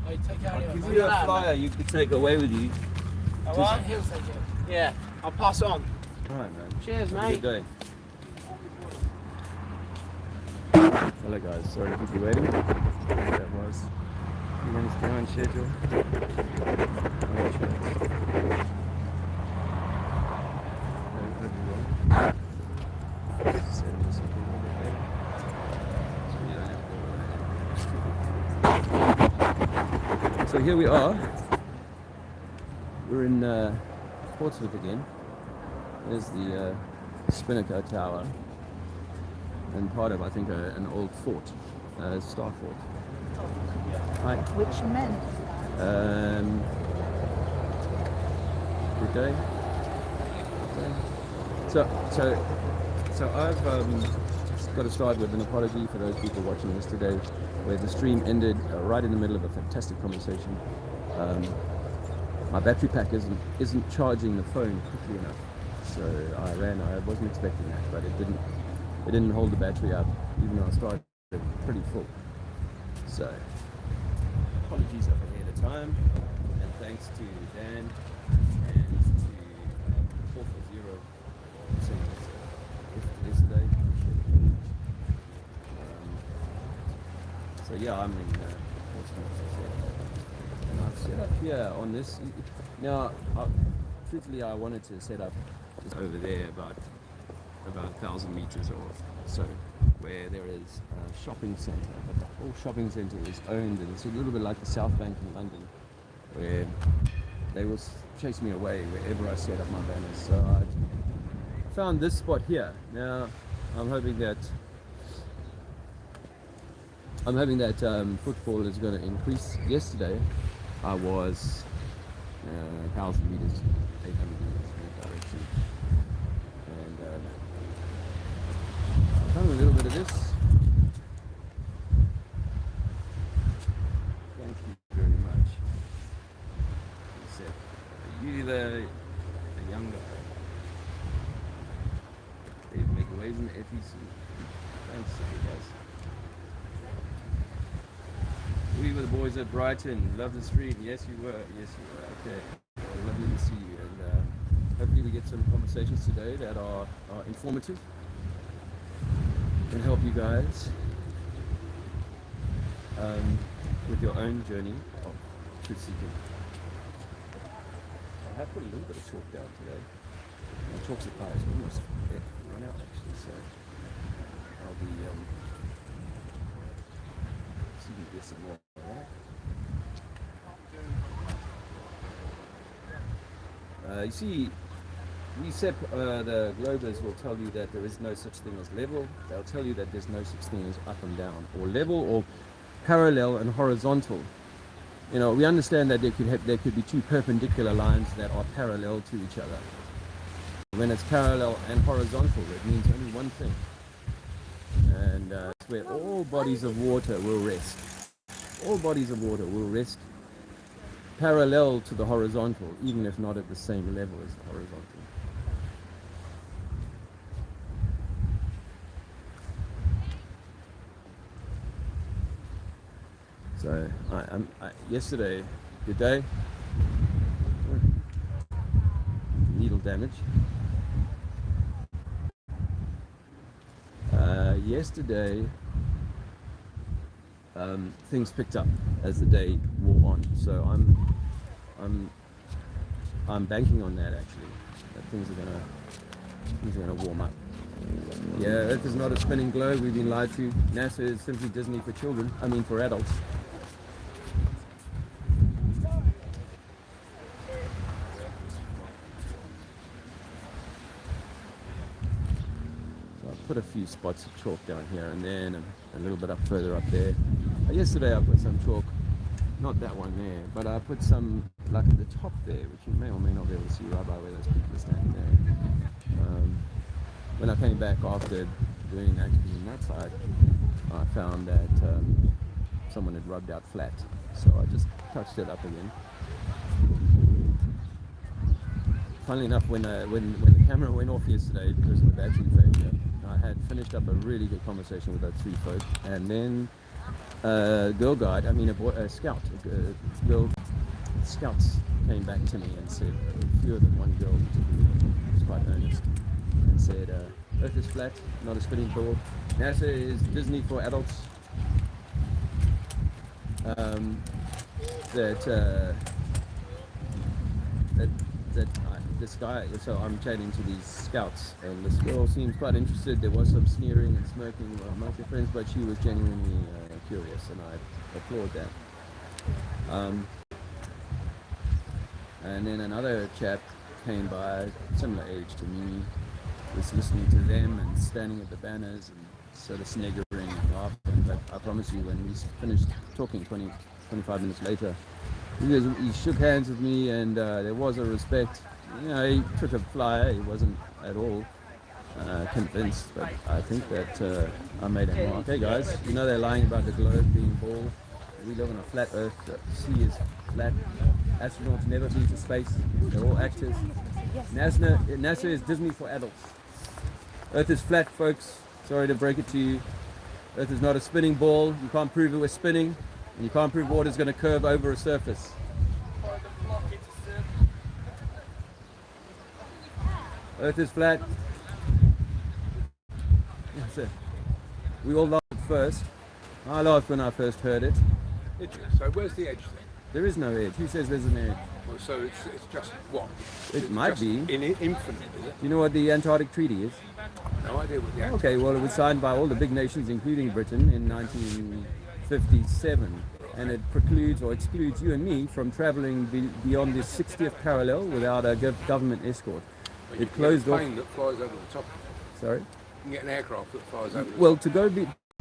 Hey, take it out I'll anyway. give you a flyer you could take away with you. Alright, he'll take it. Yeah, I'll pass it on. Alright, man. Cheers, Have mate. a good day. Hello guys, sorry to keep you waiting. That was a few minutes behind schedule. No chance. So here we are. We're in Portsmoth again. There's the Spinnaker Tower and part of, I think, an old fort, Star Fort. Hi. Which men? Good day. So I've got to start with an apology for those people watching this today, where the stream ended right in the middle of a fantastic conversation. My battery pack isn't charging the phone quickly enough, so I wasn't expecting that, but it didn't hold the battery up, even though I started pretty full. So apologies up ahead of time, and thanks to Dan and to 440 yesterday. So yeah, I'm in Portsmouth, and I've set up here on this. Now, truthfully, I wanted to set up just over there about 1,000 meters or so, where there is a shopping centre. But the whole shopping centre is owned, and it's a little bit like the South Bank in London, where they will chase me away wherever I set up my banners. So I found this spot here. Now, I'm hoping that footfall is going to increase. Yesterday, I was 1,000 meters, 800 meters in that direction, and I've done a little bit of this. Thank you very much. He said, "Are you the young guy? They make waves in the FEC." Thanks, guys. We were the boys at Brighton. Love the stream. Yes, you were. Okay. Well, lovely to see you. And hopefully we get some conversations today that are informative and help you guys with your own journey of truth seeking. I have put a little bit of chalk down today. My chalk supply is almost run out actually, so I'll be seeing this some more. You see, the Globers will tell you that there is no such thing as level. They'll tell you that there's no such thing as up and down, or level, or parallel and horizontal. You know, we understand that there could be two perpendicular lines that are parallel to each other. When it's parallel and horizontal, it means only one thing, and it's where all bodies of water will rest. All bodies of water will rest parallel to the horizontal, even if not at the same level as the horizontal. So, yesterday, good day. Needle damage. Yesterday, things picked up as the day wore on. So I'm banking on that actually. That things are gonna warm up. Yeah, Earth is not a spinning globe. We've been lied to. NASA is simply Disney for children. I mean, for adults. So I put a few spots of chalk down here and then, and a little bit up further up there. Yesterday I put some chalk, not that one there, but I put some like at the top there, which you may or may not be able to see right by where those people are standing there. When I came back after doing activity on that side, I found that someone had rubbed out flat, so I just touched it up again. Funnily enough, when the camera went off yesterday because of the battery failure, I had finished up a really good conversation with those three folks, and then girl guide, I mean a scout, girl scouts came back to me and said, a few of them, one girl particularly was quite earnest, and said, Earth is flat, not a spinning ball. NASA is Disney for adults. This guy, so I'm chatting to these scouts, and this girl seems quite interested. There was some sneering and smirking amongst her friends, but she was genuinely curious, and I applaud that. And then another chap came by, similar age to me, was listening to them and standing at the banners and sort of sniggering and laughing. But I promise you, when we finished talking 25 minutes later, he shook hands with me, and there was a respect. You know, he took a flyer. He wasn't at all convinced, but I think that I made a mark. Hey guys, you know they're lying about the globe being ball. We live on a flat Earth. The sea is flat. Astronauts never flew to space. They're all actors. NASA is Disney for adults. Earth is flat, folks. Sorry to break it to you. Earth is not a spinning ball. You can't prove it was spinning, and you can't prove water's going to curve over a surface. Earth is flat. That's it. We all laughed at first. I laughed when I first heard it. So where's the edge then? There is no edge. Who says there's an edge? Well, so it's just what? It might just be. Infinite, is it? Do you know what the Antarctic Treaty is? No idea what the Antarctic. Okay, well, it was signed by all the big nations, including Britain, in 1957. And it precludes or excludes you and me from traveling beyond the 60th parallel without a government escort. But It closed off. You can get a plane that flies over the top. Sorry? You can get an aircraft that flies over the Well, top. to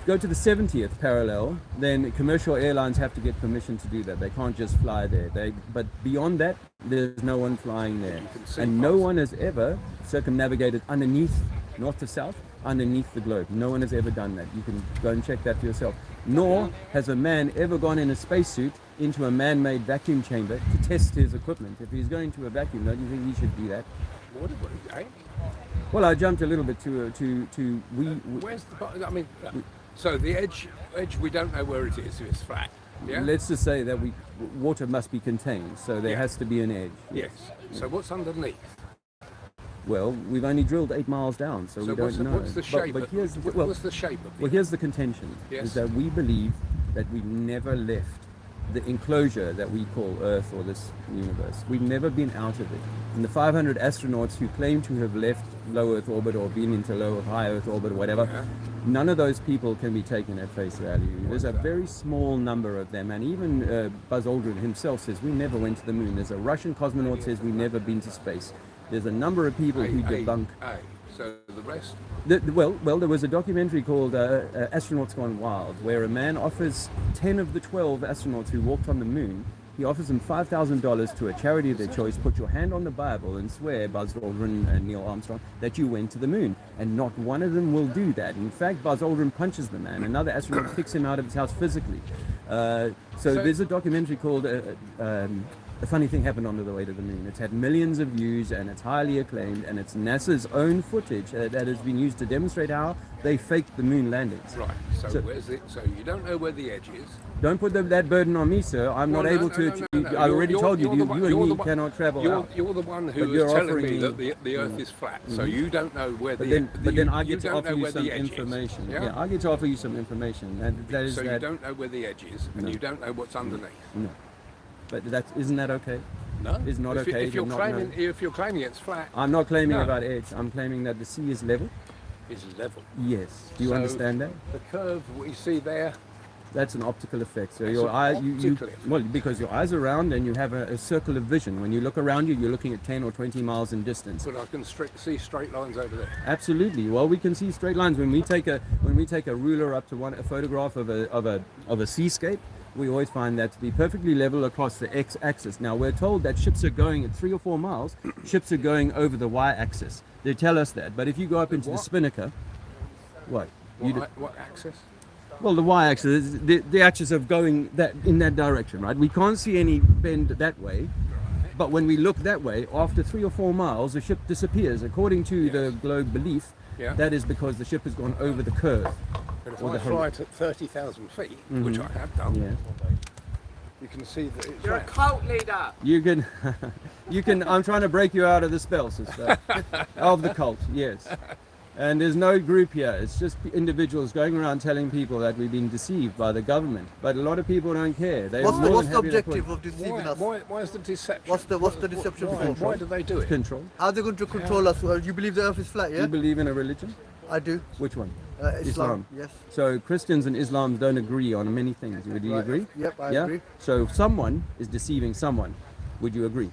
go to the 70th parallel, then commercial airlines have to get permission to do that. They can't just fly there. But beyond that, there's no one flying there. And no one has ever circumnavigated underneath, north to south, underneath the globe. No one has ever done that. You can go and check that for yourself. Nor has a man ever gone in a spacesuit into a man-made vacuum chamber to test his equipment. If he's going to a vacuum, don't you think he should do that? What, eh? Well, I jumped a little bit Where's the? I mean, so the edge we don't know where it is. It's flat. Yeah. Let's just say that water must be contained, so there has to be an edge. Yes. So what's underneath? Well, we've only drilled 8 miles down, so we don't know. What's the shape? But here's what's the shape of well, it? here's the contention: Yes. is that we believe that we never left the enclosure that we call Earth or this universe. We've never been out of it. And the 500 astronauts who claim to have left low Earth orbit or been into low or high Earth orbit or whatever, none of those people can be taken at face value. There's a very small number of them, and even Buzz Aldrin himself says we never went to the moon. There's a Russian cosmonaut says we've never been to space. There's a number of people who debunk. So the rest? Well, there was a documentary called Astronauts Gone Wild, where a man offers 10 of the 12 astronauts who walked on the moon, he offers them $5,000 to a charity of their choice. Put your hand on the Bible and swear, Buzz Aldrin and Neil Armstrong, that you went to the moon. And not one of them will do that. In fact, Buzz Aldrin punches the man. Another astronaut kicks him out of his house physically. So there's a documentary called A Funny Thing Happened on the Way to the Moon. It's had millions of views and it's highly acclaimed, and it's NASA's own footage that has been used to demonstrate how they faked the moon landings. Right. So where's it? So you don't know where the edge is. Don't put that burden on me, sir. I'm not able to. I already told you, you and me cannot travel out. You're the one who is telling me that the Earth is flat. So you don't know where the edge is. But then I get to offer you some information. Yeah, I get to offer you some information. So you don't know where the edge is, and you don't know what's underneath. No. But isn't that okay? No. It's not okay. If you're claiming it's flat. I'm not claiming about edge. I'm claiming that the sea is level. Is level. Yes. Do you understand that? The curve we see there. That's an optical effect. So your eye, well, because your eyes are round and you have a circle of vision. When you look around you, you're looking at 10 or 20 miles in distance. But I can see straight lines over there. Absolutely. Well, we can see straight lines when we take a ruler up to a photograph of a seascape. We always find that to be perfectly level across the x-axis. Now we're told that ships are going at 3 or 4 miles. Ships are going over the y-axis. They tell us that. But if you go up into the spinnaker, what axis? Well, the y-axis, the axis of going in that direction, right? We can't see any bend that way, but when we look that way, after 3 or 4 miles, the ship disappears. According to the globe belief, that is because the ship has gone over the curve. But if Or I the fly at 30,000 feet, which I have done, Yeah. you can see that it's You're a round. cult leader. You can, you can. I'm trying to break you out of the spell, sister, of the cult. Yes, and there's no group here. It's just individuals going around telling people that we've been deceived by the government. But a lot of people don't care. They're What's more the than happy to objective of deceiving us? Why is the deception? What's the deception Why, for? why do they do it? control. How are they going to control us? Well, you believe the earth is flat, You yeah? believe in a religion? I do. Which one? Islam. Yes. So Christians and Islam don't agree on many things. Would you Right. agree? Yep, I yeah? agree. So if someone is deceiving someone, would you agree?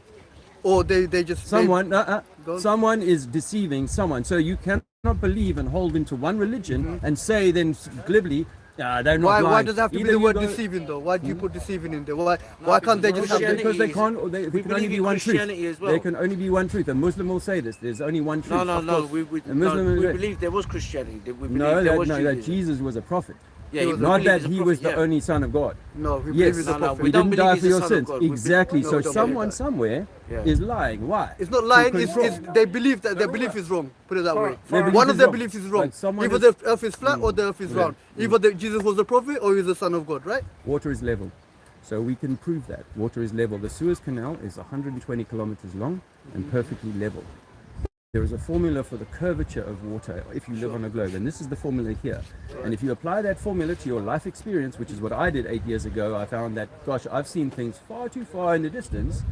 Or they just Someone, Go on. someone is deceiving someone. So you cannot believe and hold into one religion and say then glibly, they're not Why lying. does it have to be Either the you word go- deceiving though? Why do you put deceiving in there? Why can't they just have Christianity Because they is- can't. Or they we can only believe be in one truth. Christianity as well. There can only be one truth. A Muslim will say this. There's only one truth. No, Of no. course. We A Muslim no, is we right. believe there was Christianity. We believe No, there was that Judaism. Jesus was a prophet. Yeah, we Not believe that he's a he prophet, was the yeah. only son of God. No, we Yes, believe he's a No, no, prophet. we he don't didn't believe die he's for the your son of sins. God. We believe- Exactly. No, So we don't believe someone that. somewhere Yeah. is lying. Why? It's not lying. To It's control. they believe that their belief is wrong. Put it that way. Their belief One is of their wrong. beliefs is wrong. Like someone Either is- the earth is flat or the earth is Yeah. round. Either Jesus was a prophet or he's the son of God, right? Water is level. So we can prove that. Water is level. The Suez Canal is 120 kilometers long and perfectly level. There is a formula for the curvature of water if you live on a globe, and this is the formula here. And if you apply that formula to your life experience, which is what I did 8 years ago, I found that, gosh, I've seen things far too far in the distance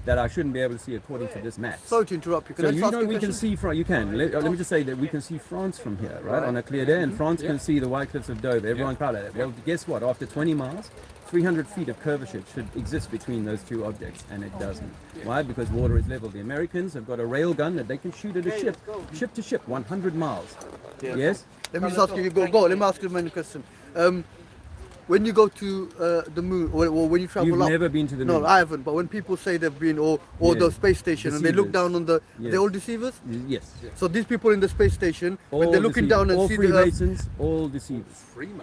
that I shouldn't be able to see according to this map. Sorry to interrupt you. Can So I just you ask know you a we can question? see from, you can, let me just say that we can see France from here, right, on a clear day, and France can see the White Cliffs of Dover, everyone colour that. Well, guess what, after 20 miles, 300 feet of curvature should exist between those two objects, and it doesn't. Why? Because water is level. The Americans have got a rail gun that they can shoot at a ship to ship, 100 miles. Yes? Let me just ask you. Go. Let me ask you a question. When you go to the moon, or when you travel You've up, never been to the no, moon. I haven't. But when people say they've been, or Yeah. the space station, and they look Deceivers. down on the, Yes. they're all deceivers. Yes. So these people in the space station, when All they're looking deceivers. down and all see the Earth, Freemasons, all deceivers.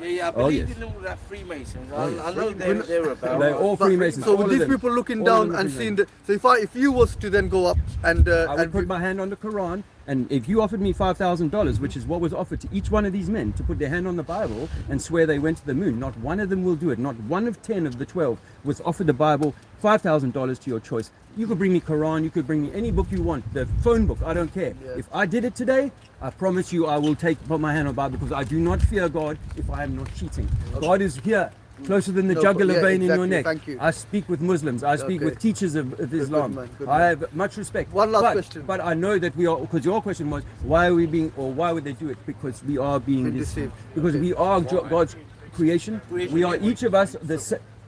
Yeah, I Oh, believe yes. in all that Freemasons. Oh, yes. I know they're about. They're all but- Freemasons. So all with of these them. people looking All of down them are and seeing Freemasons. the, so if you was to then go up and I would put my hand on the Quran, and if you offered me $5,000, which is what was offered to each one of these men, to put their hand on the Bible and swear they went to the moon, not one of them will do it. Not one of 10 of the 12 was offered the Bible, $5,000 to your choice. You could bring me Quran, you could bring me any book you want, the phone book, I don't care. Yeah. If I did it today, I promise you I will put my hand on the Bible, because I do not fear God if I am not cheating. God is here. Closer than the No, jugular yeah, vein in your exactly, neck. thank you. I speak with Muslims. I speak Okay. with teachers of Islam. man, good I man. have much respect. One last But- question. But I know that we are, because your question was, why are we being, or why would they do it? Because we are being Been deceived. deceived. Because Okay. we are God's creation. We are each of us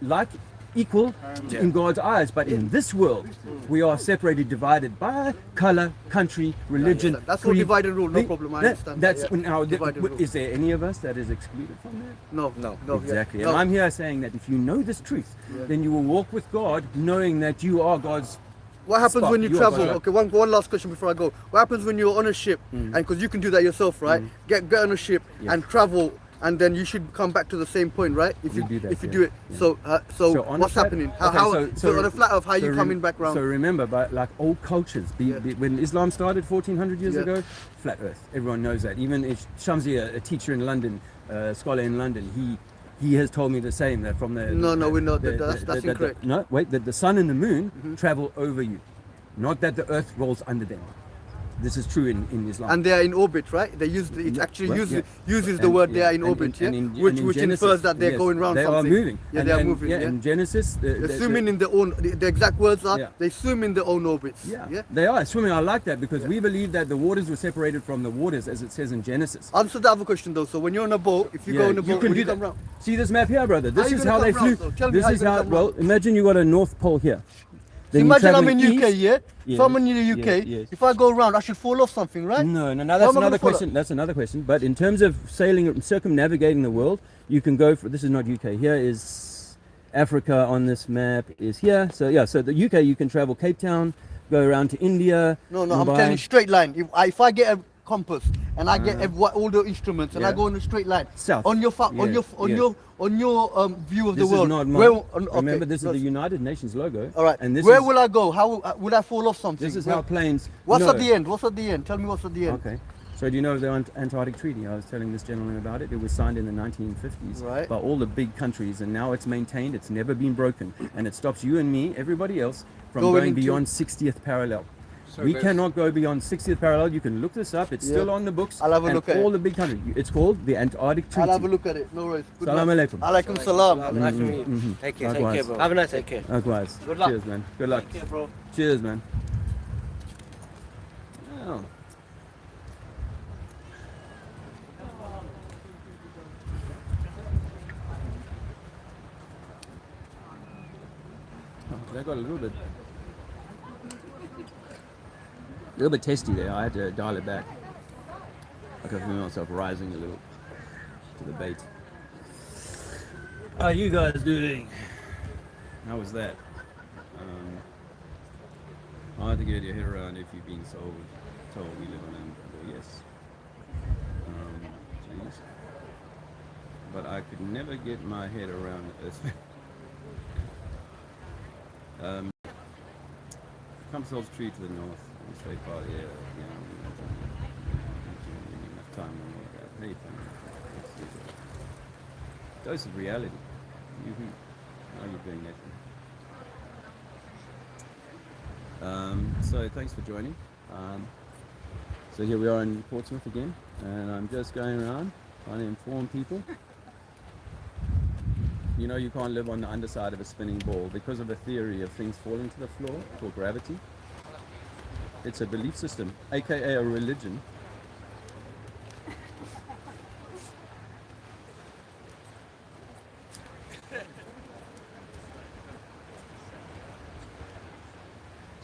like equal in God's eyes, but in this world we are separated, divided by color, country, religion. That's all creed. divide and rule, no problem, I understand That's that, yeah. now. Divide and rule. Is there any of us that is excluded from that? no, yeah. Exactly. No. And I'm here saying that if you know this truth, then you will walk with God, knowing that you are God's. What happens spot. when you You are travel? God's. Okay, one last question before I go. What happens when you're on a ship, and because you can do that yourself, right? Get on a ship Yes. and travel, and then you should come back to the same point, right? If We you do that, if you yeah. do it. Yeah. So on what's a flat- happening? okay, So on a flat Earth, how you rem- coming back round? So remember, but like old cultures, when Islam started 1400 years Yeah. ago, flat Earth. Everyone knows that. Even if Shamsi, a teacher in London, a scholar in London, he has told me the same, that from the No, we know the- that- that's the- incorrect. No, wait, that the sun and the moon travel over you, not that the Earth rolls under them. This is true in Islam. And they are in orbit, right? They use it actually Right, uses the And- word they are in and- orbit, and yeah? in which Genesis, infers that they're yes, going round they something. are moving. Yeah, And- they are and- moving. Yeah, in Genesis, They're swimming in their own. The exact words are Yeah. they swim in their own orbits. Yeah, they are swimming. I like that, because we believe that the waters were separated from the waters, as it says in Genesis. Answer the other question though. So when you're on a boat, if you go on a boat, you can when do you that. come round, See this map here, brother? This you is gonna how they come round, flew. though? Tell me This how is you gonna how. come Well, round. imagine you got a North Pole here. So Then you're imagine I'm in traveling UK, east. yeah? Yeah. If I'm in the UK, Yes. if I go around, I should fall off something, right? No, How that's am I gonna another follow? question. That's another question. But in terms of sailing, circumnavigating the world, you can go for. This is not UK. Here is Africa on this map. Is here. So yeah. So the UK, you can travel Cape Town, go around to India. No, I'm Mumbai. telling you straight line. If I get a compass and I get all the instruments and I Yeah. go in a straight line South. on your Yes, yes. on your view of This the world. is not where, mine. Remember, this is the United Nations logo. All right. And this where is, will I go? How will I fall off something? This is Where- how planes. What's no. at the end? What's at the end? Tell me what's at the end. Okay. So do you know of the Antarctic Treaty? I was telling this gentleman about it. It was signed in the 1950s 'Right. by all the big countries, and now it's maintained. It's never been broken, and it stops you and me, everybody else, from Going going into- beyond 60th parallel. So We there's- cannot go beyond 60th parallel. You can look this up. It's Yeah. still on the books. I'll have a and look at all it. the big countries. It's called the Antarctic Treaty. I'll have a look at it. No worries. Good Salam luck. alaikum. Alaikum salam. Nice to meet you. Take care. Likewise. Take care, bro. Have a nice day. Take care. Likewise. Good luck. Cheers, man. Good luck. Take care, bro. Cheers, man. Oh. Oh, that got a little bit testy there. I had to dial it back. I could feel myself rising a little to the bait. How are you guys doing? How was that? Hard to get your head around if you've been told we live on land. Well, yes. Jeez. But I could never get my head around this. Compsel's Tree to the north. State Park, yeah. Enough time and all that. Hey, dose of reality. How are you doing, Nathan? So thanks for joining. So here we are in Portsmouth again, and I'm just going around trying to inform people. You know you can't live on the underside of a spinning ball because of a theory of things falling to the floor called gravity. It's a belief system, aka a religion.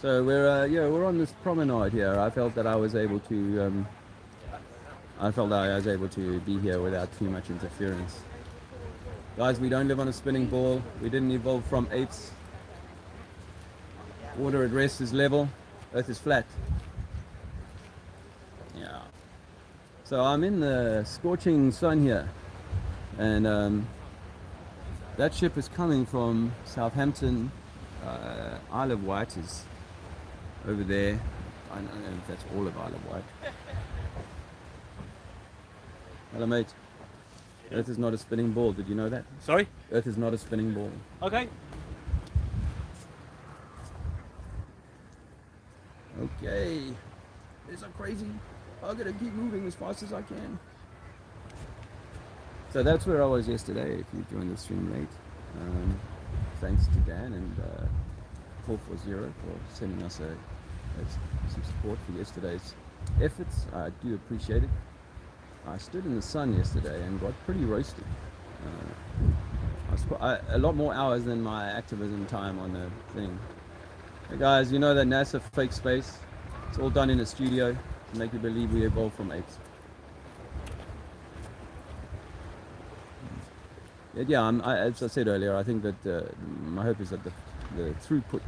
So we're on this promenade here. I felt that I was able to be here without too much interference. Guys, we don't live on a spinning ball. We didn't evolve from apes. Water at rest is level. Earth is flat. Yeah. So I'm in the scorching sun here, and that ship is coming from Southampton. Isle of Wight is over there. I don't know if that's all of Isle of Wight. Hello, mate. Earth is not a spinning ball. Did you know that? Sorry? Earth is not a spinning ball. Okay. Okay. It's so crazy. I'm gonna keep moving as fast as I can. So that's where I was yesterday. If you joined the stream late, thanks to Dan and 440 for sending us some support for yesterday's efforts. I do appreciate it. I stood in the sun yesterday and got pretty roasted. A lot more hours than my activism time on the thing. Hey guys, you know that NASA fake space? It's all done in a studio to make you believe we evolved from apes. Yeah, as I said earlier, I think that my hope is that the throughput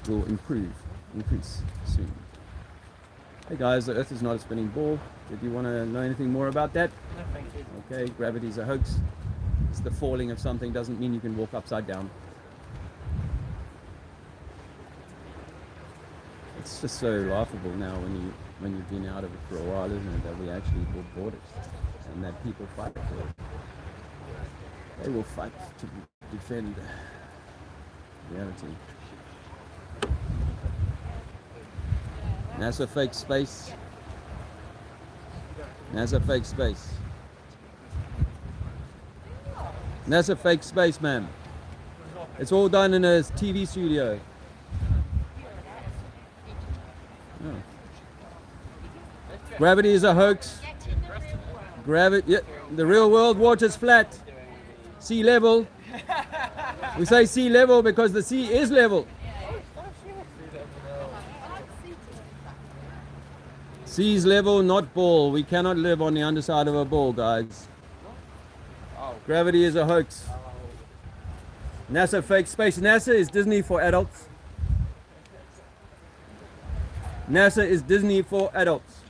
will increase soon. Hey guys, the Earth is not a spinning ball. Did you want to know anything more about that? No, thank you. Okay, gravity's a hoax. It's the falling of something doesn't mean you can walk upside down. It's just so laughable now when you've been out of it for a while, isn't it? That we actually will board it, and that people fight for it. They will fight to defend reality. NASA fake space. NASA fake space. NASA fake space, man. It's all done in a TV studio. Oh. Gravity is a hoax. Yeah, the real world water's flat. Sea level. We say sea level because the sea is level. Sea's level, not ball. We cannot live on the underside of a ball, guys. Gravity is a hoax. NASA fake space. NASA is Disney for adults. NASA is Disney for adults.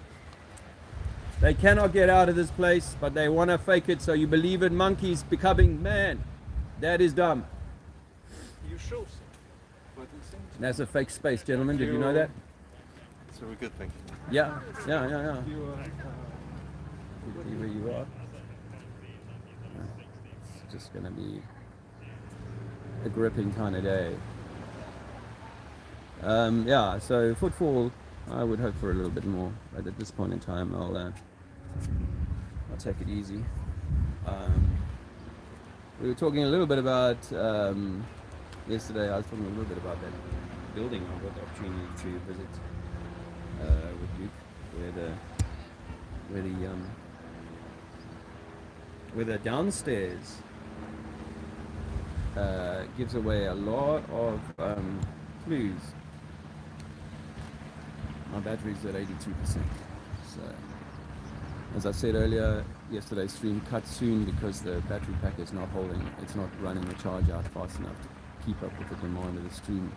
They cannot get out of this place, but they want to fake it so you believe in monkeys becoming man. That is dumb. You sure? NASA fake space, gentlemen. Did you know that? So we're good, thank you. Yeah. Be where you are. It's just gonna be a gripping kind of day. Yeah, so footfall, I would hope for a little bit more, but at this point in time, I'll take it easy. We were talking a little bit about yesterday. I was talking a little bit about that building. I got the opportunity to visit with Duke, where the downstairs gives away a lot of clues. My battery's at 82%. So, as I said earlier, yesterday's stream cut soon because the battery pack is not holding. It's not running the charge out fast enough to keep up with the demand of the stream.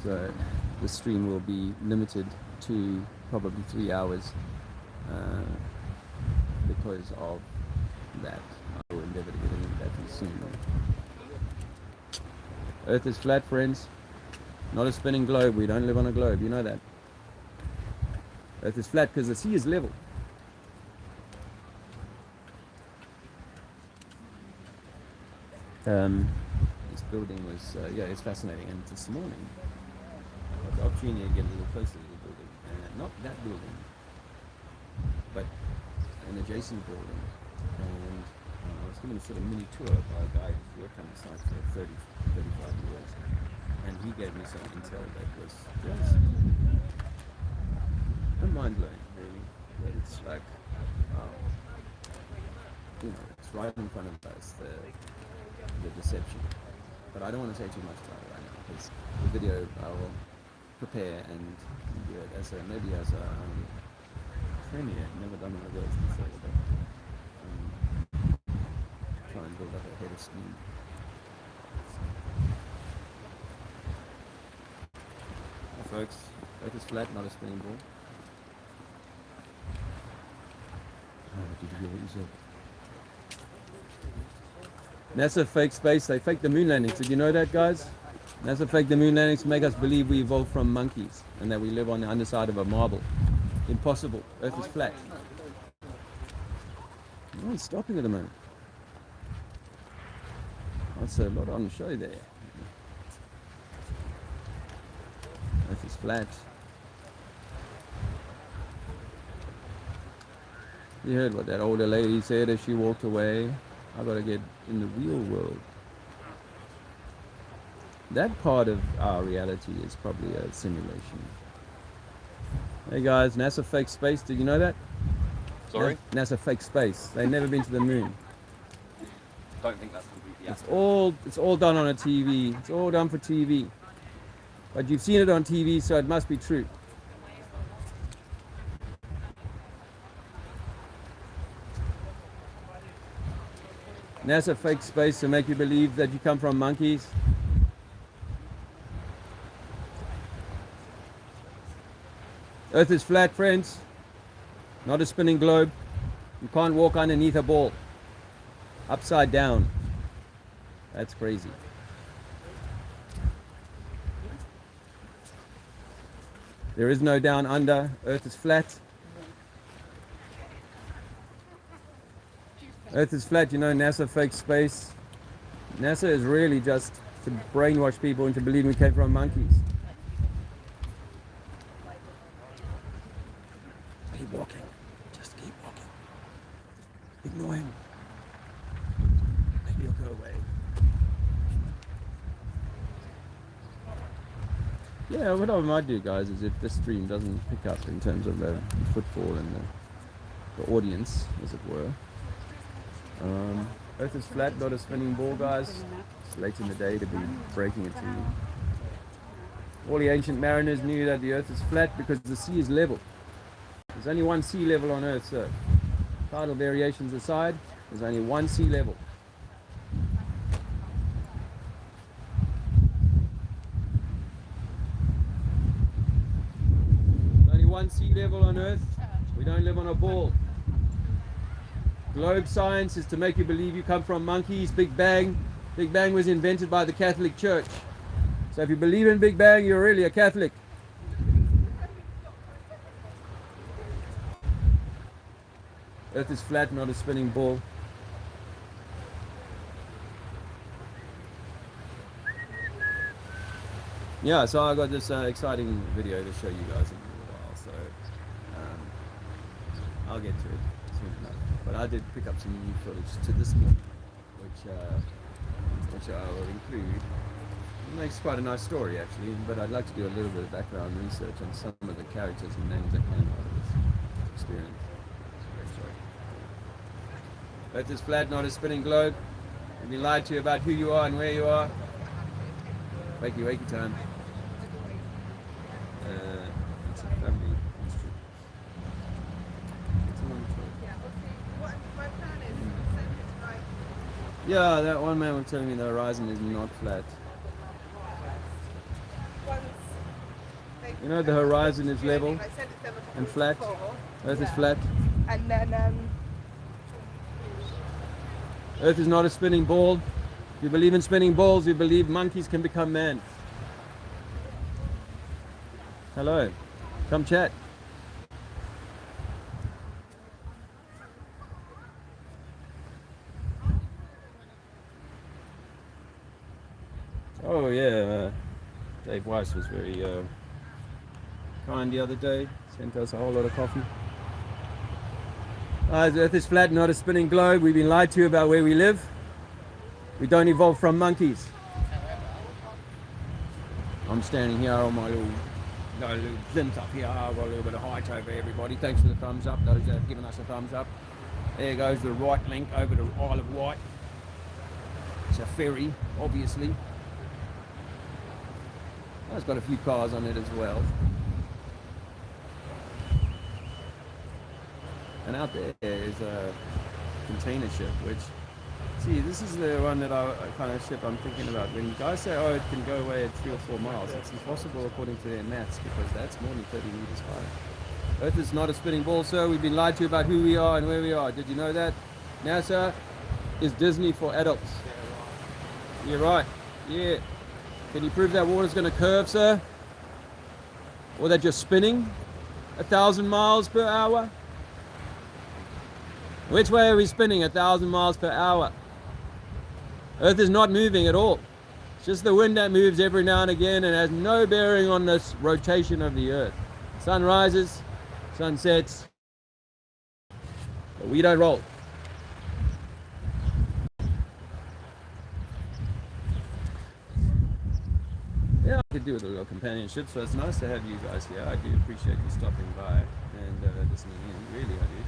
So the stream will be limited to probably 3 hours because of that. I will endeavor to get a new battery soon. Earth is flat, friends. Not a spinning globe. We don't live on a globe. You know that. Earth is flat because the sea is level. This building was, it's fascinating. And this morning, I got the opportunity to get a little closer to the building. Not that building, but an adjacent building. And I was given a sort of mini tour by a guy who's worked on the site for 35 years. And he gave me some intel that was just mind-blowing, really. That it's like, it's right in front of us, the deception. But I don't want to say too much about it right now, because the video I will prepare and do it as maybe as a premiere. Never done one of those before, but try and build up a head of steam. Folks, Earth is flat, not a spinning ball. Did you hear what you said? NASA faked space. They faked the moon landings. Did you know that, guys? NASA faked the moon landings to make us believe we evolved from monkeys and that we live on the underside of a marble. Impossible. Earth is flat. No one's stopping at the moment. That's a lot on the show there. Earth is flat. You heard what that older lady said as she walked away. I gotta get in the real world. That part of our reality is probably a simulation. Hey guys, NASA faked space. Did you know that? Sorry? NASA faked space. They've never been to the moon. Don't think that's completely It's all done on a TV. It's all done for TV. But you've seen it on TV, so it must be true. NASA faked space to make you believe that you come from monkeys. Earth is flat, friends. Not a spinning globe. You can't walk underneath a ball. Upside down. That's crazy. There is no down under. Earth is flat. Earth is flat, you know, NASA fakes space. NASA is really just to brainwash people into believing we came from monkeys. Keep walking. Just keep walking. Ignore him. Maybe he'll go away. Yeah, what I might do, guys, is if this stream doesn't pick up in terms of the footfall and the audience, as it were. Earth is flat, not a spinning ball, guys. It's late in the day to be breaking it to you. All the ancient mariners knew that the Earth is flat because the sea is level. There's only one sea level on Earth, sir. Tidal variations aside, there's only one sea level. There's only one sea level on Earth. We don't live on a ball. Globe science is to make you believe you come from monkeys. Big Bang. Big Bang was invented by the Catholic Church. So if you believe in Big Bang, you're really a Catholic. Earth is flat, not a spinning ball. Yeah, so I got this exciting video to show you guys in a little while, so I'll get to it soon enough. But I did pick up some new footage to this morning, which I will include. It makes quite a nice story actually, but I'd like to do a little bit of background research on some of the characters and names that came out of this experience. Great story. Earth is flat, not a spinning globe. We've been lied to you about who you are and where you are. Wakey, wakey time. It's a family history. It's a long story. Yeah, that one man was telling me the horizon is not flat. You know, the horizon is level and flat. Earth is flat. And then Earth is not a spinning ball. If you believe in spinning balls, you believe monkeys can become man. Hello. Come chat. Oh yeah, Dave Weiss was very kind the other day. Sent us a whole lot of coffee. The Earth is flat, not a spinning globe. We've been lied to about where we live. We don't evolve from monkeys. I'm standing here on my little plinth up here. I've got a little bit of height over everybody. Thanks for the thumbs up, those that have given us a thumbs up. There goes the right link over to Isle of Wight. It's a ferry, obviously. It's got a few cars on it as well. And out there is a container ship, which, see, this is the one that kind of ship I'm thinking about. When guys say, oh, it can go away at 3 or 4 miles, it's impossible according to their maths, because that's more than 30 meters high. Earth is not a spinning ball, sir. We've been lied to about who we are and where we are. Did you know that? NASA is Disney for adults. You're right. Yeah. Can you prove that water's going to curve, sir? Or that you're spinning 1,000 miles per hour? Which way are we spinning 1,000 miles per hour? Earth is not moving at all. It's just the wind that moves every now and again and has no bearing on this rotation of the Earth. Sun rises, sun sets, but we don't roll. Yeah, I could do with a little companionship, so it's nice to have you guys here. I do appreciate you stopping by and listening in, really I do.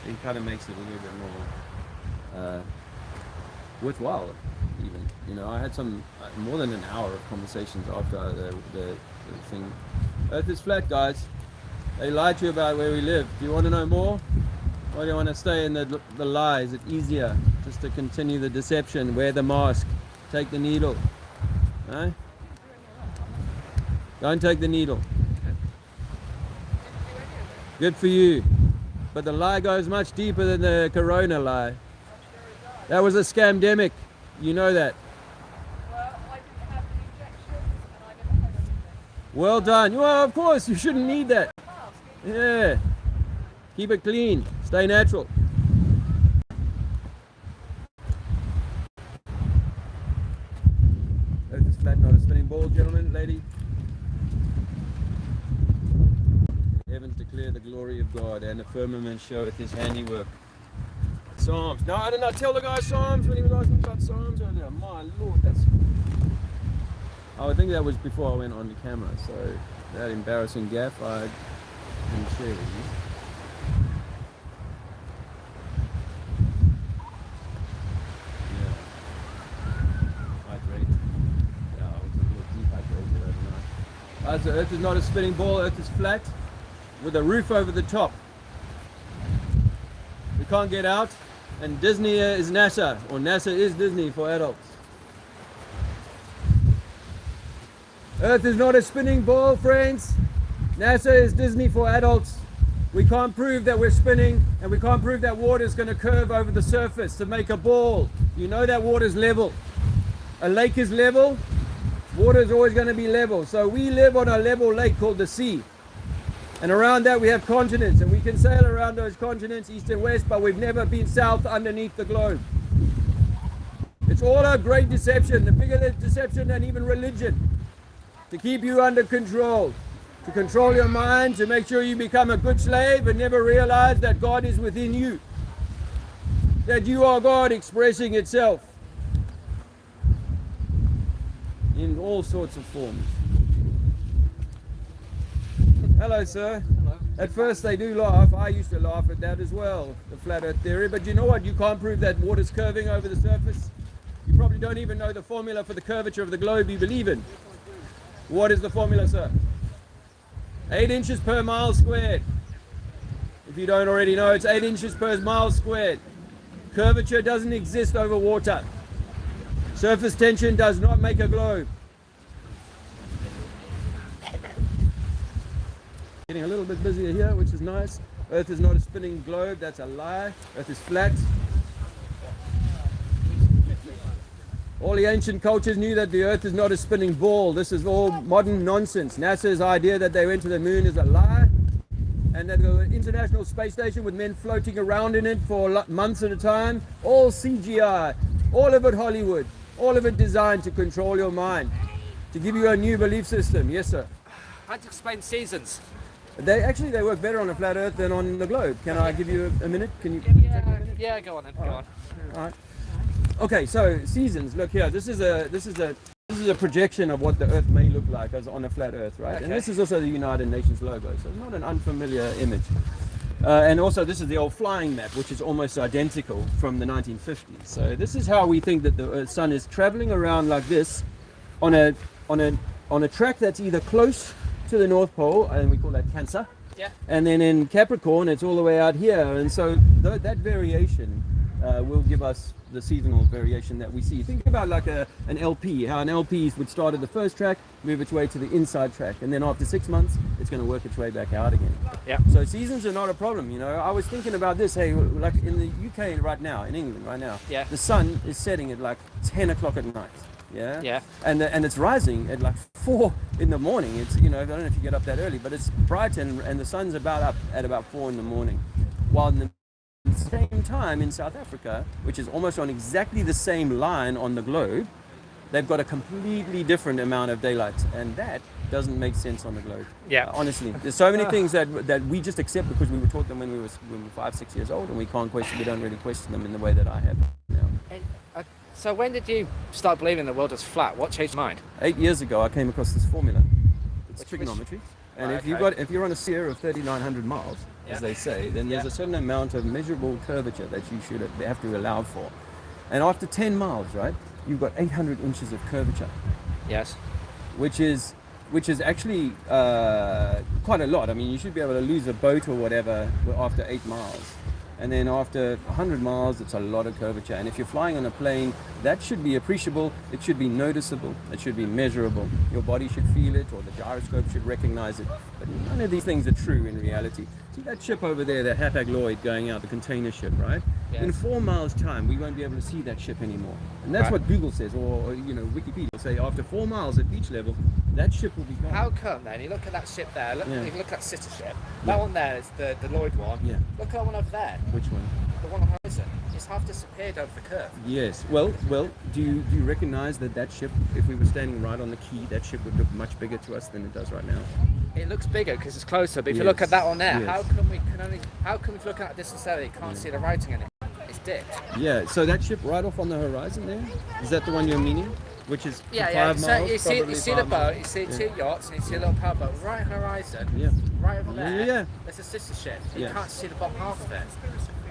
It kind of makes it a little bit more worthwhile, even. You know, I had some more than an hour of conversations after the thing. Earth is flat, guys. They lied to you about where we live. Do you want to know more? Or do you want to stay in the lies? It's easier just to continue the deception. Wear the mask. Take the needle. Huh? Don't take the needle. Good for you. But the lie goes much deeper than the corona lie. That was a scamdemic. You know that. well, I didn't have the injections and I never had anything. Well done. Well, of course, you shouldn't need that. Yeah. Keep it clean. Stay natural. Earth is flat, not a spinning ball, gentlemen, lady. Heavens declare the glory of God, and the firmament showeth his handiwork. Psalms. No, I did not tell the guy Psalms when he was asking about Psalms earlier. My Lord, that's... I think that was before I went on the camera, so that embarrassing gaffe I didn't share with you. Yeah. Hydrate. Yeah, I was a little dehydrated overnight. So Earth is not a spinning ball, Earth is flat, with a roof over the top. We can't get out, and Disney is NASA, or NASA is Disney for adults. Earth is not a spinning ball, friends. NASA is Disney for adults. We can't prove that we're spinning, and we can't prove that water is going to curve over the surface to make a ball. You know that water is level. A lake is level, water is always going to be level. So we live on a level lake called the sea. And around that we have continents, and we can can sail around those continents, east and west, but we've never been south underneath the globe. It's all a great deception, the bigger deception than even religion, to keep you under control, to control your mind, to make sure you become a good slave and never realize that God is within you, that you are God expressing itself in all sorts of forms. Hello, sir. Hello. At first they do laugh. I used to laugh at that as well, the flat earth theory. But you know what? You can't prove that water's curving over the surface. You probably don't even know the formula for the curvature of the globe you believe in. What is the formula, sir? 8 inches per mile squared. If you don't already know, it's 8 inches per mile squared. Curvature doesn't exist over water. Surface tension does not make a globe. Getting a little bit busier here, which is nice. Earth is not a spinning globe, that's a lie. Earth is flat. All the ancient cultures knew that the Earth is not a spinning ball. This is all modern nonsense. NASA's idea that they went to the moon is a lie. And that the International Space Station with men floating around in it for months at a time, all CGI, all of it Hollywood, all of it designed to control your mind, to give you a new belief system. Yes, sir. How do you explain seasons? They work better on a flat Earth than on the globe. Can I give you a minute? Can you take a minute? Yeah, go on then, go on. All right. Okay, so seasons. Look here. This is a projection of what the Earth may look like as on a flat Earth, right? Okay. And this is also the United Nations logo, so it's not an unfamiliar image. And also, this is the old flying map, which is almost identical from the 1950s. So this is how we think that the sun is traveling around like this on a track that's either close to the North Pole, and we call that Cancer. Yeah. And then in Capricorn, it's all the way out here. And so that variation will give us the seasonal variation that we see. Think about like an LP, how an LP would start at the first track, move its way to the inside track, and then after 6 months, it's going to work its way back out again. Yeah. So seasons are not a problem, you know. I was thinking about this, hey, like in the UK right now, in England right now, Yeah. the sun is setting at like 10 o'clock at night. Yeah. Yeah. And it's rising at like 4 in the morning. It's, you know, I don't know if you get up that early, but it's bright and the sun's about up at about 4 in the morning. While in the same time in South Africa, which is almost on exactly the same line on the globe, they've got a completely different amount of daylight, and that doesn't make sense on the globe. Yeah. Honestly, there's so many things that we just accept because we were taught them when we were 5-6 years old, and we don't really question them in the way that I have now. So when did you start believing the world was flat? What changed your mind? 8 years ago, I came across this formula. It's Which- trigonometry. And Right, if you're on a sphere of 3,900 miles, Yeah. as they say, then there's Yeah. a certain amount of measurable curvature that you should have to allow for. And after 10 miles, right, you've got 800 inches of curvature, Yes. which is actually quite a lot. I mean, you should be able to lose a boat or whatever after 8 miles. And then after 100 miles, it's a lot of curvature. And if you're flying on a plane, that should be appreciable, it should be noticeable, it should be measurable. Your body should feel it, or the gyroscope should recognize it. But none of these things are true in reality. See that ship over there, the Hapag-Lloyd going out, the container ship, right? Yes. In 4 miles' time, we won't be able to see that ship anymore. And that's Right. what Google says, or you know, Wikipedia will say after 4 miles at beach level, that ship will be gone. How come then? You look at that ship there, look, Yeah. you look at that sister ship. Yeah. That one there is the Lloyd one. Yeah. Look at that one over there, Which one? the one on the horizon. It's half disappeared over the curve. Yes. Well. Do you recognize that ship? If we were standing right on the quay, that ship would look much bigger to us than it does right now. It looks bigger because it's closer, but if you look at that one there, Yes. how come if you look at a distance there, you can't see the writing in it? It's dipped. Yeah. So that ship right off on the horizon there, is that the one you're meaning? Which is Yeah, 5 yeah. miles? So you see probably the 5 boat, miles. you see Yeah. 2 yachts, and you see a little powerboat right on the horizon. Yeah. Right over Yeah, there. yeah. There's a sister ship. You Yeah. can't see the bottom half of it.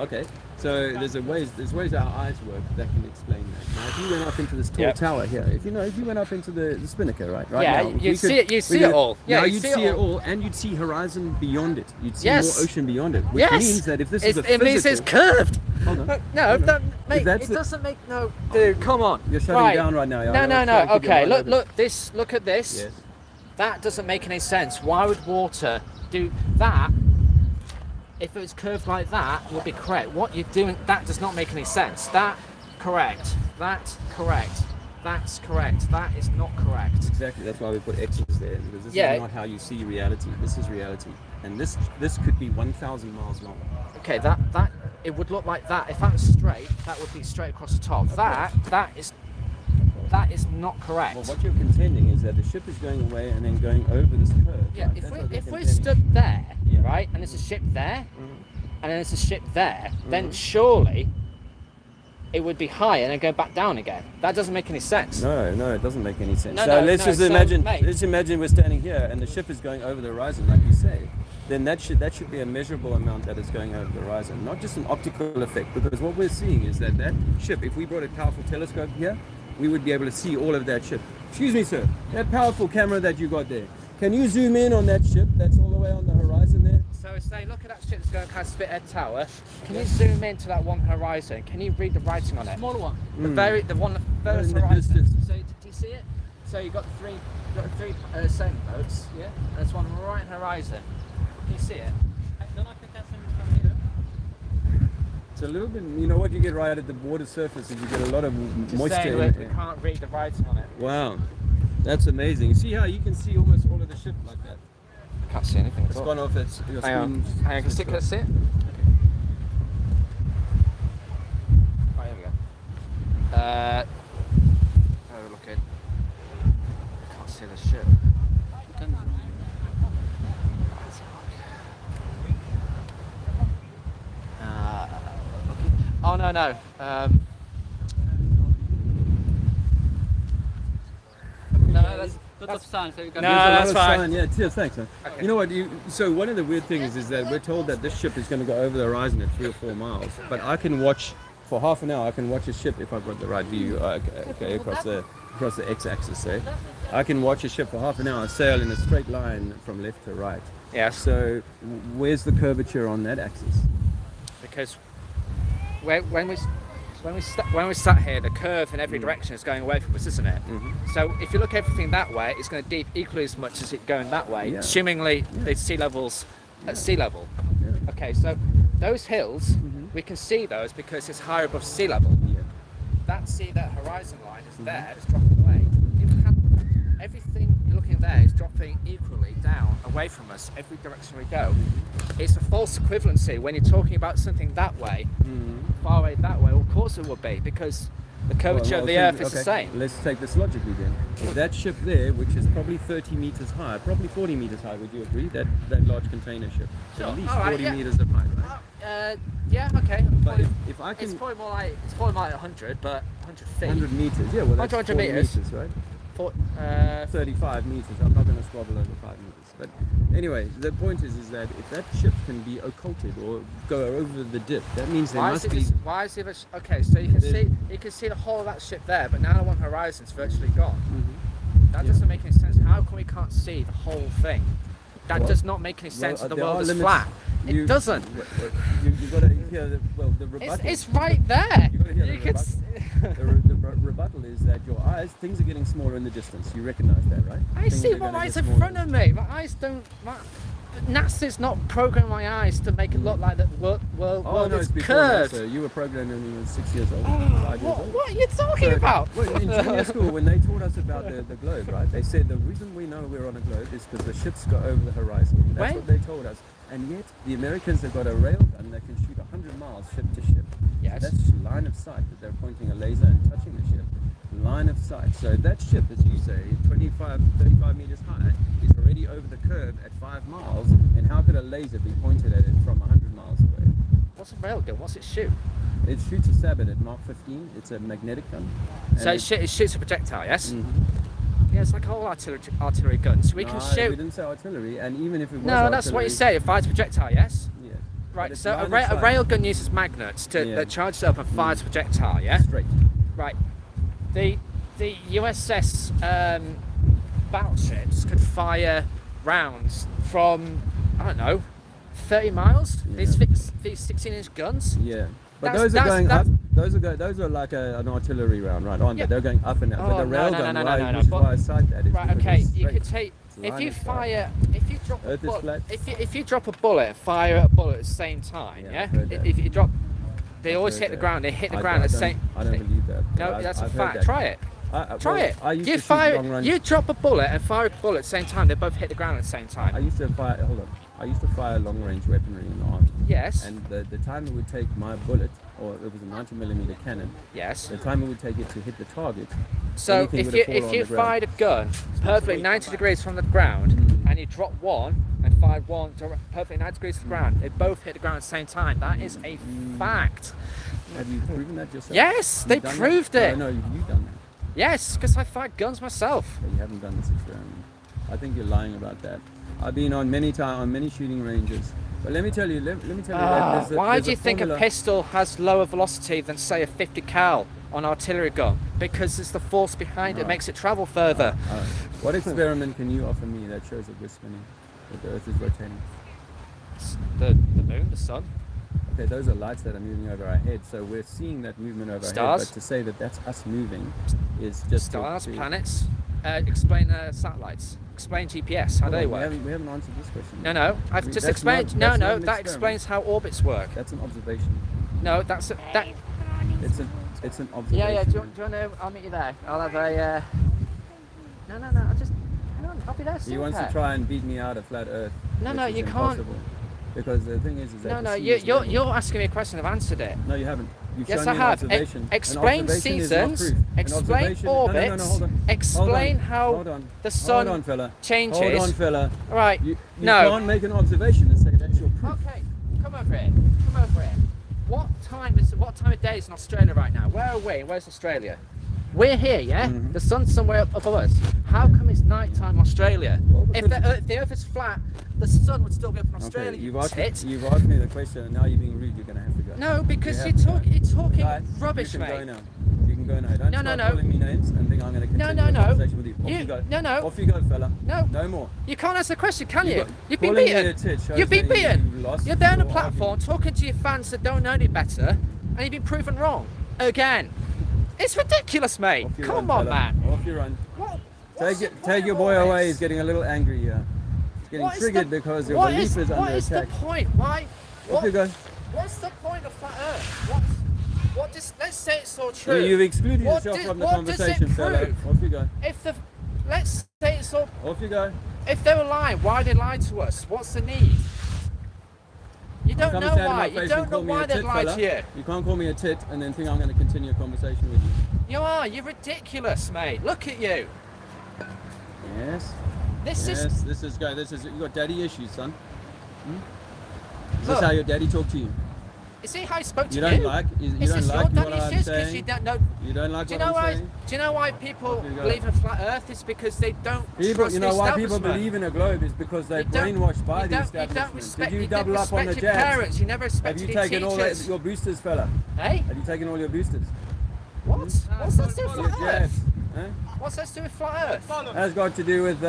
Okay. So there's ways our eyes work that can explain that. Now, if you went up into this tall Yep. tower here, if you went up into the Spinnaker, right Yeah, now, you we see could- it. You we see could- it all. Yeah, now you you'd see see it it all, and you'd see horizon beyond it. You'd see Yes. more ocean beyond it, which Yes. means that if this is a It means it's physical- curved. Hold on. No, Hold on. that, mate, that's it the- doesn't make no. Dude, come on. You're shutting down right now. No, I'm no, trying no. to keep you Okay, right look, over. look. This. Look at this. Yes. That doesn't make any sense. Why would water do that? If it was curved like that, would be correct. What you're doing, that does not make any sense. That correct. That's correct. That's correct. That is not correct. Exactly. That's why we put X's there, because this Yeah. is not how you see reality. This is reality. and this could be 1,000 miles long. Okay, that it would look like that. If that was straight, that would be straight across the top. That is not correct. Well, what you're contending is that the ship is going away and then going over this curve. Yeah, right? if That's we what you're if we contending. stood there, Yeah. right, and there's a ship there, Mhm. and then there's a ship there, then surely it would be high and then go back down again. That doesn't make any sense. No, it doesn't make any sense. No, so no, let's no, just so, imagine. mate- Let's imagine we're standing here and the ship is going over the horizon, like you say. Then that should be a measurable amount that is going over the horizon, not just an optical effect. Because what we're seeing is that ship, if we brought a powerful telescope here, we would be able to see all of that ship. Excuse me, sir. That powerful camera that you got there. Can you zoom in on that ship that's all the way on the horizon there? So say, look at that ship that's going past Spithead Tower. Can you zoom into that one horizon? Can you read the writing on it? Smaller one. The one the first in the horizon. distance. So do you see it? So you got the three sailing boats, yeah, and there's one right on the horizon. Can you see it? Then I think that's from here. It's a little bit, you know what you get right at the water surface is you get a lot of Just moisture saying, in look, we it. can't read the writing on it. Wow, that's amazing. See how you can see almost all of the ship like that? Can't see anything. It's gone off its your Hang on, screen. hang on, can you see it? Right, here we go. How are we looking? Can't see the ship. Oh no. No, that's sign, so you can No, There's a lot that's of fine. sign, yeah, cheers, thanks, man. Okay. You know what? So one of the weird things is that we're told that this ship is going to go over the horizon at 3 or 4 miles, but I can watch for half an hour. I can watch a ship if I've got the right view. Okay, across the x-axis, say. I can watch a ship for half an hour sail in a straight line from left to right. Yes. So where's the curvature on that axis? Because when we sat here, the curve in every direction is going away from us, isn't it? So if you look everything that way, it's going to deep equally as much as it going that way, Yeah. assumingly the sea levels at sea level. Yeah. Okay, so those hills, we can see those because it's higher above sea level. Yeah. That horizon line is there, it's dropping away. Everything you're looking there is dropping equally down away from us every direction we go. It's a false equivalency when you're talking about something that way, far away that way. Well, of course it would be, because the curvature Well, of the okay, Earth is the okay. same. Let's take this logically then. If that ship there, which is probably 30 meters high, probably 40 meters high, would you agree? That large container ship, Sure. at least All right, 40 yeah. meters of height, right? Yeah, okay. But if I It's can, probably more like 100, but 100 feet. 100 meters, yeah, well that's 100 40 meters. right? 35 meters. I'm not going to squabble over 5 meters. But anyway, the point is that if that ship can be occulted or go over the dip, that means there Why must is, be. why is it? Okay, so you There's- can see the whole of that ship there, but now the one horizon's virtually gone. That Yeah. doesn't make any sense. How come we can't see the whole thing? That Well- does not make any sense. well, The there world are is limits. flat. You- It doesn't. You've got to hear the rebuttal. It's right there. You gotta hear the You could. The rebuttal is that your eyes, things are getting smaller in the distance. You recognize that, right? I Things see are my gonna eyes get in smaller. front of me. My eyes don't. NASA's not programming my eyes to make it look like the world Oh no, is it's before that, curved. so you were programmed when you were 6 years old, 5 years old. What are you talking So, about? well, in junior school, when they taught us about the globe, right? They said the reason we know we're on a globe is because the ships go over the horizon. That's When? what they told us. And yet, the Americans have got a railgun that can shoot 100 miles ship to ship. Yes. That's line of sight, that they're pointing a laser and touching the ship. Line of sight. So that ship, as you say, 25, 35 meters high, is already over the curve at 5 miles. And how could a laser be pointed at it from 100 miles away? What's a railgun? What's it shoot? It shoots a sabot at Mark 15. It's a magnetic gun. So And it shoots a projectile, yes? Mhm. Yeah, it's like all artillery guns. We can No, We shoot. didn't say artillery, and even if it was No, that's what you artillery- say. It fires a projectile, yes? Yeah. Right, But it's so line a of sight. railgun uses magnets Yeah. that charges up and fires a projectile, yeah? Straight. Right. The USS battleships could fire rounds from, I don't know, 30 miles? Yeah. These 16-inch guns? Yeah. But That's- those are going up. that's- Those are like an artillery round, right? Aren't Yeah. they? They're going up and down. Oh, but the no, railgun, no, right, no, which is but- why I cite that is Right, because okay, it's you could straight. take, It's if line you of sight. fire, if you drop a Earth is bullet, flat. if you drop a bullet and fire a bullet at the same time, Yeah, yeah? I've heard that. If you drop, they I've always heard hit the that. ground, they hit the I- ground I at the don't- same. I don't believe that. No, but that's a I've heard fact. that. Try it. Well, Try it. I used You to shoot fire. long range. You drop a bullet and fire a bullet at the same time. They both hit the ground at the same I time. used to fire. Hold on. I used to fire long-range weaponry in the army, Yes. and the time it would take my bullet, or it was a 90mm cannon, Yes. the time it would take it to hit the target. So anything if would you have fallen on if you the ground. fired a gun perfectly 90 degrees from the ground and you dropped one and fired one perfectly 90 degrees to the ground, they both hit the ground at the same time. That is a fact. Have you proven that yourself? Yes, Have they you done proved that? it. No, you've done that. Yes, because I fired guns myself. But you haven't done this experiment. I think you're lying about that. I've been on many shooting ranges. But let me tell you, that Why there's do you think a formula. pistol has lower velocity than, say, a 50 cal on artillery gun? Because it's the force behind it makes it travel further. What experiment can you offer me that shows that we're spinning, that the Earth is rotating? The moon, the sun. Okay, those are lights that are moving over our head, so we're seeing that movement over our Stars. head. But to say that that's us moving is just Stars, to- planets. Explain satellites. Explain GPS. How Hold do they on, work? we haven't answered this question. No. I've just That's explained. not- that's not an That experiment. explains how orbits work. That's an observation. No, that's that. It's an observation. Yeah. Do you want to? I'll meet you there. I'll have a. No. I'll just. Hang on. I'll be there soon. He wants to try and beat me out of flat Earth. No, which is you can't. impossible. Because the thing is that No. the sea is level. You're asking me a question. I've answered it. No, you haven't. You've Yes, shown I me an have. observation. An Explain observation is not seasons. proof. An Explain observation- orbits. No, hold on. Explain Hold how on. the sun Hold on, fella. changes. Hold on, fella. All right. You No. can't make an observation and say that's your proof. Okay. Come over here. What time of day is in Australia right now? Where are we? Where's Australia? We're here, yeah? Mm-hmm. The sun's somewhere up above us. How come it's night time in Australia? Well, If because- the earth is flat, the sun would still be up in Okay, Australia. you've you asked tit. me the question and now you're being rude. You're going to have to go. No, because You you're have to go. talking Guys, rubbish, you can mate. go now. You can go now. Don't No, start no. calling me names and think I'm going to continue the no. conversation with you. Off You- you go. no. Off you go, fella. No. No more. You can't answer the question, can you? got- You've been calling me a beaten. tit shows You've been that beaten. you've lost You're there on a your platform talking to your fans that don't know any better, and you've been proven wrong again. It's ridiculous, mate. Off you Come run, on, fella. man. Off you run. What's the Take point your of boy all away. this? He's getting a little angry here. He's getting What is triggered the- because your what belief is what under is attack. the point? Why? Off you go. What's the point of flat Earth? What does? Let's say it's all true. You've excluded What yourself does- from the what does it conversation, fella. prove? Off you go. Let's say it's all. Off you go. If they were lying, why they lied to us? What's the need? You don't Come know and stand in why. my You face don't and know call me why a they tit, lied fella. to you. You can't call me a tit and then think I'm going to continue a conversation with you. You are. You're ridiculous, mate. Look at you. Yes. This Yes. is. This is good. You got daddy issues, son. Is Look. this how your daddy talked to you? Is he how he spoke to You you? don't like. You Is don't this like your what daddy's I'm issues? Because you saying. don't know. You don't like Do you what know I'm why? saying. Do you know why people Off you go. believe in flat Earth? It's because they don't People, trust you the know why people establishment. believe in a globe is because they're You don't- brainwashed by you the don't establishment. respect, Did you you double didn't up on the respect your jabs? parents. You never Have respected you your taken all teachers. your boosters, fella? Hey? Have you taken all your boosters? What? What's that to do with Your flat jabs? Earth? Huh? What's that to do with flat Earth? Has got to do with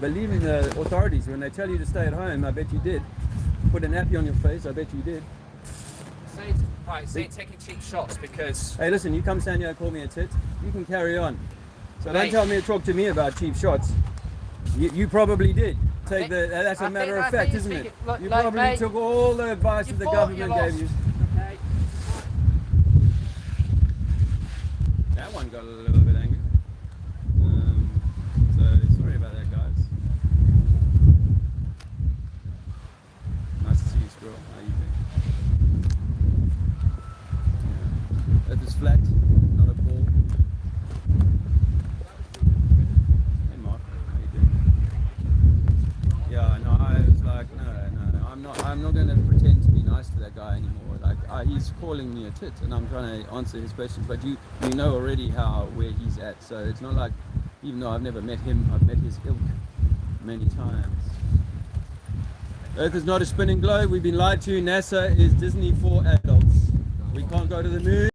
believing the authorities. When they tell you to stay at home, I bet you did. Put a nappy on your face, I bet you did. Say taking cheap shots because. Hey, listen, you come stand here and call me a tit, you can carry on. So Mate. don't tell me, talk to me about cheap shots. You probably did. think- That's I a matter think- of I fact, think isn't you're it? speaking- look, You like, probably mate, took all the advice you that the fought, government you gave lost. you. Okay. That one got a little bit angry. So sorry about that, guys. Nice to see you, squirrel. How you doing? Yeah. Earth is flat, not a ball. Hey, Mark. How you doing? Yeah, no, I was like, no, I'm not going to pretend to be nice to that guy anymore. Like, he's calling me a tit, and I'm trying to answer his questions. But you know already where he's at. So it's not like, even though I've never met him, I've met his ilk many times. Earth is not a spinning globe. We've been lied to. NASA is Disney for adults. We can't go to the moon.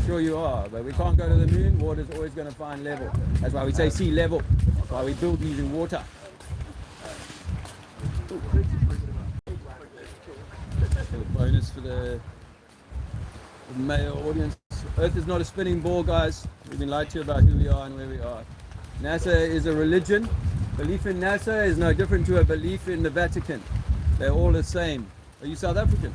Sure you are, but we can't go to the moon. Water's always going to find level. That's why we say sea level. That's why we build using water. Bonus for the male audience. Earth is not a spinning ball, guys. We've been lied to about who we are and where we are. NASA is a religion. Belief in NASA is no different to a belief in the Vatican. They're all the same. Are you South African?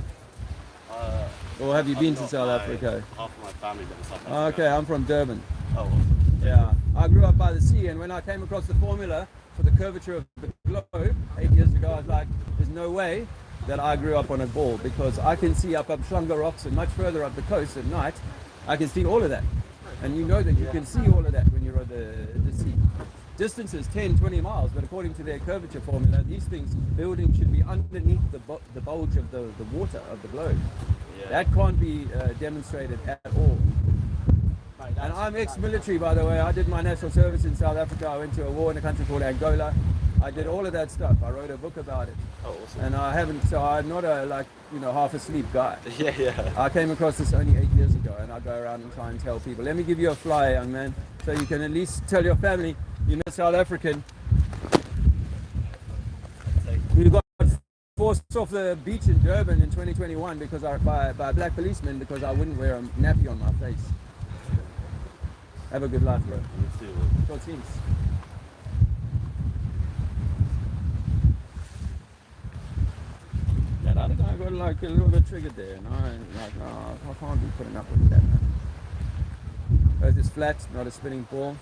Or have you been to South Africa? Half of my family lives in South Africa. Okay, I'm from Durban. Oh, awesome. Yeah, I grew up by the sea, and when I came across the formula for the curvature of the globe 8 years ago, I was like, there's no way that I grew up on a ball, because I can see up Schlanga Rocks and much further up the coast at night. I can see all of that. And you know that you can see all of that when you're at the sea. Distances 10, 20 miles, but according to their curvature formula, these buildings should be underneath the bulge of the water of the globe. Yeah. That can't be demonstrated at all. And I'm ex-military, by the way. I did my national service in South Africa. I went to a war in a country called Angola. I did all of that stuff. I wrote a book about it. Oh, awesome. And I haven't, so I'm not a half asleep guy. Yeah. I came across this only 8 years ago, and I go around and try and tell people. Let me give you a flyer, young man, so you can at least tell your family you're not South African. We got forced off the beach in Durban in 2021 by a black policeman because I wouldn't wear a nappy on my face. Have a good life, bro. You too. Talk to you. That other guy got like a little bit triggered there, and I can't be putting up with that, man. Earth is flat, not a spinning ball.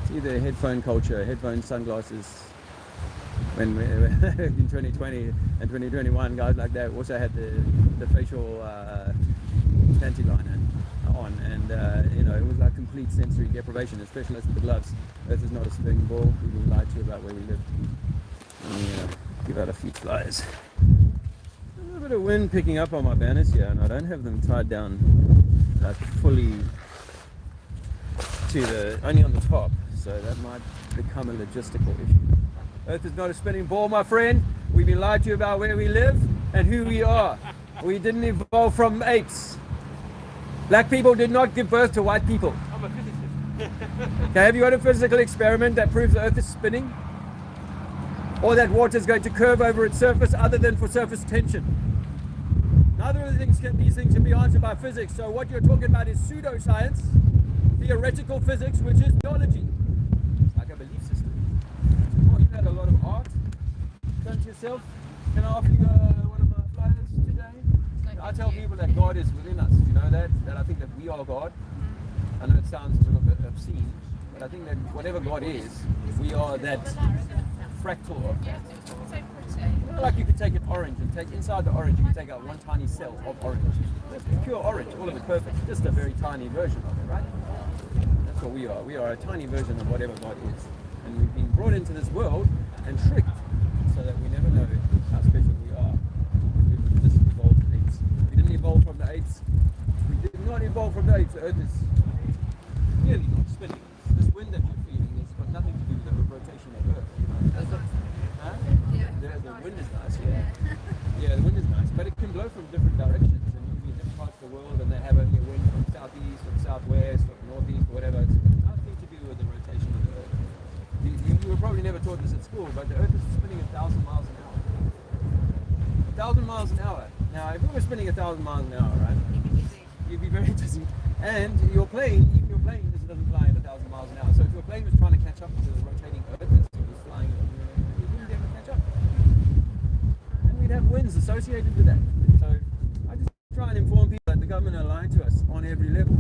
It's either headphone culture, headphone sunglasses. When in 2020 and 2021, guys like that also had the facial panty liner on, and it was like complete sensory deprivation, especially with the gloves. Earth is not a spinning ball. We've been lied to about where we live. Give out a few flyers. A little bit of wind picking up on my banners here, and I don't have them tied down like fully to only on the top, so that might become a logistical issue. Earth is not a spinning ball, my friend. We've been lied to about where we live and who we are. We didn't evolve from apes. Black people did not give birth to white people. I'm a physicist. Okay, have you had a physical experiment that proves the Earth is spinning? Or that water is going to curve over its surface other than for surface tension? Neither of these things can be answered by physics. So what you're talking about is pseudoscience, theoretical physics, which is theology. It's like a belief system. Oh, you've had a lot of art done to yourself. Can I offer you one of my flyers today? I tell people that God is within us. You know that I think that we are God. I know it sounds a little bit obscene, but I think that whatever God is, we are that fractal of that. You know, like you could take an orange and take inside the orange, you can take out one tiny cell of orange. That's pure orange, all of it perfect, just a very tiny version of it, right? That's what we are. We are a tiny version of whatever God is. And we've been brought into this world and tricked so that we never know how special we are. We just evolved from apes. We didn't evolve from the apes. We did not evolve from the apes. The Earth is really not spinning. This wind that you're feeling has got nothing to do with the rotation of Earth. Huh? The wind is nice, yeah. Yeah, the wind is nice, but it can blow from different directions, and you can be in different parts of the world, and they have only a wind from southeast, from southwest, from northeast, or whatever. It's nothing to do with the rotation of the Earth. You were probably never taught this at school, but the Earth is spinning 1,000 miles an hour. 1,000 miles an hour. Now, if we were spinning 1,000 miles an hour, right? You'd be very dizzy, and your plane, even your plane, doesn't fly at 1,000 miles an hour. So if your plane was trying to catch up to the rotating Earth, it was flying, you wouldn't be able to catch up. And we'd have winds associated with that. So I just try and inform people that the government are lying to us on every level.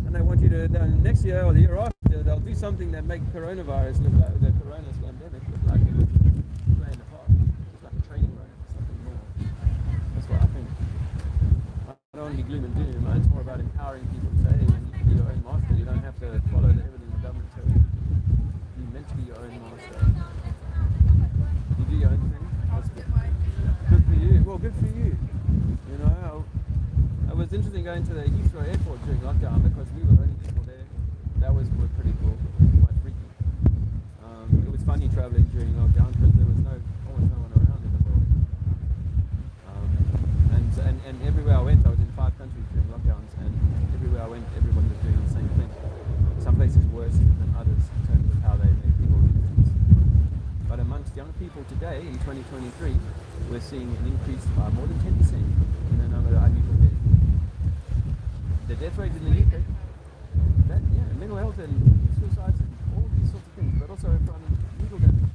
And they want you to, next year or the year after, they'll do something that make coronavirus look like, the corona pandemic look like it was play in the park. Just like a training run, something more. That's what I think. I don't want to be gloom and doom, right? It's more about empowering people to say, hey, you need to be your own master. You don't have to follow everything the government tells you. You're meant to be your own master. You do your own thing. That's good. Good for you. Well, good for you. You know, it was interesting going to the Heathrow airport during lockdown because we were the only people there. That was pretty cool, quite freaky. It was funny traveling during lockdown because there was almost no one around in the world. And everywhere I went, I was in 5 countries during lockdowns, and everywhere I went, everyone was doing the same thing. Some places worse than others in terms of how they make people do things. But amongst young people today, in 2023, we're seeing an increase by more than 10% in the number of people dead. The death rate in the UK, mental health and suicides and all these sorts of things, but also from legal damage.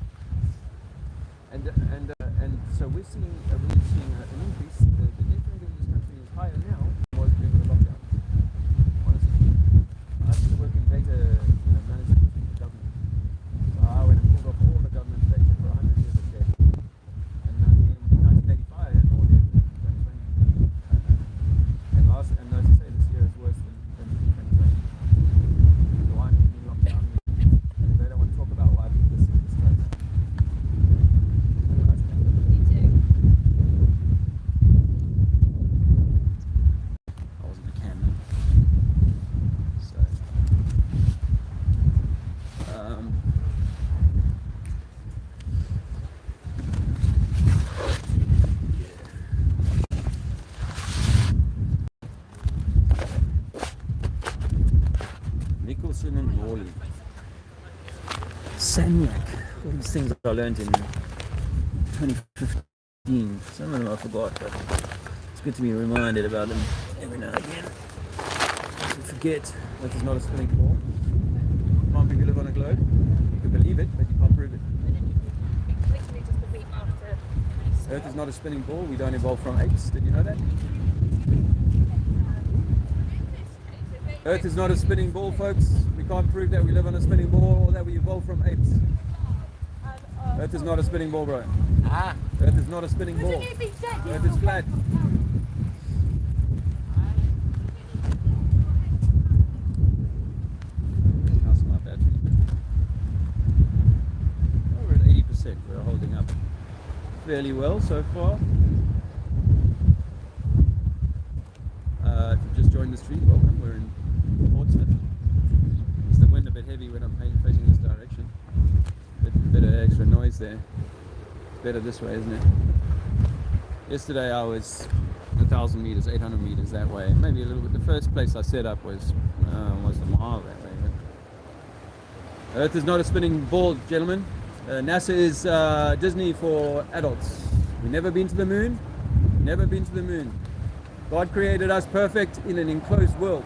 And so we're seeing an increase. The death rate in this country is higher now than it was during the lockdown. Honestly, I used to work in data management with the government. So I went and pulled off all the government data for 100 years of death. Lovely. Saniac. All these things I learned in 2015. Some of them I forgot, but it's good to be reminded about them every now and again. Don't forget, Earth is not a spinning ball. Can't prove you live on a globe. You can believe it, but you can't prove it. Literally just the week after. Earth is not a spinning ball. We don't evolve from apes. Did you know that? Earth is not a spinning ball, folks. We can't prove that we live on a spinning ball or that we evolved from apes. Earth is not a spinning ball, bro. Ah, Earth is not a spinning ball. Earth is flat. How's my battery? Oh, we're at 80%. We're holding up fairly well so far. If you've just joined the street, welcome. We're in Portsmoth. It's the wind a bit heavy when I'm facing this direction. Bit of extra noise there. It's better this way, isn't it? Yesterday I was 1,000 meters, 800 meters that way. Maybe a little bit. The first place I set up was the mile that way. But Earth is not a spinning ball, gentlemen. NASA is Disney for adults. We've never been to the moon. Never been to the moon. God created us perfect in an enclosed world.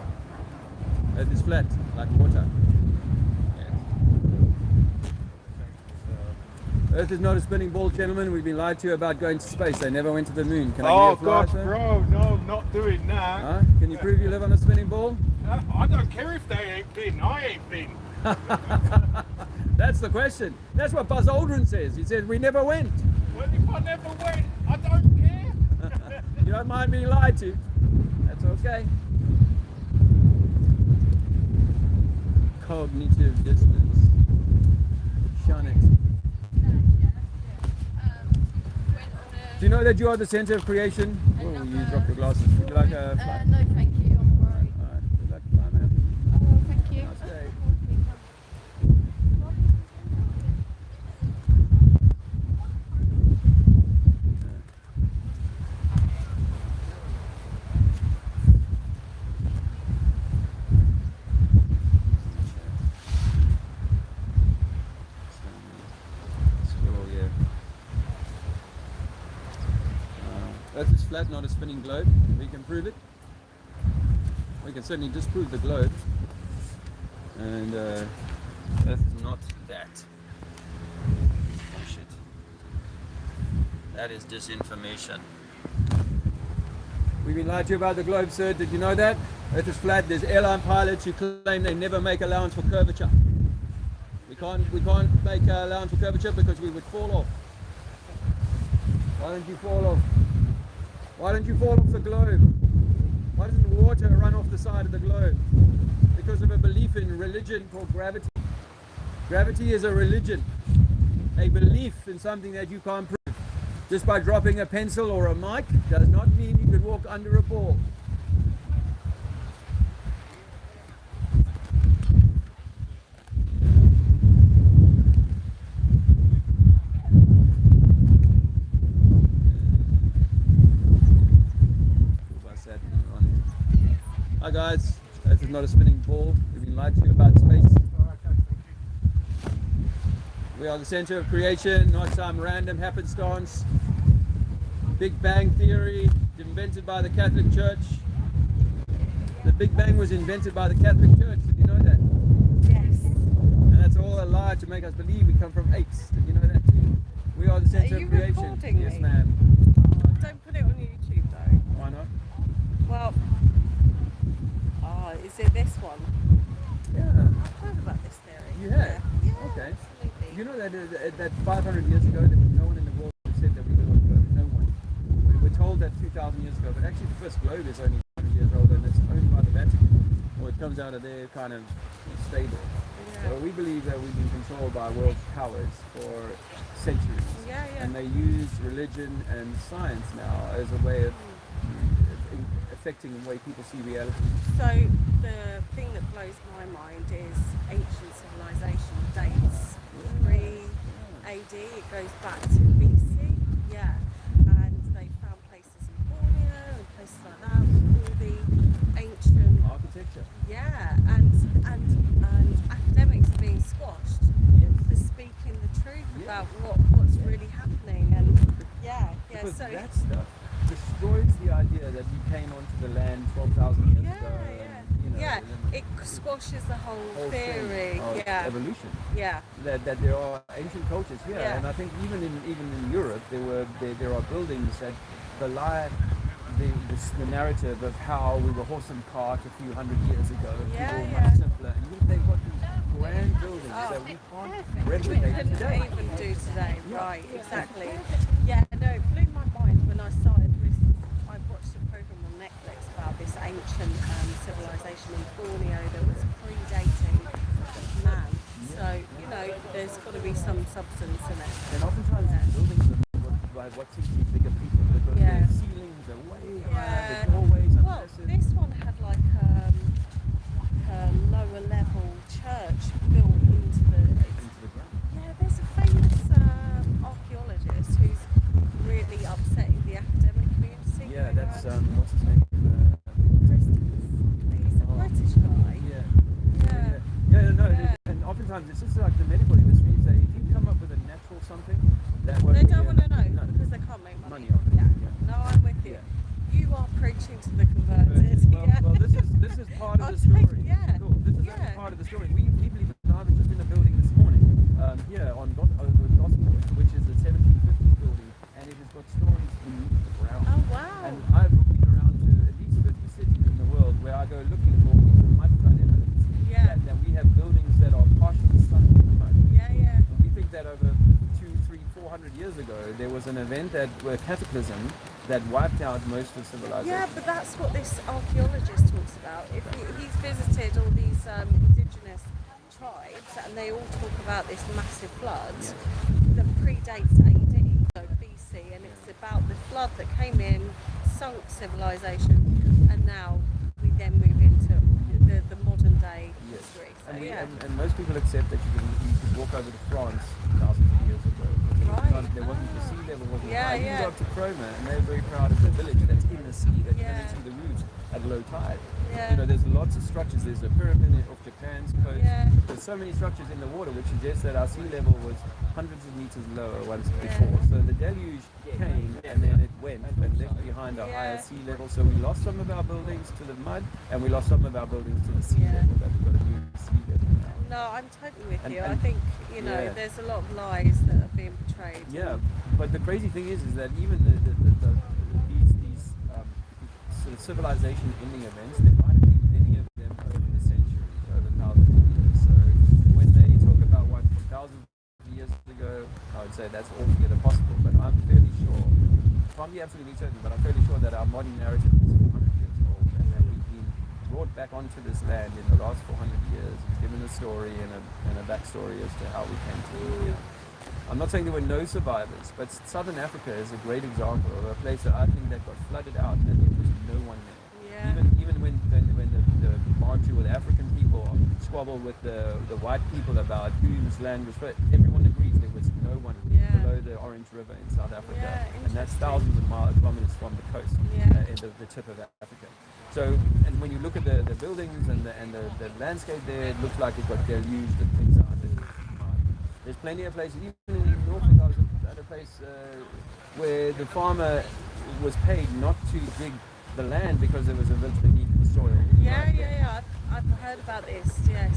Earth is flat, like water. Earth is not a spinning ball, gentlemen. We've been lied to about going to space. They never went to the moon. Can I Oh give you a gosh, fly, sir? bro, no, not doing that. Huh? Can you prove you live on a spinning ball? I don't care if they ain't been. I ain't been. That's the question. That's what Buzz Aldrin says. He says we never went. Well, if I never went, I don't care. You don't mind being lied to. That's okay. Cognitive dissonance. Shun it. Do you know that you are the center of creation? Oh, you dropped your glasses. Would you like a flight? No, thank you. I'm alright. Alright, good luck, fly, man. Oh, thank you. Nice day. Earth is flat, not a spinning globe. We can prove it. We can certainly disprove the globe. And Earth is not that. Bullshit. That is disinformation. We've been lied to about the globe, sir. Did you know that? Earth is flat. There's airline pilots who claim they never make allowance for curvature. We can't make allowance for curvature because we would fall off. Why don't you fall off? Why don't you fall off the globe? Why doesn't water run off the side of the globe? Because of a belief in religion called gravity. Gravity is a religion, a belief in something that you can't prove. Just by dropping a pencil or a mic does not mean you can walk under a ball. Hi guys, this is not a spinning ball. We've been lied to about space. We are the center of creation, not some random happenstance. Big Bang Theory, invented by the Catholic Church. The Big Bang was invented by the Catholic Church. Did you know that? Yes. And that's all a lie to make us believe we come from apes. Did you know that too? We are the center Are you of creation. recording Yes, me? ma'am. Oh, don't put it on YouTube though. Why not? Well, is it this one? Yeah. I've heard about this theory. You have? Yeah, Okay. absolutely. You know that 500 years ago there was no one in the world who said that we live on a globe. No one. We were told that 2,000 years ago, but actually the first globe is only 100 years old and it's owned by the Vatican. Or it comes out of their kind of stable. Yeah. So we believe that we've been controlled by world powers for centuries. Yeah, yeah. And they use religion and science now as a way of affecting the way people see reality. So the thing that blows my mind is ancient civilization dates pre-AD. It goes back to BC. Yeah, and they found places in Borneo and places like that with all the ancient. Architecture. Yeah, and academic about what's really happening. And yeah, Because so that stuff destroys the idea that we came onto the land 12,000 years ago. And, it squashes the whole whole theory. thing of evolution. Yeah. That there are ancient cultures here, Yeah. and I think even in Europe there are buildings that belie the narrative of how we were horse and cart a few hundred years ago. Yeah, People were yeah. much simpler, and yet they've got these grand buildings that we can't We replicate couldn't today. even do today, Yeah. right? Exactly. Yeah, no, it blew my mind when I started this. I watched a program on Netflix about this ancient civilization in Borneo that was predating man. So there's got to be some substance in it. And oftentimes these buildings are what seems to be bigger people because Yeah. their ceilings are way higher, Yeah. the doorways are Well, massive. this one had like a lower level church built into the. Into the ground. Yeah, there's a famous archaeologist who's really upsetting the academic community. Yeah, going that's around. what's his name? He's a British guy. No. Yeah. And oftentimes it's just like the medical industry. Is that if you come up with a natural something, that won't They be don't want to know no. because they can't make money. Money off it. Yeah. Yeah. No, I'm with you. Yeah. You are preaching to the converted. Well, this is part of I'll the story. take- yeah. Cool. This is Yeah. actually part of the story. We believe it. I was just in a building this morning here on Portsmoth, which is a 1750 building, and it has got stories beneath the ground. Oh wow. And I've been around to at least 50 cities in the world where I go looking for mud-flood evidence. Yeah. That we have buildings that are partially sunk in the mud. Yeah. And we think that over 200, 300, 400 years ago, there was an event that were cataclysm that wiped out most of civilization. Yeah, but that's what this archaeologist talks about. If he's visited all these indigenous tribes, and they all talk about this massive flood that predates AD, so BC, and it's about the flood that came in, sunk civilization, and now we then move into the modern day history. So, And, yeah. and most people accept that you could walk over to France thousands of years ago. Right. There wasn't the sea level wasn't Yeah, high. You yeah. can go up to Cromer, and they're very proud of the village that's in the sea that you Yeah. can see the roofs at low tide. Yeah. You know, there's lots of structures. There's a pyramid off Japan's coast. Yeah. There's so many structures in the water which suggests that our sea level was hundreds of meters lower once Yeah. before. So the deluge came and then it went and left behind a Yeah. higher sea level. So we lost some of our buildings to the mud, and we lost some of our buildings to the sea Yeah. level. That we've got a new sea level now. No, I'm totally with And- you. I and- think yeah. there's a lot of lies that are being portrayed. Yeah, but the crazy thing is that even these sort of civilization-ending events, there might have been many of them over the centuries, over thousands of years. So when they talk about what thousands of years ago, I would say that's altogether possible. But I'm fairly sure, can't be absolutely certain, but I'm fairly sure that our modern narrative is 400 years old, and that we've been brought back onto this land in the last 400 years, given a story and a backstory as to how we came to be here. I'm not saying there were no survivors, but Southern Africa is a great example of a place that I think that got flooded out and there was no one there. Yeah. Even when the Bantu or the African people squabbled with the white people about whose land was first, everyone agrees there was no one Yeah. below the Orange River in South Africa, Yeah, and that's interesting. thousands of kilometers from the coast, Yeah. the tip of Africa. So, and when you look at the buildings and the landscape there, it looks like it got deluged and things are underneath. There's plenty of places, even in Norfolk, I was at a place where the farmer was paid not to dig the land because there was a ridge beneath the soil. Yeah, Right. yeah. I've heard about this. Yes,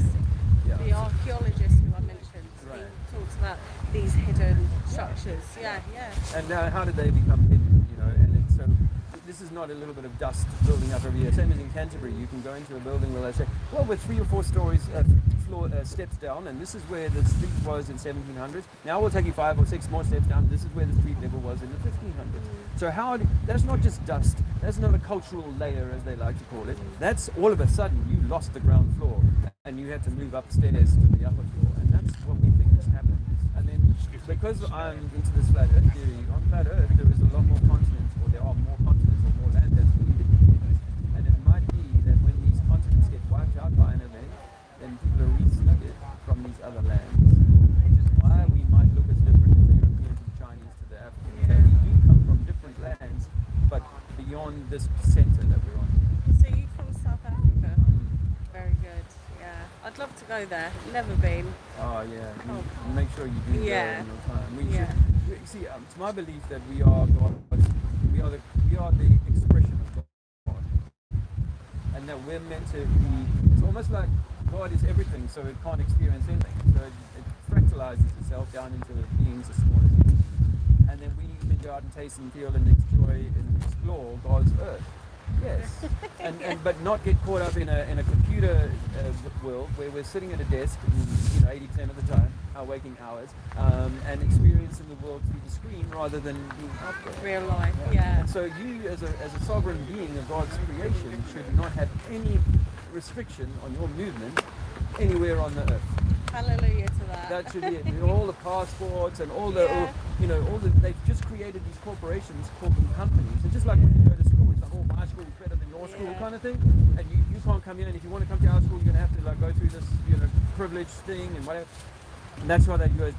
Yeah. the archaeologist who I mentioned, Right. he talks about these hidden structures. Yeah. And now, how did they become hidden? You know, and so this is not a little bit of dust building up every year. Same as in Canterbury, you can go into a building where they say, well, we're 3 or 4 stories, steps down, and this is where the street was in 1700s. Now we'll take you 5 or 6 more steps down. This is where the street level was in the 1500s. So that's not just dust. That's not a cultural layer, as they like to call it. That's all of a sudden you lost the ground floor, and you had to move upstairs to the upper floor, and that's what we think has happened. And then, because I'm into this flat Earth theory, on flat Earth there is a lot more continents, or there are more continents or more land that's needed in the universe. And it might be that when these continents get wiped out by an event, then people are reseeded from these other lands, which is why we might look as different as the Europeans and Chinese to the Africans. Yeah. That we do come from different lands, but beyond this center that we're on. So you from South Africa? Very good. Yeah, I'd love to go go there. Never been. Oh yeah, you make sure you do go Yeah. in your time. We Yeah. should see. It's my belief that we are God's. We are the expression of God, and that we're meant to be. It's almost like God is everything, so it can't experience anything. So it fractalizes itself down into the beings as small as you. And then we can go out and taste and feel and enjoy and explore God's earth. Yes, but not get caught up in a computer world where we're sitting at a desk, 80% of the time, our waking hours, and experiencing the world through the screen rather than being out there. Real life, yeah. And so you, as a sovereign being of God's creation, should not have any restriction on your movement anywhere on the earth. Hallelujah to that. That should be it. All the passports and all the, Yeah. they've just created these corporations, called them companies. And just like when you go to school, it's like, oh, my school is better than your school Yeah. kind of thing. And you can't come here, and if you want to come to our school, you're going to have to like go through this, privilege thing and whatever. And that's why they do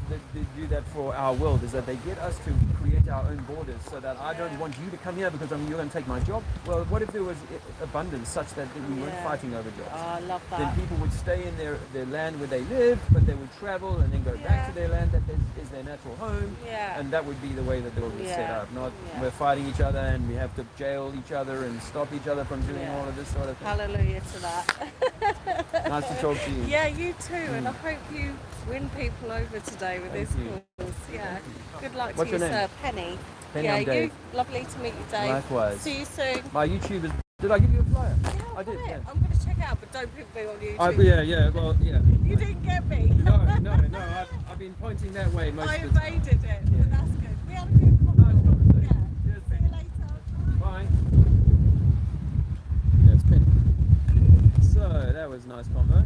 that for our world, is that they get us to create our own borders so that I don't want you to come here because you're going to take my job. Well, what if there was abundance such that we weren't Yeah. fighting over jobs? Oh, I love Then that. people would stay in their land where they live, but they would travel and then go back to their land that is their natural home. Yeah. And that would be the way that the world was set Yeah. up. Not Yeah. we're fighting each other and we have to jail each other and stop each other from doing Yeah. all of this sort of thing. Hallelujah to that. Nice to talk to you. Yeah, you too, and I hope you win people over today with Thank this you. course. Yeah. Good luck What's to your you, name? sir. Penny. Penny, yeah, I'm Dave. you. Lovely to meet you, Dave. Likewise. See you soon. My YouTube is. Did I give you a flyer? Yeah, I did. got it. Yeah. I'm going to check it out, but don't put me on YouTube. Yeah. Well, yeah. You didn't get me. No. I've been pointing that way most I of the time. evaded it, Yeah. but that's good. We had a good Nice conversation. conversation. Yeah. Cheers, See you later. Bye. Yeah, it's Penny. So that was a nice combo.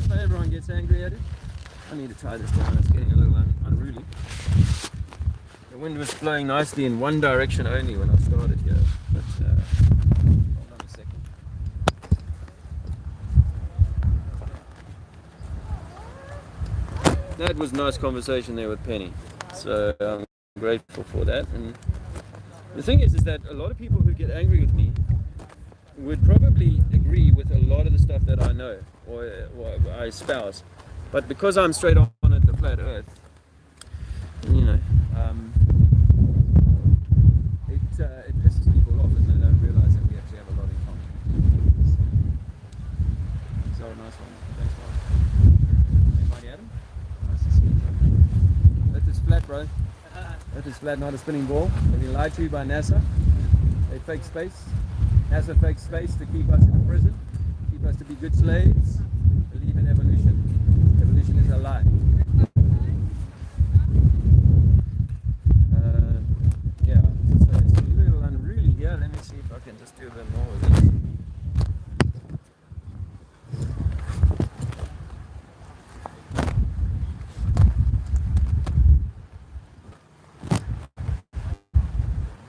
So everyone gets angry at it. I need to tie this down. It's getting a little unruly. The wind was blowing nicely in one direction only when I started here. But hold on a second. That was a nice conversation there with Penny. So I'm grateful for that. And the thing is that a lot of people who get angry with me would probably agree with a lot of the stuff that I know or I espouse. But because I'm straight on at the flat earth, it pisses people off and they don't realize that we actually have a lot in common. So nice one. Thanks, man. Hey, Mighty Adam. Nice to see you. Earth is flat, bro. Earth is flat, not a spinning ball. They've been lied to by NASA. They fake space. NASA fakes space to keep us in a prison, keep us to be good slaves, believe in evolution. Evolution is a lie. Yeah, so it's a little unruly here. Let me see if I can just do a bit more with this.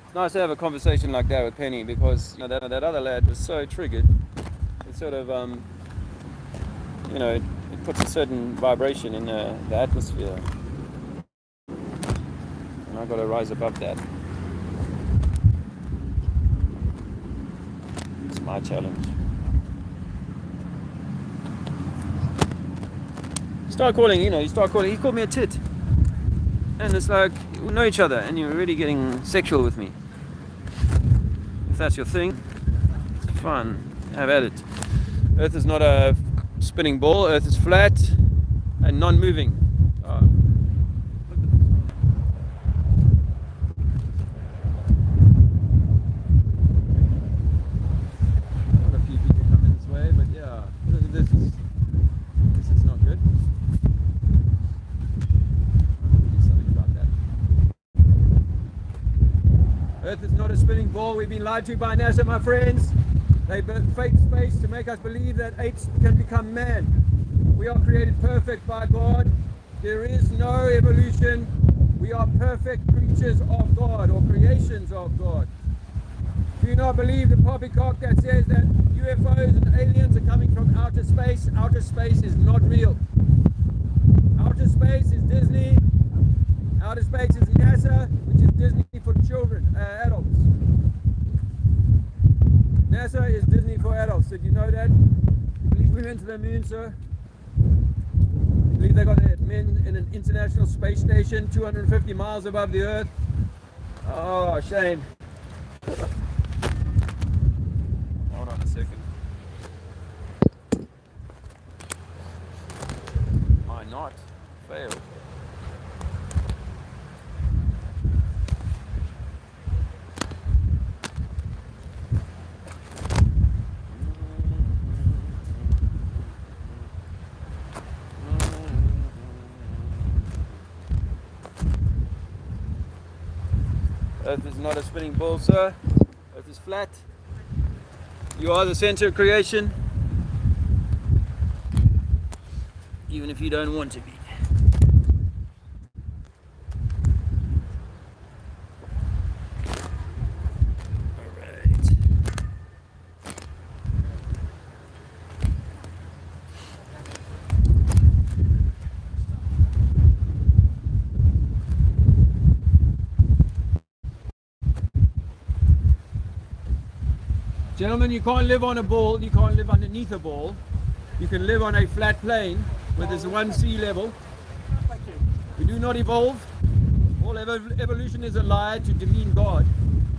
It's nice to have a conversation like that with Penny because that other lad was so triggered. It sort of it puts a certain vibration in the atmosphere, and I've got to rise above that. It's my challenge. He called me a tit. And it's like, we know each other and you're really getting sexual with me. If that's your thing, it's fun. Have at it. Earth is not a spinning ball. Earth is flat and non-moving. Not a few people coming this way, but yeah, this is not good. Earth is not a spinning ball. We've been lied to by NASA, my friends. They fake space to make us believe that apes can become man. We are created perfect by God. There is no evolution. We are perfect creatures of God or creations of God. Do you not believe the poppycock that says that UFOs and aliens are coming from outer space? Outer space is not real. Outer space is Disney. Outer space is NASA, which is Disney for children, adults. NASA is Disney for adults. Did you know that? You believe we went to the moon, sir. I believe they got their men in an international space station 250 miles above the Earth. Oh, shame. Hold on a second. Why not? Failed. Earth is not a spinning ball, sir. Earth is flat. You are the center of creation, even if you don't want to be. Alright. Gentlemen, you can't live on a ball, you can't live underneath a ball. You can live on a flat plane where there's one sea level. We do not evolve. All evolution is a lie to demean God,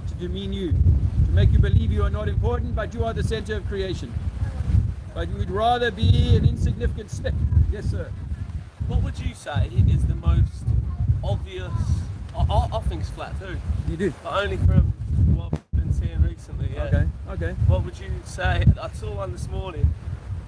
to demean you, to make you believe you are not important, but you are the center of creation. But you would rather be an insignificant speck. Yes, sir. What would you say is the most obvious? I think it's flat too, You do? but only from what I've been seeing recently. Yeah. Okay, okay. What would you say? I saw one this morning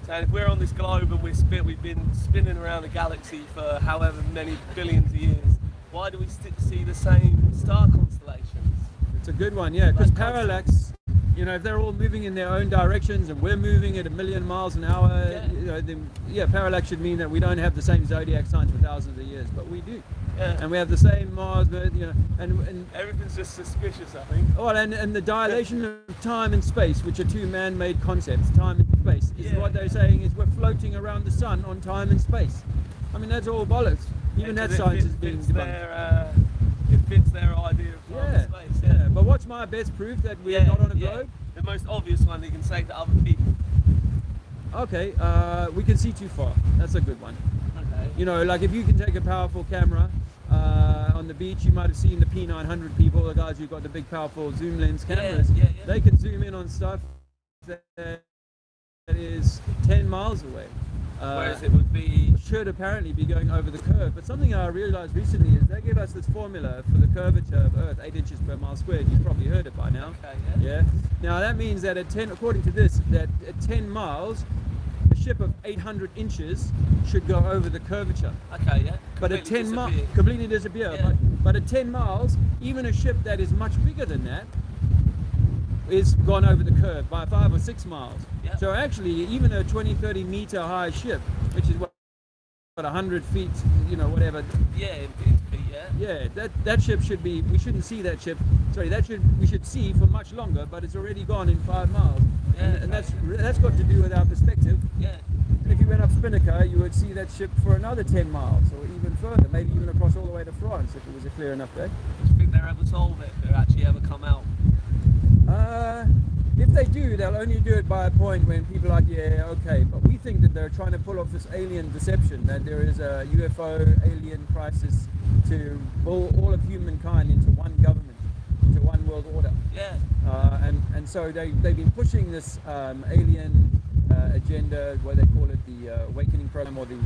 saying if we're on this globe and we've been spinning around the galaxy for however many billions of years, why do we see the same star constellations? It's a good one, yeah, because Like parallax, you know, if they're all moving in their own directions and we're moving at 1,000,000 miles an hour, Yeah. you know, then, yeah, parallax should mean that we don't have the same zodiac signs for thousands of years, but we do. Yeah. And we have the same Mars, but, you know, and Everything's just suspicious, I think. well, and the dilation of time and space, which are two man-made concepts, time and space, is Yeah. what they're saying is we're floating around the sun on time and space. I mean, that's all bollocks. Even that science is being debunked. It fits their idea of time Yeah, and space. yeah. But what's my best proof that we're Yeah, not on a yeah. globe? The most obvious one you can say to other people. Okay, we can see too far. That's a good one. Okay. You know, like if you can take a powerful camera on the beach, you might have seen the P900 people, the guys who've got the big powerful zoom lens cameras. Yeah, yeah. They can zoom in on stuff that is 10 miles away. Whereas it would be. Should apparently be going over the curve. But something I realized recently is they give us this formula for the curvature of Earth, 8 inches per mile squared. You've probably heard it by now. Okay, Yeah. Now that means that at 10, according to this, that at 10 miles, a ship of 800 inches should go over the curvature. Okay, yeah. But at 10 miles, disappear. completely disappear. Yeah. But at 10 miles, even a ship that is much bigger than that is gone over the curve by 5 or 6 miles. Yeah. So actually, even a 20, 30 meter high ship, which is what 100 feet, you know, whatever. Yeah, yeah. Yeah, that ship should be. We shouldn't see that ship. Sorry, we should see for much longer, but it's already gone in 5 miles. Yeah, And that's got to do with our perspective. Yeah. And if you went up Spinnaker, you would see that ship for another 10 miles or even further, maybe even across all the way to France if it was a clear enough day. Do you think they're ever told it? They're actually ever come out? If they do, they'll only do it by a point when people are like, yeah, okay. But we think that they're trying to pull off this alien deception, that there is a UFO alien crisis to pull all of humankind into one government, into one world order. Yeah. And so they've been pushing this alien agenda, what they call it, the Awakening Program, or the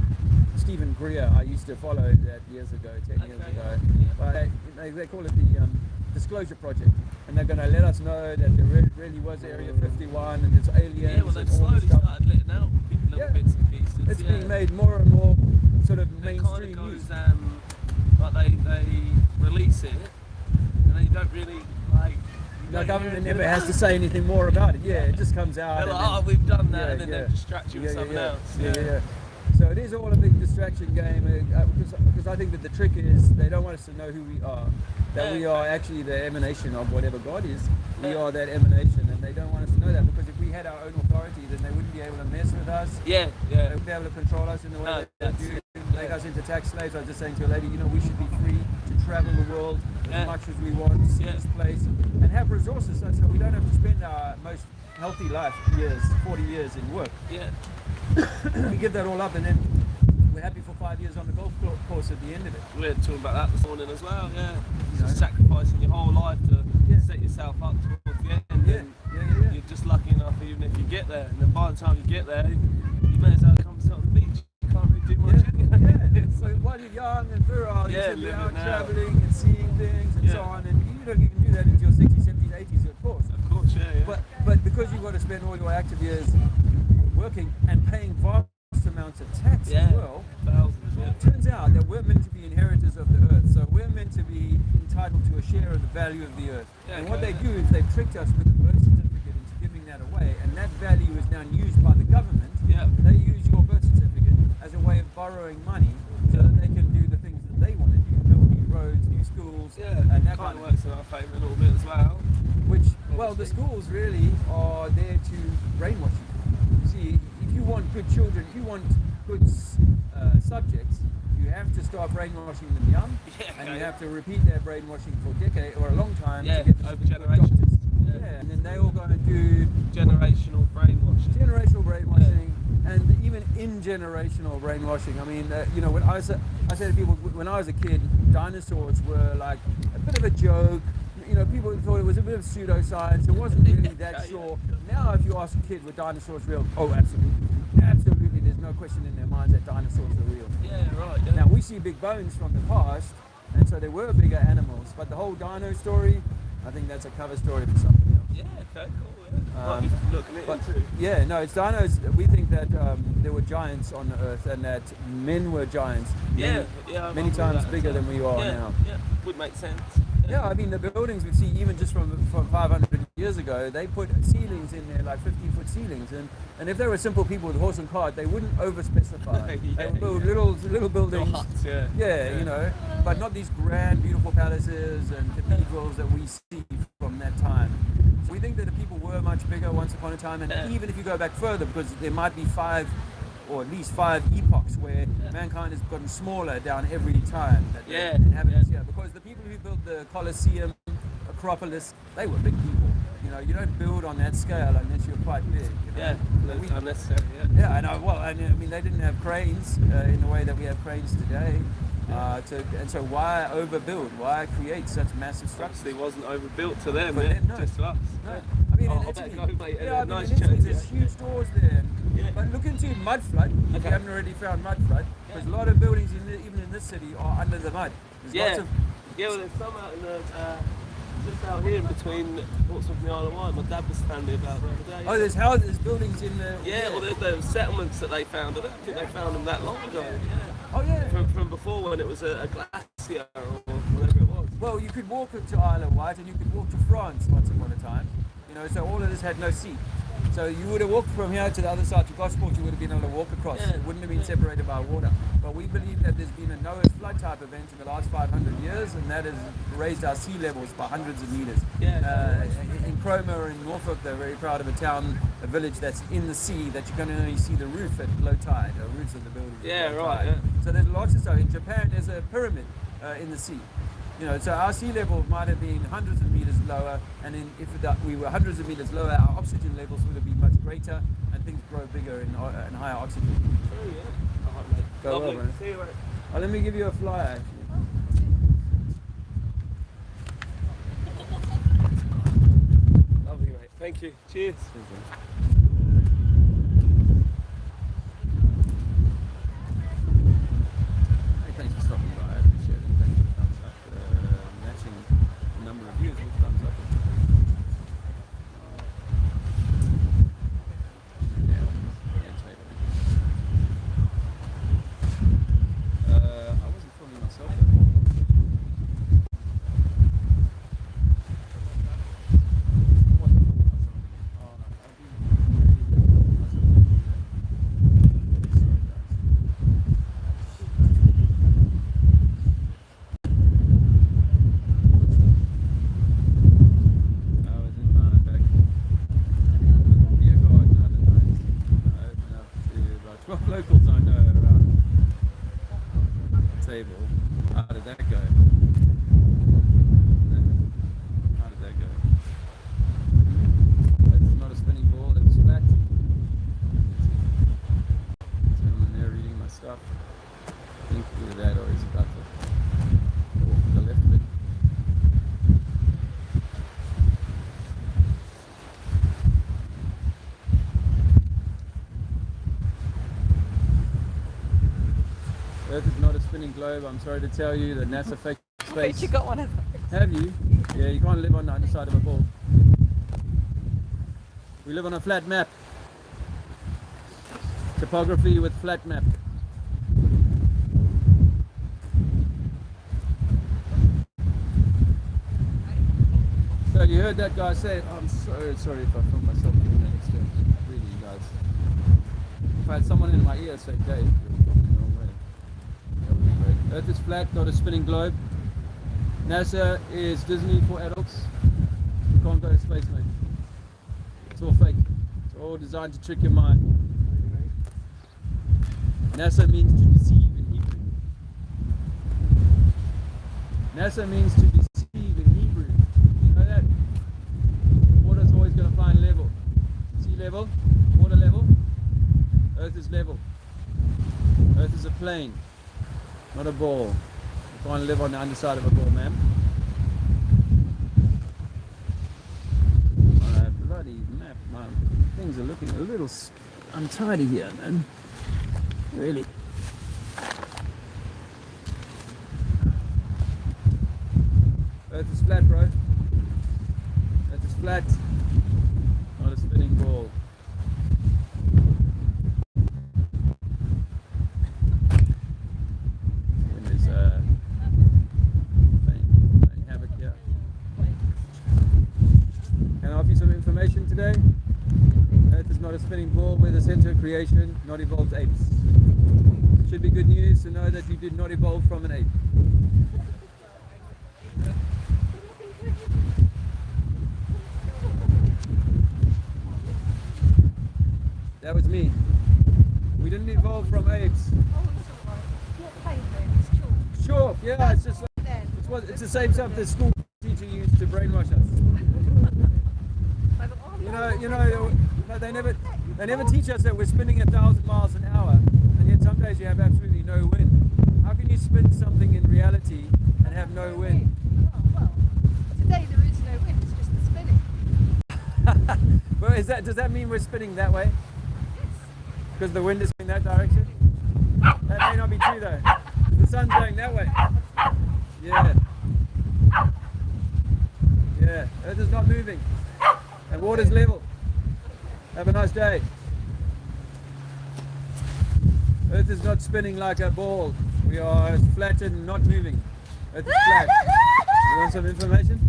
Stephen Greer. I used to follow that years ago, 10 years Okay. ago. But they call it the Disclosure Project, and they're going to let us know that there really was Area 51 and it's aliens. Yeah, well, they've and all slowly this stuff. started letting out little Yeah. bits and pieces. It's yeah. being made more and more sort of It kind mainstream of news. goes, like they release it, and then you don't really, like... you The don't government hear never anything has to about say anything more about it. Yeah, it just comes out. They're and like, then- oh, we've done that, Yeah, and then yeah. they distract you with something else. Yeah. So it is all a big distraction game because I think that the trick is they don't want us to know who we are. That Yeah. we are actually the emanation of whatever God is. We are that emanation, and they don't want us to know that because if we we had our own authority, then they wouldn't be able to mess with us. Yeah, They yeah. wouldn't be able to control us in the way No, that they that's do, it. make us into tax slaves. I was just saying to a lady, we should be free to travel the world Yeah. as much as we want, see Yeah. this place, and have resources so we don't have to spend our most healthy life years, 40 years in work. Yeah. We give that all up, and then we're happy for 5 years on the golf course at the end of it. We were talking about that this morning as well, yeah. You know. Just sacrificing your whole life to Yeah. set yourself up towards the end. Yeah, And yeah. you're just lucky enough even if you get there. And then by the time you get there, you may as well come sit on the beach. You can't really do much. Yeah. It's So like- while you're young and virile, you Yeah, should be live it out now. traveling and seeing things and Yeah. so on. And you don't even do that until your 60s, 70s, 80s, of course. Of course, yeah. But because you've got to spend all your active years working and paying vast amounts of tax Yeah. as well, Thousands, yeah. it turns out that we're meant to be inheritors of the earth. So we're meant to be entitled to a share of the value of the earth. Yeah, And what okay. they do is they've tricked us with the birth certificate into giving that away. And that value is now used by the government. Yeah. They use your birth certificate as a way of borrowing money so that they can do the things that they want to do. Build new roads, new schools, Yeah, and that kind kind of of works in our favour a little bit as well. which, well, the schools really are there to brainwash you. You see, if you want good children, if you want good subjects, you have to start brainwashing them young, Yeah, and okay. you have to repeat their brainwashing for a decade or a long time Yeah, to get them over to be good generations. doctors. Yeah. Yeah, and then they all go and do Generational brainwashing. generational brainwashing and even in-generational brainwashing. I mean, when I say to people, when I was a kid, dinosaurs were like a bit of a joke. People thought it was a bit of pseudoscience. It wasn't really that Yeah. sure. Now, if you ask a kid, were dinosaurs real? Oh, absolutely. Absolutely. There's no question in their minds that dinosaurs are real. Yeah, right. Yeah. Now, we see big bones from the past, and so there were bigger animals. But the whole dino story, I think that's a cover story for something else. Yeah, okay, cool. Yeah. Might be looking at But it too. yeah, no, it's dinos. We think that there were giants on the earth and that men were giants. Yeah, yeah. I Many remember times that. bigger than we are Yeah, now. yeah, would make sense. Yeah, I mean, the buildings we see, even just from 500 years ago, they put ceilings in there, like 15-foot ceilings. And if they were simple people with horse and cart, they wouldn't over-specify. Yeah, They would build yeah. little buildings. Huts, yeah. Yeah, but not these grand, beautiful palaces and cathedrals that we see from that time. So we think that the people were much bigger once upon a time, and Yeah. even if you go back further, because there might be or at least five epochs where mankind has gotten smaller down every time that the Yeah, inhabitants here. Because the people who built the Colosseum, Acropolis, they were big people. You don't build on that scale unless you're quite big. Yeah, We- unnecessary, yeah. yeah, I mean, they didn't have cranes in the way that we have cranes today. And so why overbuild? Why create such massive structures? Obviously wasn't overbuilt to them, For yeah, them, no. just to us. No. I mean, Oh, in I better Italy, go, mate. yeah, I mean, Nice in Italy, chatting to there's you. huge stores there. Yeah. But look into Mudflood if Okay. you haven't already found Mudflood, because a lot of buildings even in this city are under the mud. There's Yeah. lots of Yeah, well, there's some out in the, just out here in between Portsmoth and the Isle of Wight. My dad was telling me about the other day. there's houses, there's buildings in the Yeah, well, there's settlements that they found. I don't think they found them that long ago. Yeah. Oh yeah. From before when it was a glacier or whatever it was. Well, you could walk to Isle of Wight and you could walk to France once upon a time. So all of this had no sea. So you would have walked from here to the other side to Gosport, you would have been able to walk across. Yeah. It wouldn't have been separated by water. But we believe that there's been a Noah's flood type event in the last 500 years, and that has raised our sea levels by hundreds of meters. Yeah. In Cromer in Norfolk, they're very proud of a village that's in the sea that you can only see the roof at low tide, the roofs of the buildings. at Yeah, low right, tide. yeah. So there's lots of stuff. In Japan, there's a pyramid in the sea. So our sea level might have been hundreds of meters lower, and if we were hundreds of meters lower, our oxygen levels would have been much greater, and things grow bigger and higher oxygen. Oh, yeah. All right, mate. Go Lovely. well, man. See you, mate. Oh, let me give you a flyer. Lovely, mate. Thank you. Cheers. Hey, thanks for stopping by. I appreciate it. Thanks for the thumbs up. Matching the number of views with thumbs up. I wasn't filming myself though. What? Oh, no, table. How did that go? How did that go? It's not a spinning ball, it's flat. Gentleman there reading my stuff. I think either that or he's about to go off to the left of it. Earth is not a spinning globe. I'm sorry to tell you that NASA fake space. You got one of those. Have you? Yeah, you can't live on the underside of a ball. We live on a flat map. Topography with flat map. So you heard that guy say, I'm so sorry if I film myself doing that exchange. Really, guys. If I had someone in my ear say, Dave, you're talking the wrong way. That would be great. Earth is flat, not a spinning globe. NASA is Disney for adults. You can't go to space, mate. It's all fake. It's all designed to trick your mind. NASA means to deceive in Hebrew. NASA means to deceive in Hebrew. You know that? Water's always going to find level. Sea level, water level. Earth is level. Earth is a plane, not a ball. You can't live on the underside of a ball, ma'am. My bloody map, my things are looking a little untidy here, man. Really. Earth is flat, bro. Earth is flat, not a spinning ball. There's playing havoc here. Can I offer you some information today? Earth is not a spinning ball. We're the center of creation, not evolved apes. Should be good news to know that you did not evolve from an ape. That was me. We didn't evolve from apes. Sure, yeah, it's just like, it's the same stuff the school teacher used to brainwash us. You know, they never teach us that we're spinning 1,000 miles an hour, and yet some days you have absolutely no wind. How can you spin something in reality and have no wind? Well, today there is no wind, it's just the spinning. Well, does that mean we're spinning that way? Because the wind is going that direction? That may not be true though. The sun's going that way. Yeah. Yeah, Earth is not moving. And water's level. Have a nice day. Earth is not spinning like a ball. We are flat and not moving. Earth is flat. You want some information?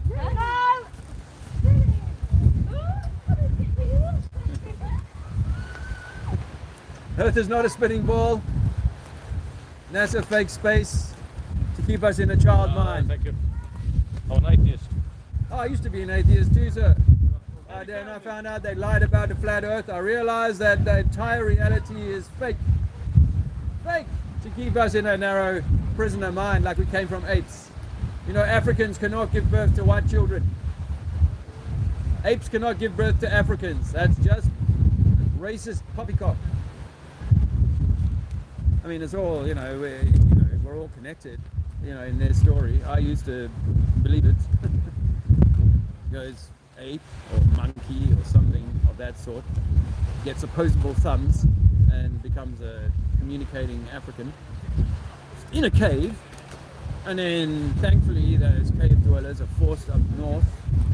Earth is not a spinning ball. NASA fake space to keep us in a child mind. Thank you. Oh, an atheist. Oh, I used to be an atheist too, sir. Then I found out they lied about the flat earth. I realized that the entire reality is fake. Fake! To keep us in a narrow prisoner mind like we came from apes. You know, Africans cannot give birth to white children. Apes cannot give birth to Africans. That's just racist poppycock. I mean, it's all, we're all connected, in their story. I used to believe it. Goes ape or monkey or something of that sort, gets opposable thumbs and becomes a communicating African in a cave, and then thankfully those cave dwellers are forced up north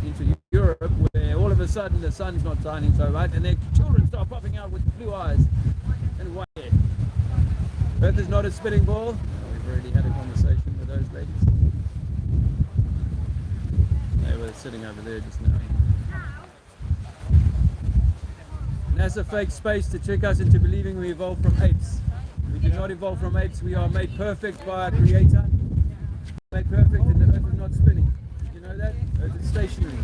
into Europe, where all of a sudden the sun's not shining so bright and their children start popping out with blue eyes and white hair. Earth is not a spinning ball. We've already had a conversation with those ladies. They were sitting over there just now. NASA fake space to trick us into believing we evolved from apes. We did not evolve from apes. We are made perfect by our creator. Made perfect, and the earth is not spinning. You know that? Earth is stationary.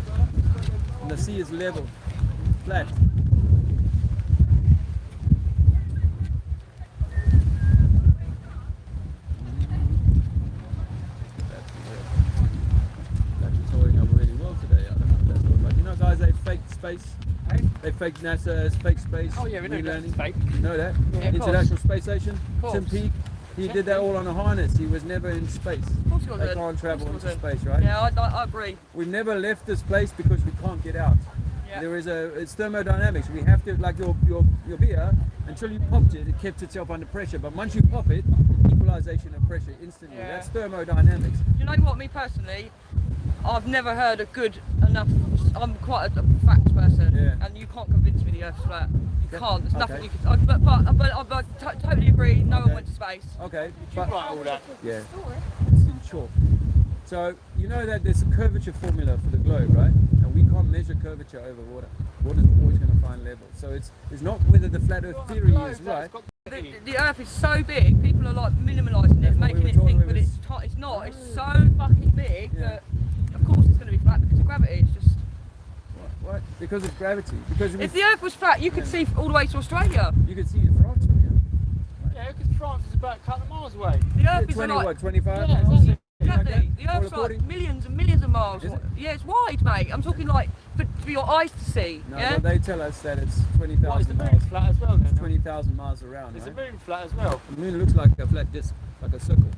And the sea is level, flat. space. They faked NASA, fake space. Oh, yeah, we know moon that's landing. fake. You know that? Yeah, of course. International Space Station, course. Tim Peake. He did that all on a harness. He was never in space. Of course he They wasn't. can't travel Of course into he wasn't. space, right? Yeah, I agree. We've never left this place because we can't get out. Yeah. There is it's thermodynamics. We have to, like your beer, until you popped it, it kept itself under pressure. But once you pop it, equalization of pressure instantly. Yeah. That's thermodynamics. You know what, me personally, I've never heard a good enough, I'm quite a facts person, Yeah. and you can't convince me the Earth's flat. You can't, there's nothing Okay. you can, but I totally agree, no one Okay. went to space. Okay, but Right, all that. yeah, it's in chalk. So you know that there's a curvature formula for the globe, right? And we can't measure curvature over water. Water's always going to find level. So it's not whether the flat Earth theory is right. The Earth is so big, people are like minimalising That's it, what we making were it talking think about, that it's- it's not, it's so fucking big Yeah. that of course it's going to be flat because of gravity, it's just... What? Because of gravity. Because If the Earth was flat, you could see all the way to Australia. you can see in France from here. Yeah, because France is about a couple of miles away. The Earth is 20 like... what? 25 Yeah, miles? exactly. Exactly. The Well, Earth's like according- millions and millions of miles. Is it? Yeah, it's wide, mate. I'm talking like for your eyes to see. No, yeah. but they tell us that it's Why is the 20,000 moon miles. flat as well then? 20,000 miles around. Is the Right? moon flat as well? The moon looks like a flat disc, like a circle,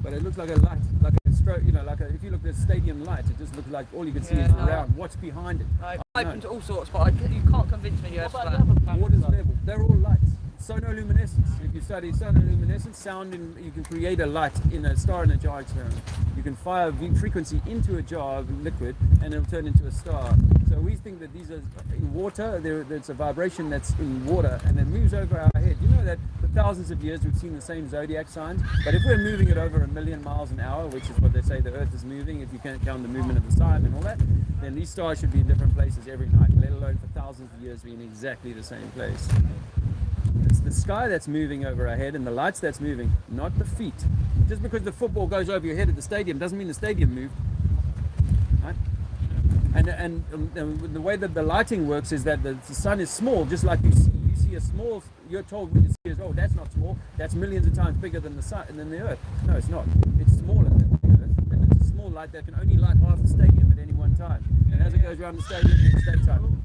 but it looks like a light, like a stroke. You know, like if you look at a stadium light, it just looks like all you can see Yeah, is no. around. What's behind it? I'm I open know. to all sorts, but you can't convince me the What Earth's about flat. the other planets? Water's though? level. They're all lights. Sonoluminescence. If you study sonoluminescence, sound you can create a light in a star in a jar experiment. You can fire frequency into a jar of liquid and it'll turn into a star. So we think that these are in water. There's a vibration that's in water and it moves over our head. You know that for thousands of years we've seen the same zodiac signs, but if we're moving it over 1,000,000 miles an hour, which is what they say the Earth is moving, if you can't count the movement of the sun and all that, then these stars should be in different places every night, let alone for thousands of years being exactly the same place. It's the sky that's moving over our head and the lights that's moving, not the feet. Just because the football goes over your head at the stadium doesn't mean the stadium moved. Right? And the way that the lighting works is that the sun is small, just like you see a small. You're told when you see it, oh, that's not small. That's millions of times bigger than the sun and than the Earth. No, it's not. It's smaller than the Earth, and it's a small light that can only light half the stadium at any one time. And as it goes around the stadium, it's daytime.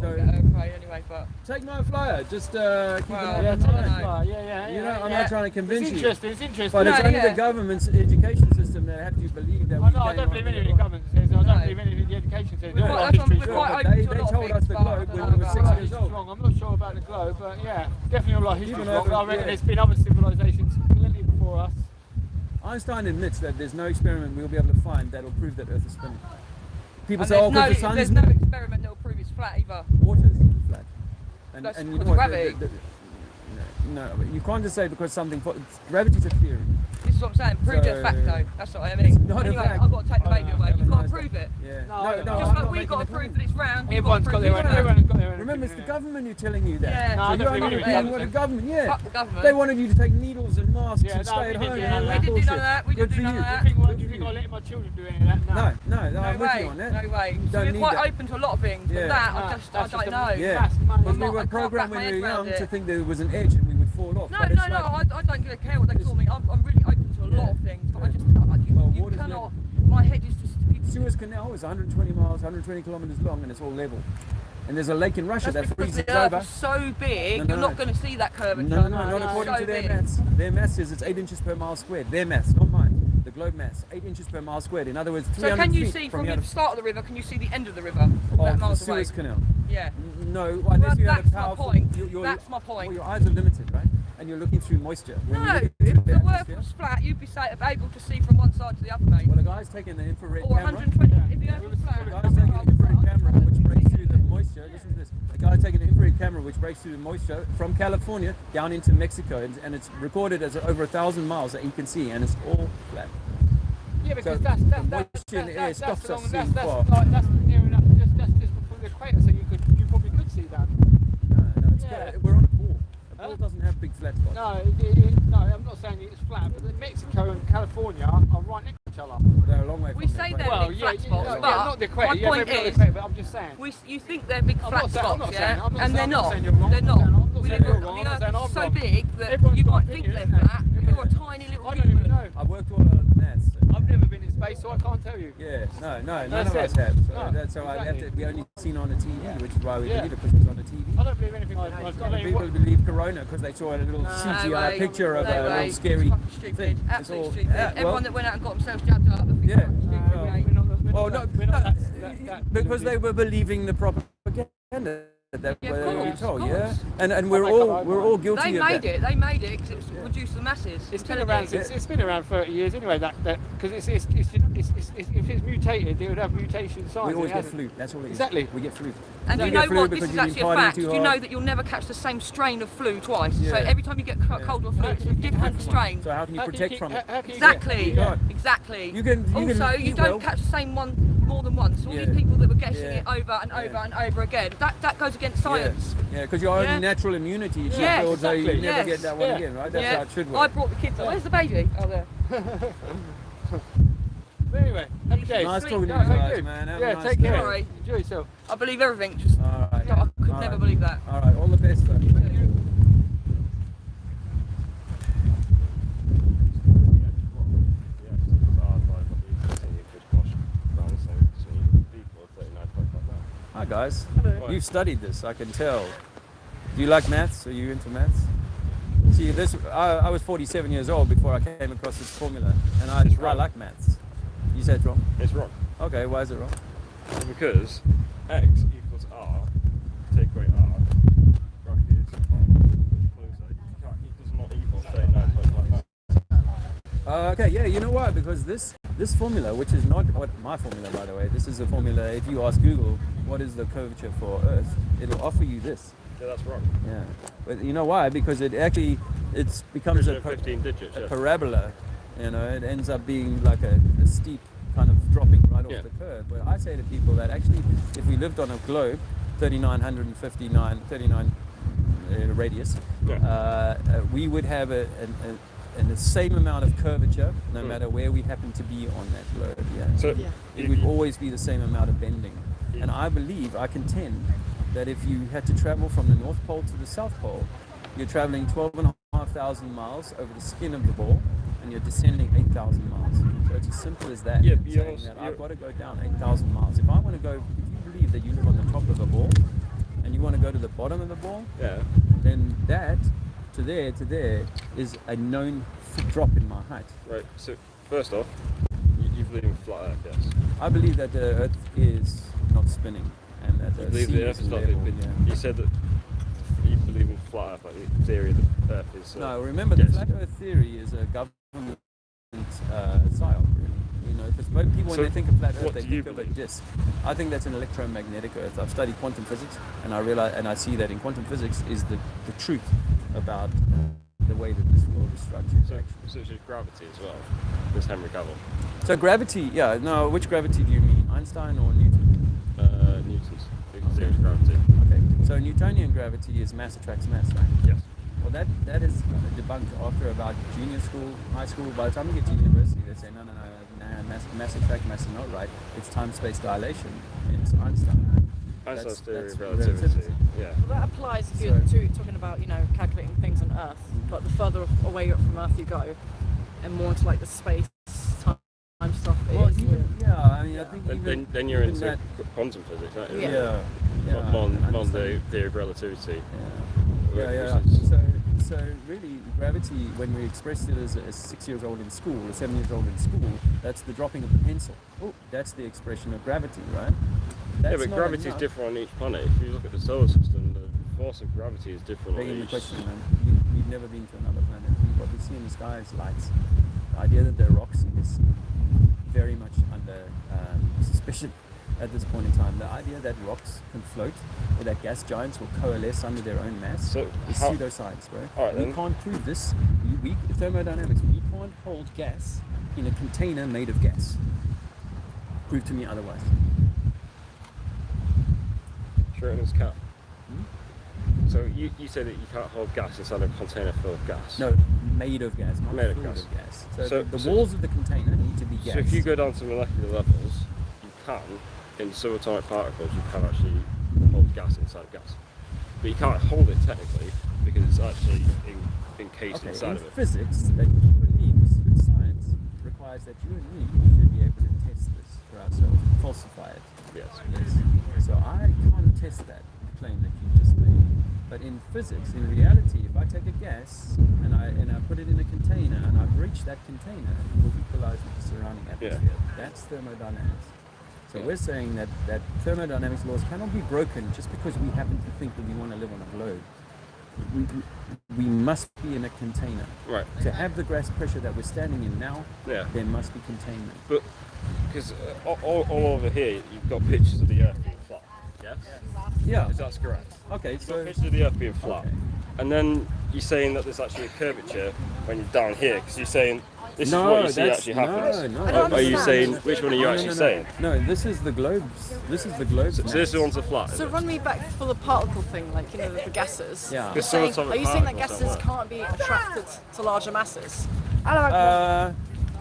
So Okay, anyway, but take my flyer. Just keep Well, it Yeah, on I the don't time. know. yeah. You know, I'm yeah. not trying to It's convince you. interesting, it's interesting. But it's No, only yeah. the government's education system that have to believe that I we know, I came don't on believe with anything it. the government says. I don't No. believe anything the education says. We're No, quite- our that's what history's we're wrong. quite They open to a lot told of us things, the but globe I when don't we know were about 6 that. years History's old. wrong. I'm not sure about the globe, but yeah, definitely all our history's Even wrong. over- I reckon yeah. there's been other civilizations plenty before us. Einstein admits that there's no experiment we'll be able to find that'll prove that Earth is spinning. People And say, oh, there's because the sun there's is no moving. experiment that will prove it's flat either. Water is flat. That's you because know of what, gravity. no, you can't just say because something. Gravity's a theory. This is what I'm saying. Prove it a So- fact though. That's what I mean. It's not a Anyway, fact. I've got to take the baby away. You've got to Nice. prove it. Yeah. No, No, I don't know. I'm Just not like we've making got a to prove claim. that it's round. You've Everyone's got got to their prove own. it's round. Everyone's got their own. Remember, it's the government who's telling you that. Yeah. No, I So don't you're believe not it. agreeing with the government, yeah. Fuck the government. They wanted you to take needles and masks Yeah, and no, stay we at didn't home. do and all none of that that. We didn't do none bullshit. of that. We Good didn't do for none you. of Do that. you think, Good do you for think you. I'll let my children do any of that? No, I'm with way. you on that. No way. You So don't we're need quite that. open to a lot of things, Yeah. but that No, I that's don't just a- know. Yeah, Mass money. because we not- were I can't programmed wrap when my we were head young around to it. think there was an edge and we would fall off. No, but no, it's no. like- I don't care what they call me. I'm really open to a lot of things, but I just Well, you water's cannot. level. My head is just. Suez Canal is 120 miles, 120 kilometers long, and it's all level. And there's a lake in Russia That's that because freezes the Earth over. is so big, No, you're no, not no. going to see that curvature. No, not It's according so to their big. maths. Their maths says it's 8 inches per mile squared. Their maths, not mine. The globe maths, 8 inches per mile squared. In other words, 300 So can you feet see from from the the other start of the river? Can you see the end of the river? of That the miles away. Suez Canal. Yeah. No, Well, unless you have a that's my powerful. point. Your, That's my point. Well, your eyes are limited, right? And you're looking through moisture. When you No, look if into the Earth atmosphere- was flat, you'd be able to see from one side to the other, mate. Well, a guy's taking the infrared Or camera. 120. If the Earth was flat, A guy's taking an infrared camera which breaks through the moisture. Listen to this. A guy taking an infrared camera which breaks through the moisture from California down into Mexico, and it's recorded as over 1,000 miles that you can see, and it's all flat. Yeah, because So that's the moisture in the air stops us seeing far. that's near enough. That's just before the equator, so you probably could see that. No, it's Yeah. we're on a ball. A ball Huh? doesn't have big flat spots. No, I'm not saying it's flat, but Mexico and California are right next to each other. They're a long way from We the say equator. they're Well, big yeah, flat spots, yeah, but not the equator. my Yeah, point maybe not the is, equator, but I'm just saying. you think they're big I'm flat not saying- spots, I'm not yeah? saying- I'm not And they're saying- I'm not not. saying you're wrong. They're I'm not. not We saying live you're on wrong. the I'm Earth saying is I'm so wrong. big that Everyone's you got might opinion, think they're isn't it? flat, but you're a tiny little I don't even human. know. I worked all on maths. I've never been in space, so I can't tell tell you. Yeah, no, none That's of us it. have. So, No, that's so I have to. exactly. We only seen on the TV, which is why we Yeah. believe it because it's on the TV. I don't believe anything. I don't Some believe people what. believe Corona because they saw a little CGI way. picture of No a way. little scary Fucking stupid. thing. It's Absolutely all- stupid. yeah, well- Everyone that went out and got themselves jabbed up. I think Yeah. it's fucking stupid, Well, mate. Well, no, we're not that because they were believing the propaganda that Yeah, of were course, being of told, course. yeah, and we're all guilty They of made that. it. They made it because it reduced the masses. It's I'm been telling around you. since it's been around 30 years anyway. That because it's if it's mutated, it would have mutation signs. We always It get hasn't. flu. That's all it is. Exactly. We get flu. And We you get know flu what? because This is you've been actually a partying fact. too You know hard. that you'll never catch the same strain of flu twice. Yeah. So every time you get cold or flu, it's a different strain. So how can you protect from it? Exactly. Yeah. Exactly. You can Also, you eat don't well. catch the same one more than once. All Yeah. these people that were getting Yeah. it over and over Yeah. and over again. That goes against science. Yeah, because your Yeah. own natural immunity is Yes, built so you exactly. never Yes. get that one Yeah. again, right? That's Yeah. how it should I work. brought the kids. Where's the baby? Oh, there. But anyway, happy days. Nice Sweet. talking to Yeah, you thank guys, you. man. Have a Yeah, nice take day. care. Sorry. Enjoy yourself. I believe everything. Just All right. I could All never right. believe that. All right, all the best. Though. Hi guys. You've studied this, I can tell. Do you like maths? Are you into maths? See, this I was 47 years old before I came across this formula, and I like maths. You said wrong. It's wrong. Okay, why is it wrong? Because x equals r, take away r, brackets r, closer. It does not equal 39.59. Okay, yeah, you know why? Because this formula, which is not what my formula, by the way, this is a formula. If you ask Google what is the curvature for Earth, it'll offer you this. Yeah, that's wrong. Yeah, but you know why? Because it becomes a 15 digits. Yeah. parabola. You know, it ends up being like a steep kind of dropping right off Yeah. the curve. But I say to people that actually, if we lived on a globe, 39 radius, we would have the same amount of curvature no matter where we happen to be on that globe. Yeah. So It would always be the same amount of bending. And I contend that if you had to travel from the North Pole to the South Pole, you're traveling 12,500 miles over the skin of the ball, and you're descending 8,000 miles. So it's as simple as that. Yeah, and but saying that I've got to go down 8,000 miles. If I want to go, if you believe that you live on the top of a ball, and you want to go to the bottom of the ball, yeah. then that to there is a known drop in my height. Right. So first off, you believe in flat Earth, yes. I believe that the Earth is not spinning, and that You the believe sea the Earth is is not. level. But Yeah. you said that you believe in flat Earth, like the theory of the Earth is. No, remember the yes. flat Earth theory is a government psyop, really. You know, because most people when So they think of flat Earth, what they do you think of a believe? disk. I think that's an electromagnetic Earth. I've studied quantum physics, and I realize, and I see that in quantum physics is the truth about the way that this world is structured. So, actually. so it's just gravity as well. This Henry Cavill. So gravity, yeah. No, which gravity do you mean, Einstein or Newton? Newton's big theory of gravity. Okay. So Newtonian gravity is mass attracts mass, right? Yes. Well, that is debunked after about junior school, high school. By the time you get to university, they say, no, mass attract, mass is not right. It's time-space dilation. It's Einstein. Einstein's theory of that's relativity. Yeah. Well, that applies if you're talking about, calculating things on Earth, but the further away from Earth you go, and more into like the space, time stuff Well, is. yeah, I mean, I think Then you're even into that, quantum physics, aren't you? yeah. Modern theory of relativity. Yeah. So really, gravity, when we express it as 6 years old in school or 7 years old in school, that's the dropping of the pencil. Oh, that's the expression of gravity, right? Yeah, That's but not gravity is enough. different on each planet. If you look at the solar system, the force of gravity is different on Begging the each. question, man. We've never been to another planet. What we see in the sky is lights. The idea that there are rocks is very much under suspicion at this point in time. The idea that rocks can float or that gas giants will coalesce under their own mass So is how- pseudoscience, bro. All right, We then. can't prove this. Thermodynamics, we can't hold gas in a container made of gas. Prove to me otherwise. Schrodinger's cat. So you say that you can't hold gas inside a container full of gas. No, made of gas, not Made of filled gas. of gas. So, So- the so- walls of the container need to be gas. So if you go down to molecular levels, you can, in subatomic particles, you can actually hold gas inside gas. But you can't hold it technically because it's actually encased Okay, inside in of it. physics, that you and me, because good science requires that you and me should be able to test this. Yes. So I can't test that claim that you just made. But in physics, in reality, if I take a gas and I put it in a container and I breach that container, it will equalize with the surrounding atmosphere. That's thermodynamics. So we're saying that thermodynamics laws cannot be broken just because we happen to think that we want to live on a globe. We must be in a container. Right. To have the gas pressure that we're standing in now, there must be containment. But because all over here, you've got pictures of the Earth being flat. Yes? Yeah. Is that correct? Okay, You've so got pictures of the Earth being flat. Okay. And then you're saying that there's actually a curvature when you're down here, because you're saying this is what you see actually happens. No. Are you saying, which one are you actually saying? No, this is the globes. This is the globes. So this one's a flat. So run me back for the particle thing, like, you know, the gases. Yeah. Are you saying that gases can't be attracted to larger masses?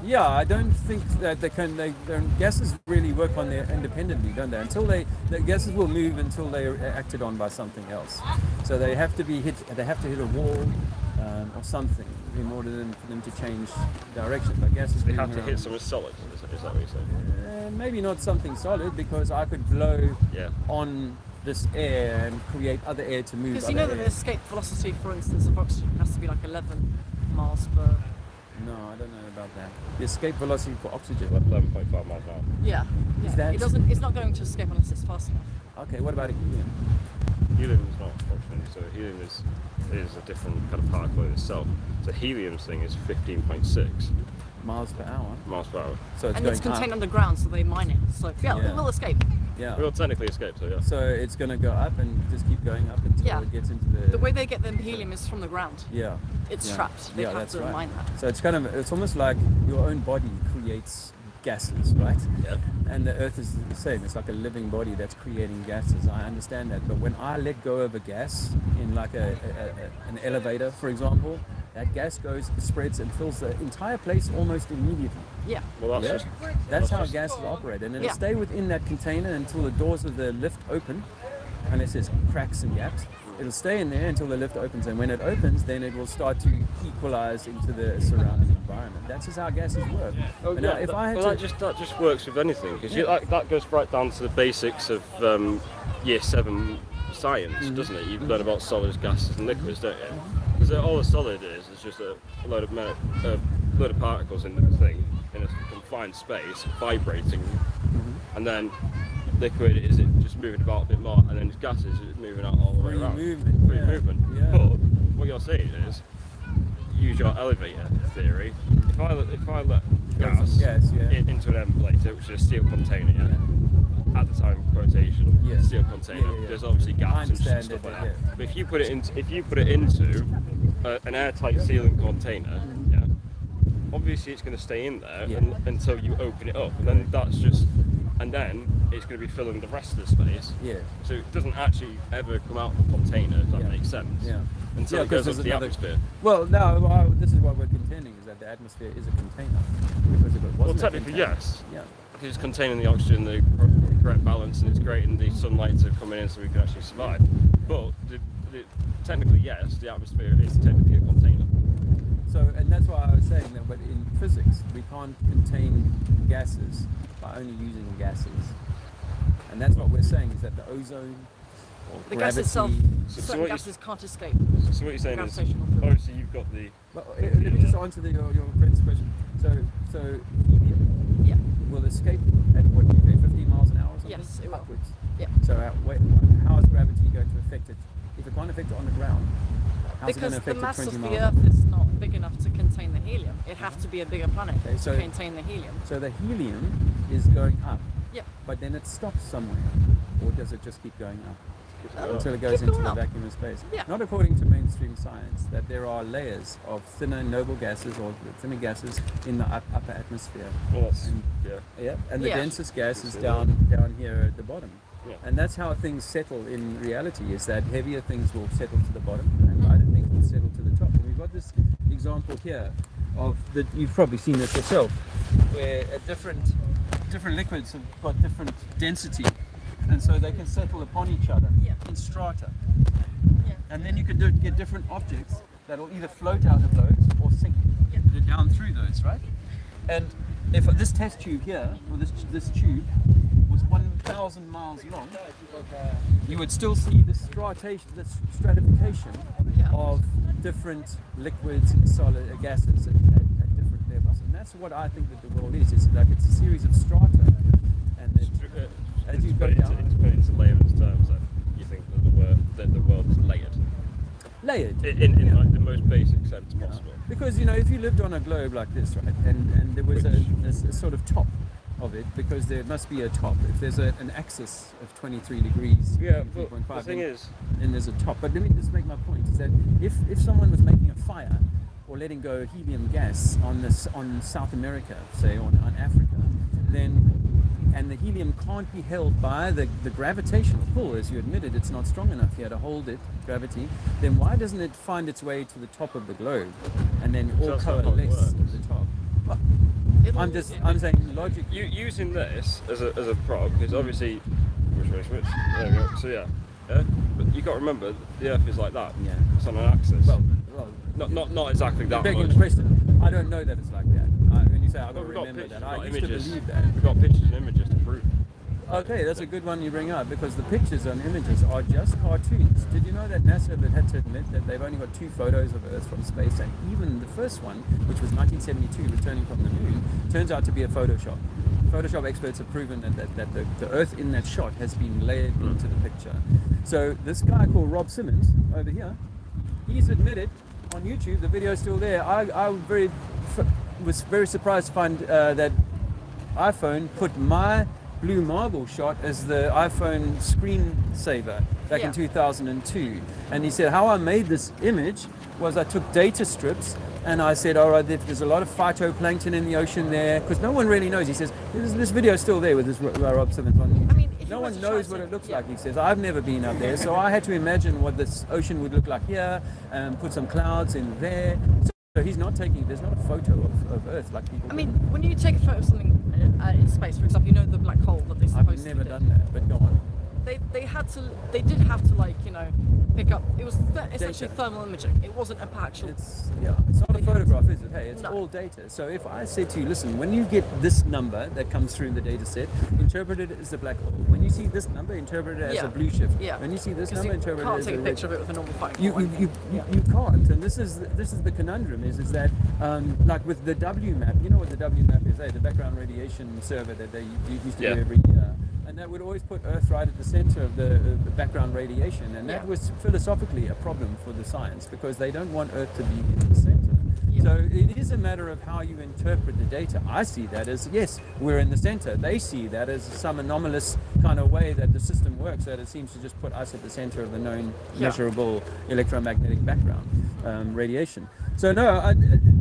Yeah, I don't think that they can. Gases really work on their independently, don't they? The gases will move until they're acted on by something else. So they have to be hit. They have to hit a wall or something in order for them to change direction. But gases they have to hit something solid. Is that what you're saying? Maybe not something solid, because I could blow on this air and create other air to move. Because you know that the escape velocity, for instance, of oxygen has to be like 11 miles per. No, I don't know about that. The escape velocity for oxygen. 11.5 miles an hour. Yeah. Is that? It's not going to escape unless it's fast enough. Okay. What about helium? Helium is not oxygen, so helium is a different kind of particle in itself. So helium's thing is 15.6 miles per hour. Miles per hour. So it's and going it's contained up. underground, so they mine it. So it will escape. Yeah. It will technically escape, so yeah. So it's going to go up and just keep going up until it gets into the. The way they get the helium is from the ground. Yeah. It's trapped. They have to mine that. So it's almost like your own body creates gases, right? Yeah. And the Earth is the same. It's like a living body that's creating gases. I understand that. But when I let go of a gas in like an elevator, for example, that gas spreads and fills the entire place almost immediately. Yeah. Well, that's how gases operate. And it'll stay within that container until the doors of the lift open, unless there's cracks and gaps. It'll stay in there until the lift opens, and when it opens, then it will start to equalize into the surrounding environment. That's just how gases work. That just works with anything, because that goes right down to the basics of year 7 science, doesn't it? You learn about solids, gases, and liquids, don't you? Because all a solid is just a load of particles in the thing in a confined space, vibrating, and then liquid is it just moving about a bit more, and then gases is moving out all the way around. Free movement. Yeah. But what you're saying is, use your elevator theory. If I let gas into an ventilator, which is a steel container, at the time quotation, steel container. There's obviously gaps and stuff like that. But if you put it into an airtight sealing container, obviously it's going to stay in there until you open it up, and then it's going to be filling the rest of the space. Yeah. So it doesn't actually ever come out of the container, if that makes sense. Yeah. Until it goes into the atmosphere. Well, no, this is what we're contending, is that the atmosphere is a container. Because if it wasn't technically, yes. Yeah. Because it's containing the oxygen, the correct balance, and it's creating the sunlight to come in so we can actually survive. But technically, yes, the atmosphere is technically a container. So, and that's why I was saying that, but in physics, we can't contain gases by only using gases. And that's what we're saying, is that the ozone, the gravity, gas itself, certain gases can't escape. So what you're saying is, obviously you've got the... Well, let me just answer your friend's question. So helium will escape at what, 15 miles an hour or something? Yes, it will. Upwards. Yeah. So how is gravity going to affect it? If it can't affect it on the ground, how's it going to affect it 20 miles? Because the mass of the Earth is not big enough to contain the helium. It has to be a bigger planet to contain the helium. So the helium is going up. Yeah. But then it stops somewhere. Or does it just keep going up? Until it goes into the vacuum of space. Yeah. Not according to mainstream science, that there are layers of thinner noble gases or thinner gases in the upper atmosphere. Well, and the densest gas is down here at the bottom. Yeah. And that's how things settle in reality, is that heavier things will settle to the bottom and lighter things will settle to the top. And we've got this example here of you've probably seen this yourself, where different liquids have got different density, and so they can settle upon each other in strata. Yeah. And then you can get different objects that will either float out of those or sink down through those, right? And if this test tube here, or this tube, was 1,000 miles long, you would still see the stratification of different liquids and solid gases at different levels. And that's what I think that the world is. It's like it's a series of strata. And then, as you go down, to put it into layman's terms, then you think that the world is layered. Layered. In like the most basic sense possible. Because, you know, if you lived on a globe like this, right, and there was a sort of top of it, because there must be a top. If there's an axis of 23 degrees, Yeah, but 3.5, the thing is, then there's a top. But let me just make my point, is that if someone was making a fire or letting go helium gas on South America, say, on Africa, then, and the helium can't be held by the gravitational pull, as you admitted, it's not strong enough here to hold it, gravity, then why doesn't it find its way to the top of the globe and then all That's not how it coalesce to works. the top? Well, I'm saying logic. Using this as a prop, because obviously, which way switch? There we go. So yeah, but you got to remember the Earth is like that. Yeah. It's on an axis. Well, not exactly that begging much. the question, I don't know that it's like that. When you say I've got to We've got remember pictures, that, I we've used got to images. believe that. We've got pictures and images to prove. Okay, that's a good one you bring up, because the pictures and images are just cartoons. Did you know that NASA had to admit that they've only got 2 photos of Earth from space, and even the first one, which was 1972, returning from the moon, turns out to be a Photoshop. Photoshop experts have proven that the Earth in that shot has been layered into the picture. So this guy called Rob Simmons over here, he's admitted on YouTube, the video is still there. I was very surprised to find that iPhone put my Blue Marble shot as the iPhone screensaver back in 2002. And he said how I made this image was I took data strips and I said, all right, there's a lot of phytoplankton in the ocean there, because no one really knows. He says, this video is still there with this Rob Simmons on YouTube. I mean, No one knows what it looks like, he says. I've never been up there, so I had to imagine what this ocean would look like here, and put some clouds in there. So he's not taking, there's not a photo of Earth like people I mean, when you take a photo of something in space, for example, you know the black hole that they're supposed to I've never do. done that, but go on. They did have to, like, you know, pick up, it was essentially Data. thermal imaging. It wasn't a actual. It's not a photograph, is it? Hey, it's all data. So if I said to you, listen, when you get this number that comes through in the data set, interpret it as a black hole. When you see this number, interpret it as a blue shift. Yeah. When you see this 'Cause number, you interpret it can't as take a red picture of it with a normal phone. You can't, and this is the conundrum is that like with the W map, you know what the W map is, the background radiation survey that they used to do every year, and that would always put Earth right at the center of the background radiation, and that was philosophically a problem for the science, because they don't want Earth to be in the center. So it is a matter of how you interpret the data. I see that as, yes, we're in the center. They see that as some anomalous kind of way that the system works, that it seems to just put us at the center of the known measurable electromagnetic background radiation. So no,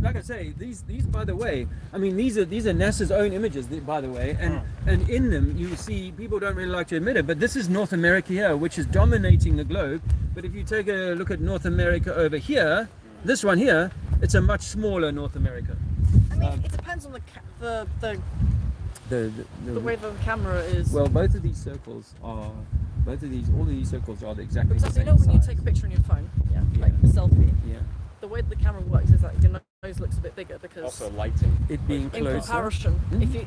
like I say, these by the way, I mean these are NASA's own images, by the way, and in them you see, people don't really like to admit it, but this is North America here, which is dominating the globe. But if you take a look at North America over here, this one here, it's a much smaller North America. I mean, it depends on the way the camera is. Well, all of these circles are exactly the Because you same know when you size. take a picture on your phone, like a selfie, Yeah. the way the camera works is that your nose looks a bit bigger because Also lighting. It being in closer. comparison,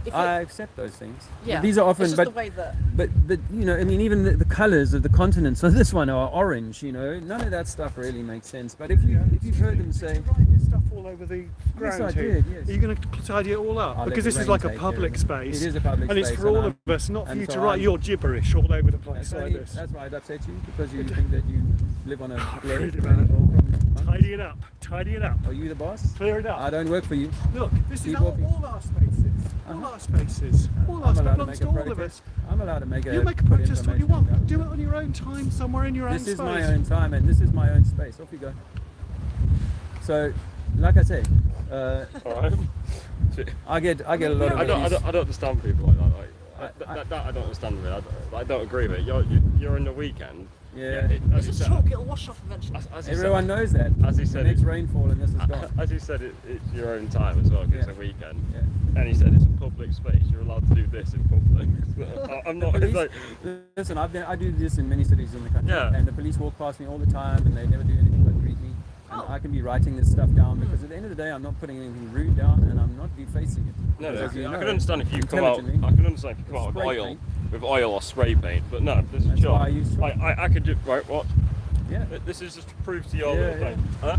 if I accept those things. yeah, But these are often, it's just the way that. but you know, I mean, even the colors of the continents on this one are orange. You know, none of that stuff really makes sense. But if you've heard them say, stuff all over the ground I here. did, yes. Are you going to tidy it all up? I'll let Because the this is rain like a take public care of it. space. It is a public and it's space, for and all I'm- of us, not for and you so to write I'm- your gibberish all over the place like this. That's why it upsets you, because you think that you live on a Really globe. bad. Tidy it up. Tidy it up. Are you the boss? Clear it up. I don't work for you. Look, this is Keep all walking. our spaces. All our spaces. All our I'm stuff allowed to belongs make to a all of protest. us. I'm allowed to make a. You make a put protest what you information want. down. Do it on your own time, somewhere in your own This space. is my own time, and this is my own space. Off you go. So, like I say, Alright. I get a lot of. I don't understand people like that. Like, that I don't understand with it. I don't agree with it. You're in the weekend. Yeah. It's just chalk, it'll wash off eventually. As he Everyone knows that. As he said, the next rainfall and this is gone. As you said, it's your own time as well, 'cause it's a weekend. Yeah. And he said it's a public space. You're allowed to do this in public. I'm not. It's like, Listen, I do this in many cities in the country, Yeah. and the police walk past me all the time, and they never do anything but greet me. And I can be writing this stuff down because at the end of the day, I'm not putting anything rude down, and I'm not defacing it. no, Because, as you I know, can understand if you come out. I intelligently, can understand if you come out with spray oil paint. with oil or spray paint. But no, this is That's chalk. why I use chalk. I could do right. What? Yeah. This is just to prove to you all Yeah, the yeah. thing. Huh?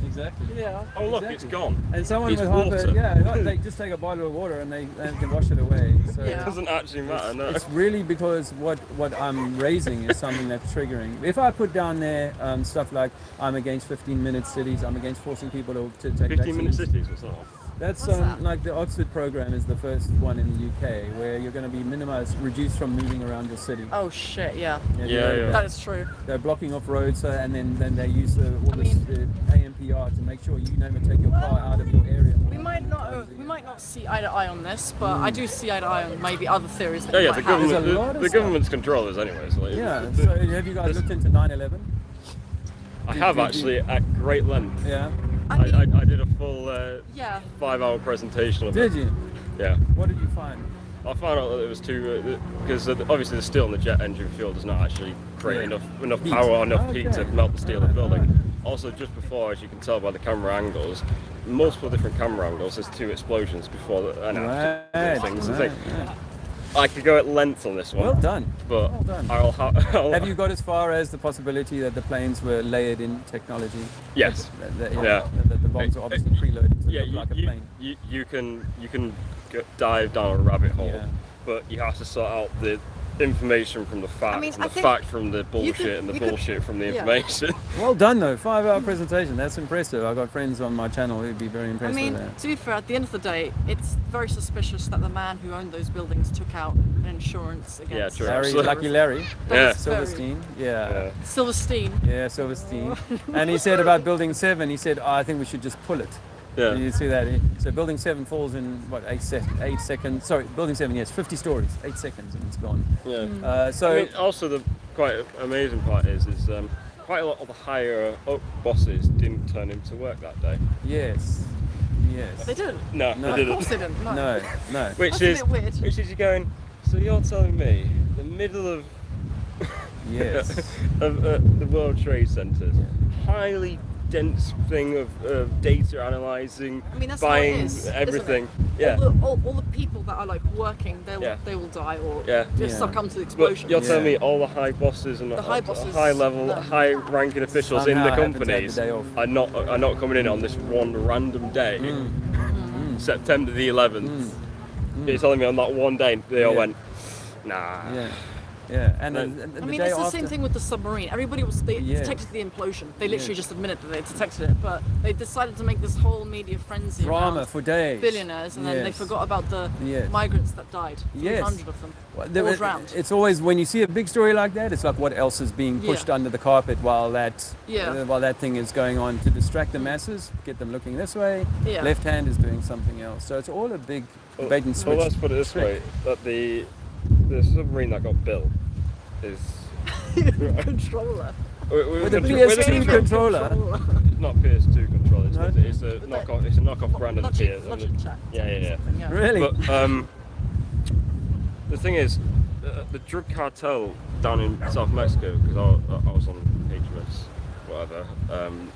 Exactly. Yeah. Oh look, Exactly. it's gone. And someone It's with half water. they just take a bottle of water and they can wash it away. So It doesn't actually matter. No. it's really because what I'm raising is something that's triggering. If I put down there stuff like I'm against 15-minute cities, I'm against forcing people to take 15-minute vaccines. cities or something. That's What's that? like the Oxford program is the first one in the UK where you're going to be reduced from moving around the city. Oh shit, yeah. Yeah. That is true. They're blocking off roads, and then they use the AMPR to make sure you never take your car out of your area. We might not see eye to eye on this, but I do see eye to eye on maybe other theories that Yeah, you yeah. might The have. government, There's a lot of the stuff. government's controllers, anyways. Like, Yeah. So have you guys looked into 9/11? I have actually at great length. Yeah. I did a full Yeah. 5-hour presentation of Did it. you? Yeah. What did you find? I found out that it was too because obviously the steel in the jet engine fuel does not actually create enough Heat. power or enough heat to Okay. melt the steel of the building. Also, just before, as you can tell by the camera angles, multiple different camera angles, there's 2 explosions before Right. things. It's Right, like, right. I could go at length on this one. Well done. But Well done. I'll Have you got as far as the possibility that the planes were layered in technology? Yes. That Yeah. the bombs are obviously preloaded to Yeah, look like a plane. you can dive down a rabbit hole, Yeah. but you have to sort out the information from the fact, mean, and I the think fact from the bullshit, could- and the you could- bullshit from the yeah. information. Well done though, 5-hour presentation. That's impressive. I've got friends on my channel who'd be very I impressed mean, with that. to be fair, at the end of the day, it's very suspicious that the man who owned those buildings took out an insurance against. true. Larry, absolutely. Lucky Larry, That Yeah. is very- Silverstein, yeah. Silverstein. Yeah, Silverstein. And he said about Building 7, he said, I think we should just pull it. Yeah. You see that? So Building 7 falls in, what, 8 seconds? Sorry, Building 7, yes, 50 stories, 8 seconds, and it's gone. Yeah. So, I mean, also the quite amazing part is quite a lot of the higher up bosses didn't turn into work that day. yes. They didn't. No, No. they Of course didn't. they didn't. No. No. Which That's a is bit weird. which is you going. So you're telling me the middle of Yes. of the World Trade Centers, highly dense thing of data analysing, I mean, that's how it buying is, isn't everything. it? Yeah. All the people that are like working, they will die or Yeah. just Yeah. succumb to the But explosion. you're telling me all the high bosses and The high bosses, high level, no. high ranking officials in Somehow the happen to have the companies day off. are not coming in on this one random day, September the 11th. You're telling me on that one day they all Yeah. went, nah. Yeah. And No. the I mean, day it's the after, same thing with the submarine. Everybody they Yes. detected the implosion. They literally Yes. just admitted that they detected it, but they decided to make this whole media frenzy drama around for days. billionaires, and then they Yes. forgot about the Yes. migrants that died. Yes. 300 of them. Well, all drowned. It's always when you see a big story like that, it's like what else is being pushed Yeah. under the carpet while that Yeah. while that thing is going on to distract the masses, get them looking this way. Yeah. Left hand is doing something else. So it's all a big bait and switch. Well, let's put it this way: that the submarine that got built is Controller. With a PS2 controller. not PS2 controller. It's, No? it's a knockoff. It's a knockoff brand of the PS. Logic chat. Yeah. Really? But the thing is, the drug cartel down in South Mexico, because I was on HMS, whatever,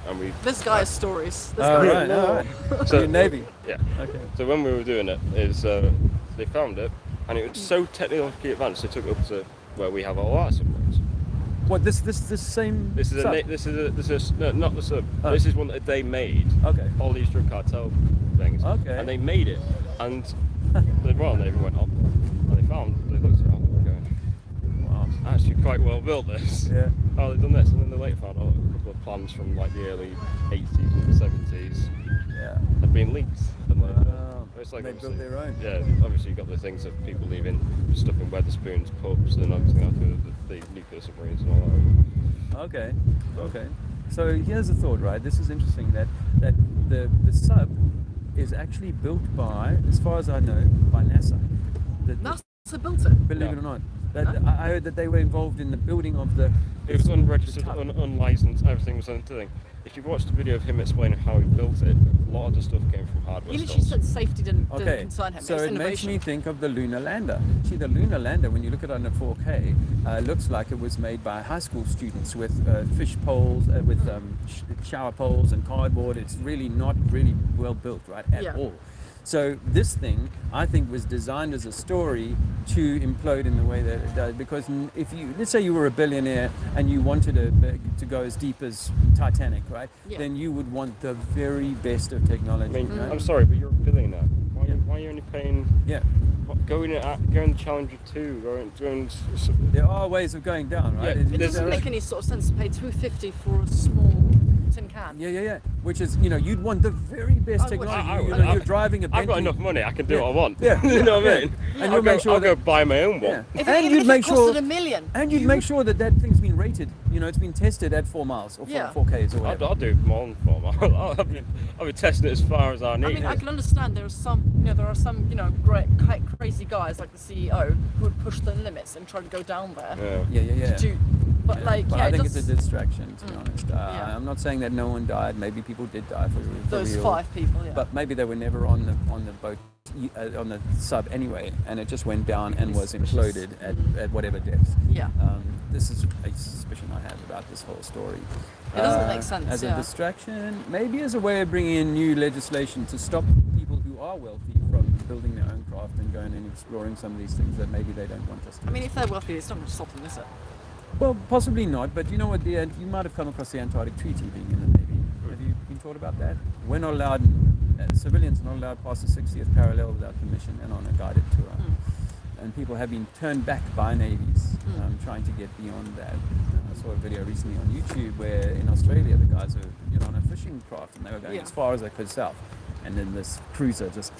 and we. This guy has stories. This All guy right, all right. So- You're Navy. Yeah. Okay. So when we were doing it, they found it, and it was so technologically advanced. They took it up to where we have all our submarines. What this same? This is sub? not the sub. Oh. This is one that they made. Okay. All these drug cartel things. Okay. And they made it, and the Royal Navy went up, and they looked around, and were going, wow, it's actually quite well built. This. Yeah. Oh, they've done this, and then they later found out a couple of plans from like the early 80s and 70s Yeah. had been leaked. And Wow. it's like They built obviously- their own. Yeah, obviously you've got the things of people leaving stuff in Weatherspoons, pubs, and obviously after the nuclear submarines and all that. Okay. So here's a thought, right? This is interesting that the sub is actually built by, as far as I know, by NASA. NASA built it. Believe it or not. I heard that they were involved in the building of the. It was unregistered, unlicensed, everything was anything. If you've watched the video of him explaining how he built it, a lot of the stuff came from hardware He literally stores. said safety didn't Okay, concern him. so It's it makes innovation. me think of the lunar lander. See, the lunar lander, when you look at it under 4K, looks like it was made by high school students with fish poles, with shower poles and cardboard. It's really not really well built, right, at Yeah. all. So this thing, I think, was designed as a story to implode in the way that it does. Because if you, let's say you were a billionaire and you wanted to go as deep as Titanic, right? Yeah. Then you would want the very best of technology. I mean, right? I'm sorry, but you're a billionaire. Why are you only paying? Yeah. Going the Challenger 2, going. There are ways of going down, right? Yeah, It doesn't make any sort of sense to pay $250 for a small tin can. Yeah. Which is, you'd want the very best technology. You're driving a Bentley. I've got enough money. I can do what I want. Yeah. You know what I mean? And you'll make sure I'll go buy my own one. Yeah. If and it, you'd if make it costed sure. $1 million. And you'd make sure that thing's been rated. It's been tested at 4 miles or 4 Ks or whatever. I'll do more than 4 miles. I'll be testing it as far as I need. I mean, I can understand there are some, great, quite crazy guys like the CEO who would push the limits and try to go down there. Yeah. But I think it's a distraction, to be honest. Yeah. I'm not saying that no one died. Maybe people did die for Those real. 5 people, yeah. But maybe they were never on the boat, on the sub anyway, and it just went down and was imploded at whatever depth. Yeah. This is a suspicion I have about this whole story. It doesn't make sense, As a distraction, maybe as a way of bringing in new legislation to stop people who are wealthy from building their own craft and going and exploring some of these things that maybe they don't want us to. I mean, if they're wealthy, it's not going to stop them, is it? Well, possibly not, but you know what? You might have come across the Antarctic Treaty being in the Navy. Have you been taught about that? We're not allowed, civilians are not allowed past the 60th parallel without permission and on a guided tour. And people have been turned back by navies trying to get beyond that. I saw a video recently on YouTube where in Australia the guys are on a fishing craft and they were going as far as they could south, and then this cruiser just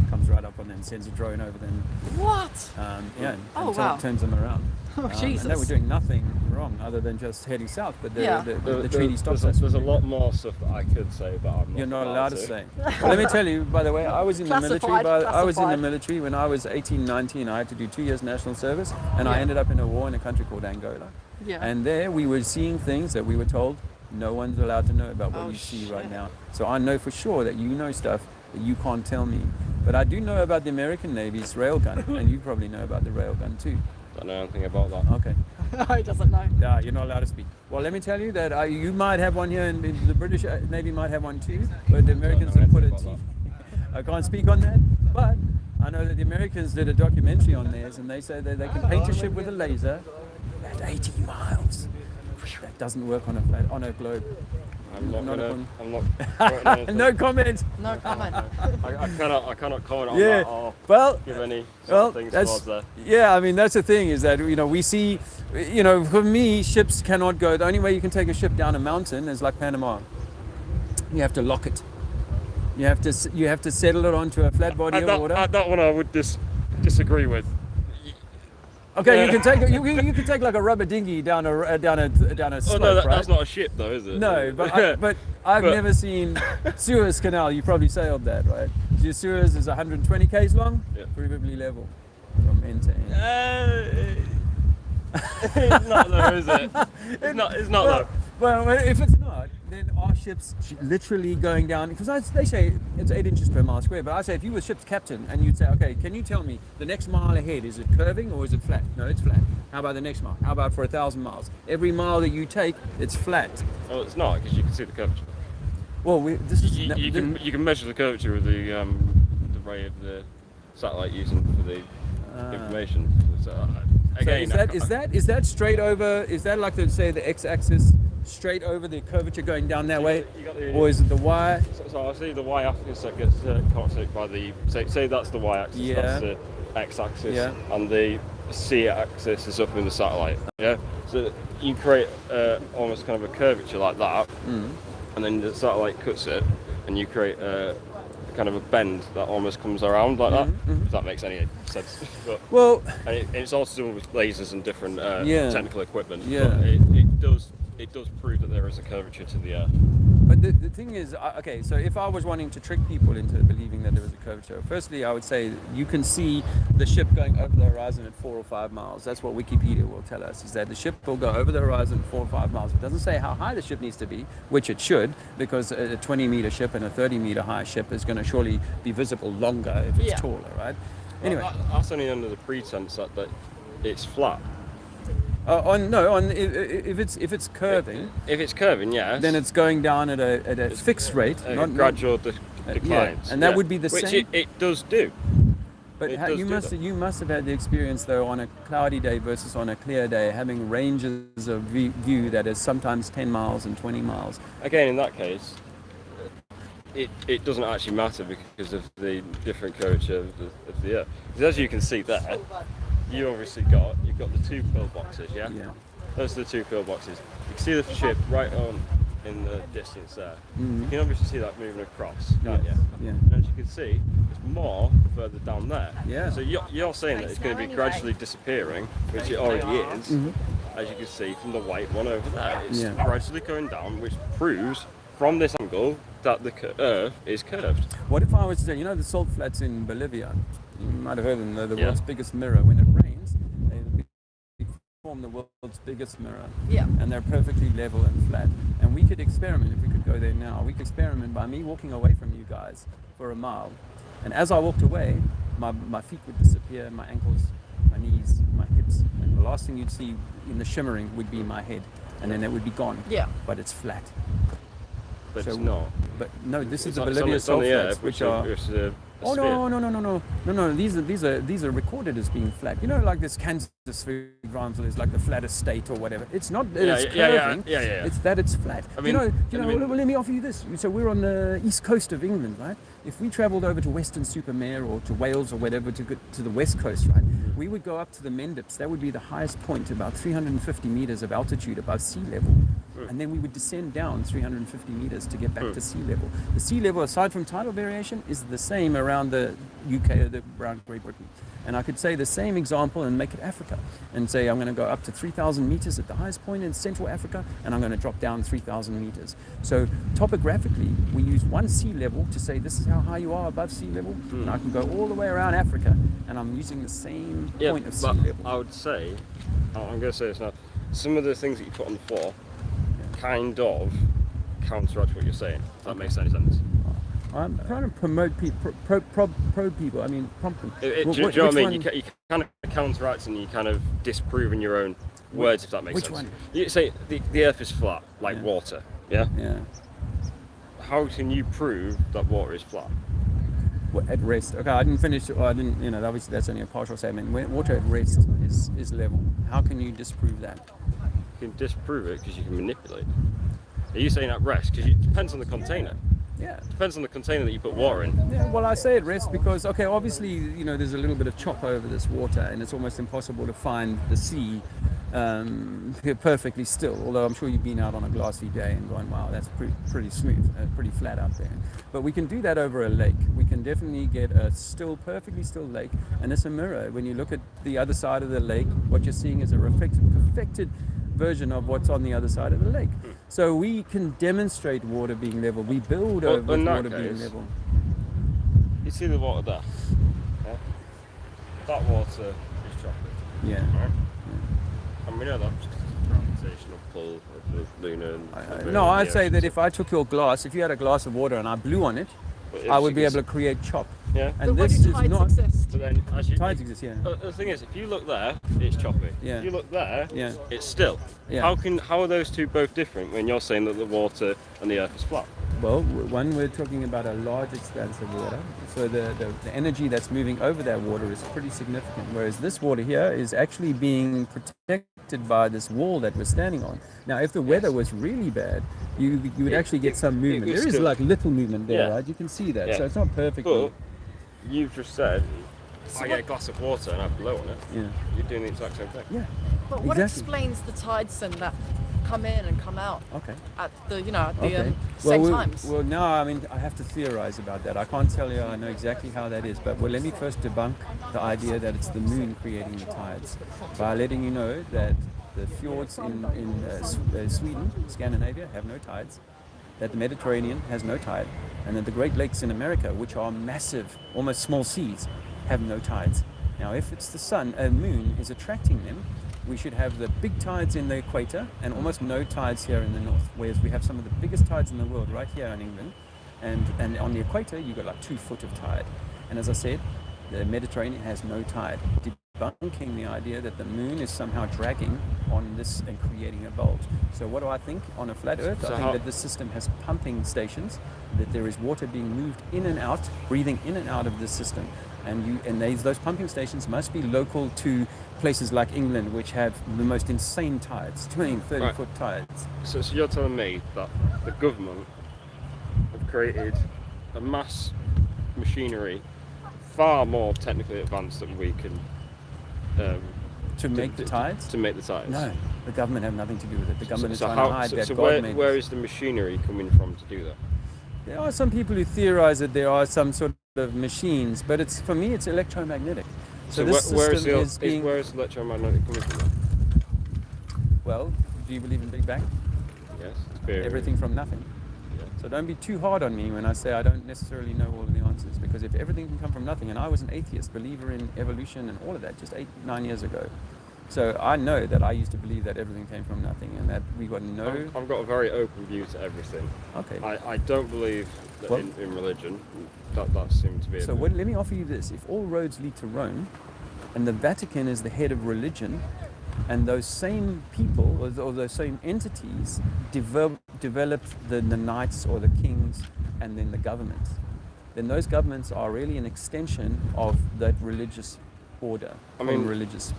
comes right up on them, sends a drone over them. What? And turns them around. Oh, Jesus. And they were doing nothing wrong other than just heading south, but the treaty stops us. There's a lot more stuff that I could say, but I'm not. You're not allowed to say. Well, let me tell you, by the way, I was in the military. I was in the military when I was 18, 19. I had to do 2 years national service, and I ended up in a war in a country called Angola. Yeah. And there we were seeing things that we were told no one's allowed to know about what you see right now. So I know for sure that you know stuff that you can't tell me. But I do know about the American Navy's railgun, and you probably know about the railgun too. Don't know anything about that. Okay. He doesn't know. Yeah, you're not allowed to speak. Well, let me tell you that you might have one here, and the British Navy might have one too, but the Americans have put it. I can't speak on that, but I know that the Americans did a documentary on theirs, and they say that they can paint a ship with a laser at 80 miles. That doesn't work on a globe. I'm not. No comment. No comment. I cannot comment on that or give any things towards that. Yeah, I mean that's the thing is that we see, for me ships cannot go. The only way you can take a ship down a mountain is like Panama. You have to lock it. You have to settle it onto a flat body of water. That one I would disagree with. Okay, you can take like a rubber dinghy down a slope, no, right? That's not a ship though, is it? No, but I've never seen Suez Canal. You probably sailed that, right? Suez is 120 k's long, provably level from end to end. It's not though, is it? It's not though. Well, if it's not, then our ships literally going down, because they say it's 8 inches per mile square, but I say if you were ship's captain and you'd say, okay, can you tell me the next mile ahead, is it curving or is it flat? No, it's flat. How about the next mile? How about for 1,000 miles? Every mile that you take, it's flat. Oh, it's not, because you can see the curvature. Well, you can measure the curvature with the ray of the satellite using for the information. Again, is that straight over? Is that like the x-axis straight over the curvature going down that way, or is it the y? So I see the y-axis that gets caught by the say that's the y-axis. Yeah. That's the x-axis, and the c-axis is up in the satellite. Yeah. So you create almost kind of a curvature like that, and then the satellite cuts it, and you create kind of a bend that almost comes around like that. If that makes any sense. But, and it's also done with lasers and different technical equipment. Yeah. But it does prove that there is a curvature to the Earth. But the thing is, okay, so if I was wanting to trick people into believing that there was a curvature, firstly I would say you can see the ship going over the horizon at 4 or 5 miles. That's what Wikipedia will tell us, is that the ship will go over the horizon 4 or 5 miles. It doesn't say how high the ship needs to be, which it should, because a 20-meter ship and a 30-meter high ship is going to surely be visible longer if it's taller, right? Anyway. That's only under the pretense that it's flat. If it's curving. If it's curving, yes. Then it's going down at a fixed rate. Gradual declines. And that would be the which same. It does do. But It does you do must that. you must have had the experience though on a cloudy day versus on a clear day, having ranges of view that is sometimes 10 miles and 20 miles. Again, in that case, it doesn't actually matter because of the different curvature of the Earth. Because as you can see there, you've got the two pillboxes, yeah? Yeah. Those are the two pillboxes. You can see the ship right on in the distance there. Mhm. You can obviously see that moving across, can't you? Yeah. And as you can see, there's more further down there. Yeah. So you're saying that it's going to be gradually disappearing, which it already is, as you can see from the white one over there. It's gradually going down, which proves from this angle that the Earth is curved. What if I was to say, the salt flats in Bolivia? You might have heard of them. They're the world's biggest mirror. When it rains, they form the world's biggest mirror. Yeah. And they're perfectly level and flat. And we could experiment, if we could go there now, we could experiment by me walking away from you guys for a mile. And as I walked away, my feet would disappear, my ankles, my knees, my hips. And the last thing you'd see in the shimmering would be my head. And then it would be gone. Yeah. But it's flat. But it's not. But no, this is It's the Bolivia it's on salt the flats, Earth, which are. a Oh sphere. no! These are recorded as being flat. Like this Kansas, for example, is like the flattest state or whatever. It's not that it's curving. Yeah. It's that it's flat. I mean, well, let me offer you this. So we're on the east coast of England, right? If we travelled over to Western-super-Mare or to Wales or whatever to go to the west coast, right? We would go up to the Mendips. That would be the highest point, about 350 meters of altitude above sea level. And then we would descend down 350 meters to get back to sea level. The sea level, aside from tidal variation, is the same around the UK or around Great Britain. And I could say the same example and make it Africa and say I'm going to go up to 3,000 meters at the highest point in Central Africa and I'm going to drop down 3,000 meters. So topographically, we use one sea level to say this is how high you are above sea level. And I can go all the way around Africa and I'm using the same point of sea level. I would say, I'm going to say this now, some of the things that you put on the floor kind of counteract what you're saying. If that makes any sense. I'm trying to promote people, pro people. I mean, prompt them. Do you know what I mean? You kind of counteract and you kind of disprove in your own words, if that makes sense. Which one? You say the Earth is flat, like water. Yeah. Yeah. How can you prove that water is flat? At rest. Okay, I didn't finish. I didn't. Obviously that's only a partial statement. When water at rest is level. How can you disprove that? You can disprove it because you can manipulate it. Are you saying at rest? Because it depends on the container. Yeah. It depends on the container that you put water in. Yeah, well, I say at rest because, okay, obviously, there's a little bit of chop over this water and it's almost impossible to find the sea perfectly still, although I'm sure you've been out on a glassy day and gone, wow, that's pretty smooth, pretty flat out there. But we can do that over a lake. We can definitely get a perfectly still lake, and it's a mirror. When you look at the other side of the lake, what you're seeing is a perfected version of what's on the other side of the lake. So we can demonstrate water being level. We build over water being level. You see the water there? Yeah? That water is chocolate. Yeah. Right? And we know that's just a gravitational pull of the lunar and No, I'd say that if I took your glass, if you had a glass of water and I blew on it, I would be able to create chop. Yeah. And this is tides not. exist? But then, Tides exist, yeah. The thing is, if you look there, it's choppy. Yeah. If you look there, Yeah. it's still. Yeah. How are those two both different when you're saying that the water and the Earth is flat? Well, one, we're talking about a large expanse of water, so the energy that's moving over that water is pretty significant, whereas this water here is actually being protected by this wall that we're standing on. Now, if the weather was really bad, you would actually get some movement. There is like little movement there, right? You can see that, so it's not perfect. But you've just said, I get a glass of water and I blow on it. Yeah. You're doing the exact same thing. Yeah. But what Exactly. explains the tides then that come in and come out Okay. at the at the Okay. same times? Well, now I have to theorize about that. I can't tell you I know exactly how that is, but let me first debunk the idea that it's the moon creating the tides by letting you know that the fjords in Sweden, Scandinavia, have no tides, that the Mediterranean has no tide, and that the Great Lakes in America, which are massive, almost small seas, have no tides. Now, if it's the moon is attracting them, we should have the big tides in the equator and almost no tides here in the north, whereas we have some of the biggest tides in the world right here in England, and on the equator you've got like 2 foot of tide. And as I said, the Mediterranean has no tide. debunking the idea that the moon is somehow dragging on this and creating a bulge. So what do I think on a flat Earth? I think that this system has pumping stations, that there is water being moved in and out, breathing in and out of this system. And those pumping stations must be local to places like England, which have the most insane tides, 20, 30-foot tides. So you're telling me that the government have created a mass machinery far more technically advanced than we can to make the tides? To make the tides? No, the government have nothing to do with it. The government is trying to hide that God made where is the machinery coming from to do that? There are some people who theorize that there are some sort of machines, but for me it's electromagnetic. So this where is electromagnetic coming from? Well, do you believe in Big Bang? Yes. Everything from nothing. Yeah. So don't be too hard on me when I say I don't necessarily know all of the answers, because if everything can come from nothing, and I was an atheist, believer in evolution and all of that just 8-9 years ago. So I know that I used to believe that everything came from nothing and that we got no... I've got a very open view to everything. Okay. I don't believe that in religion. That seems to be... So let me offer you this. If all roads lead to Rome, and the Vatican is the head of religion, and those same people, or those same entities, developed the knights or the kings, and then the government, then those governments are really an extension of that religious order. I mean, religious...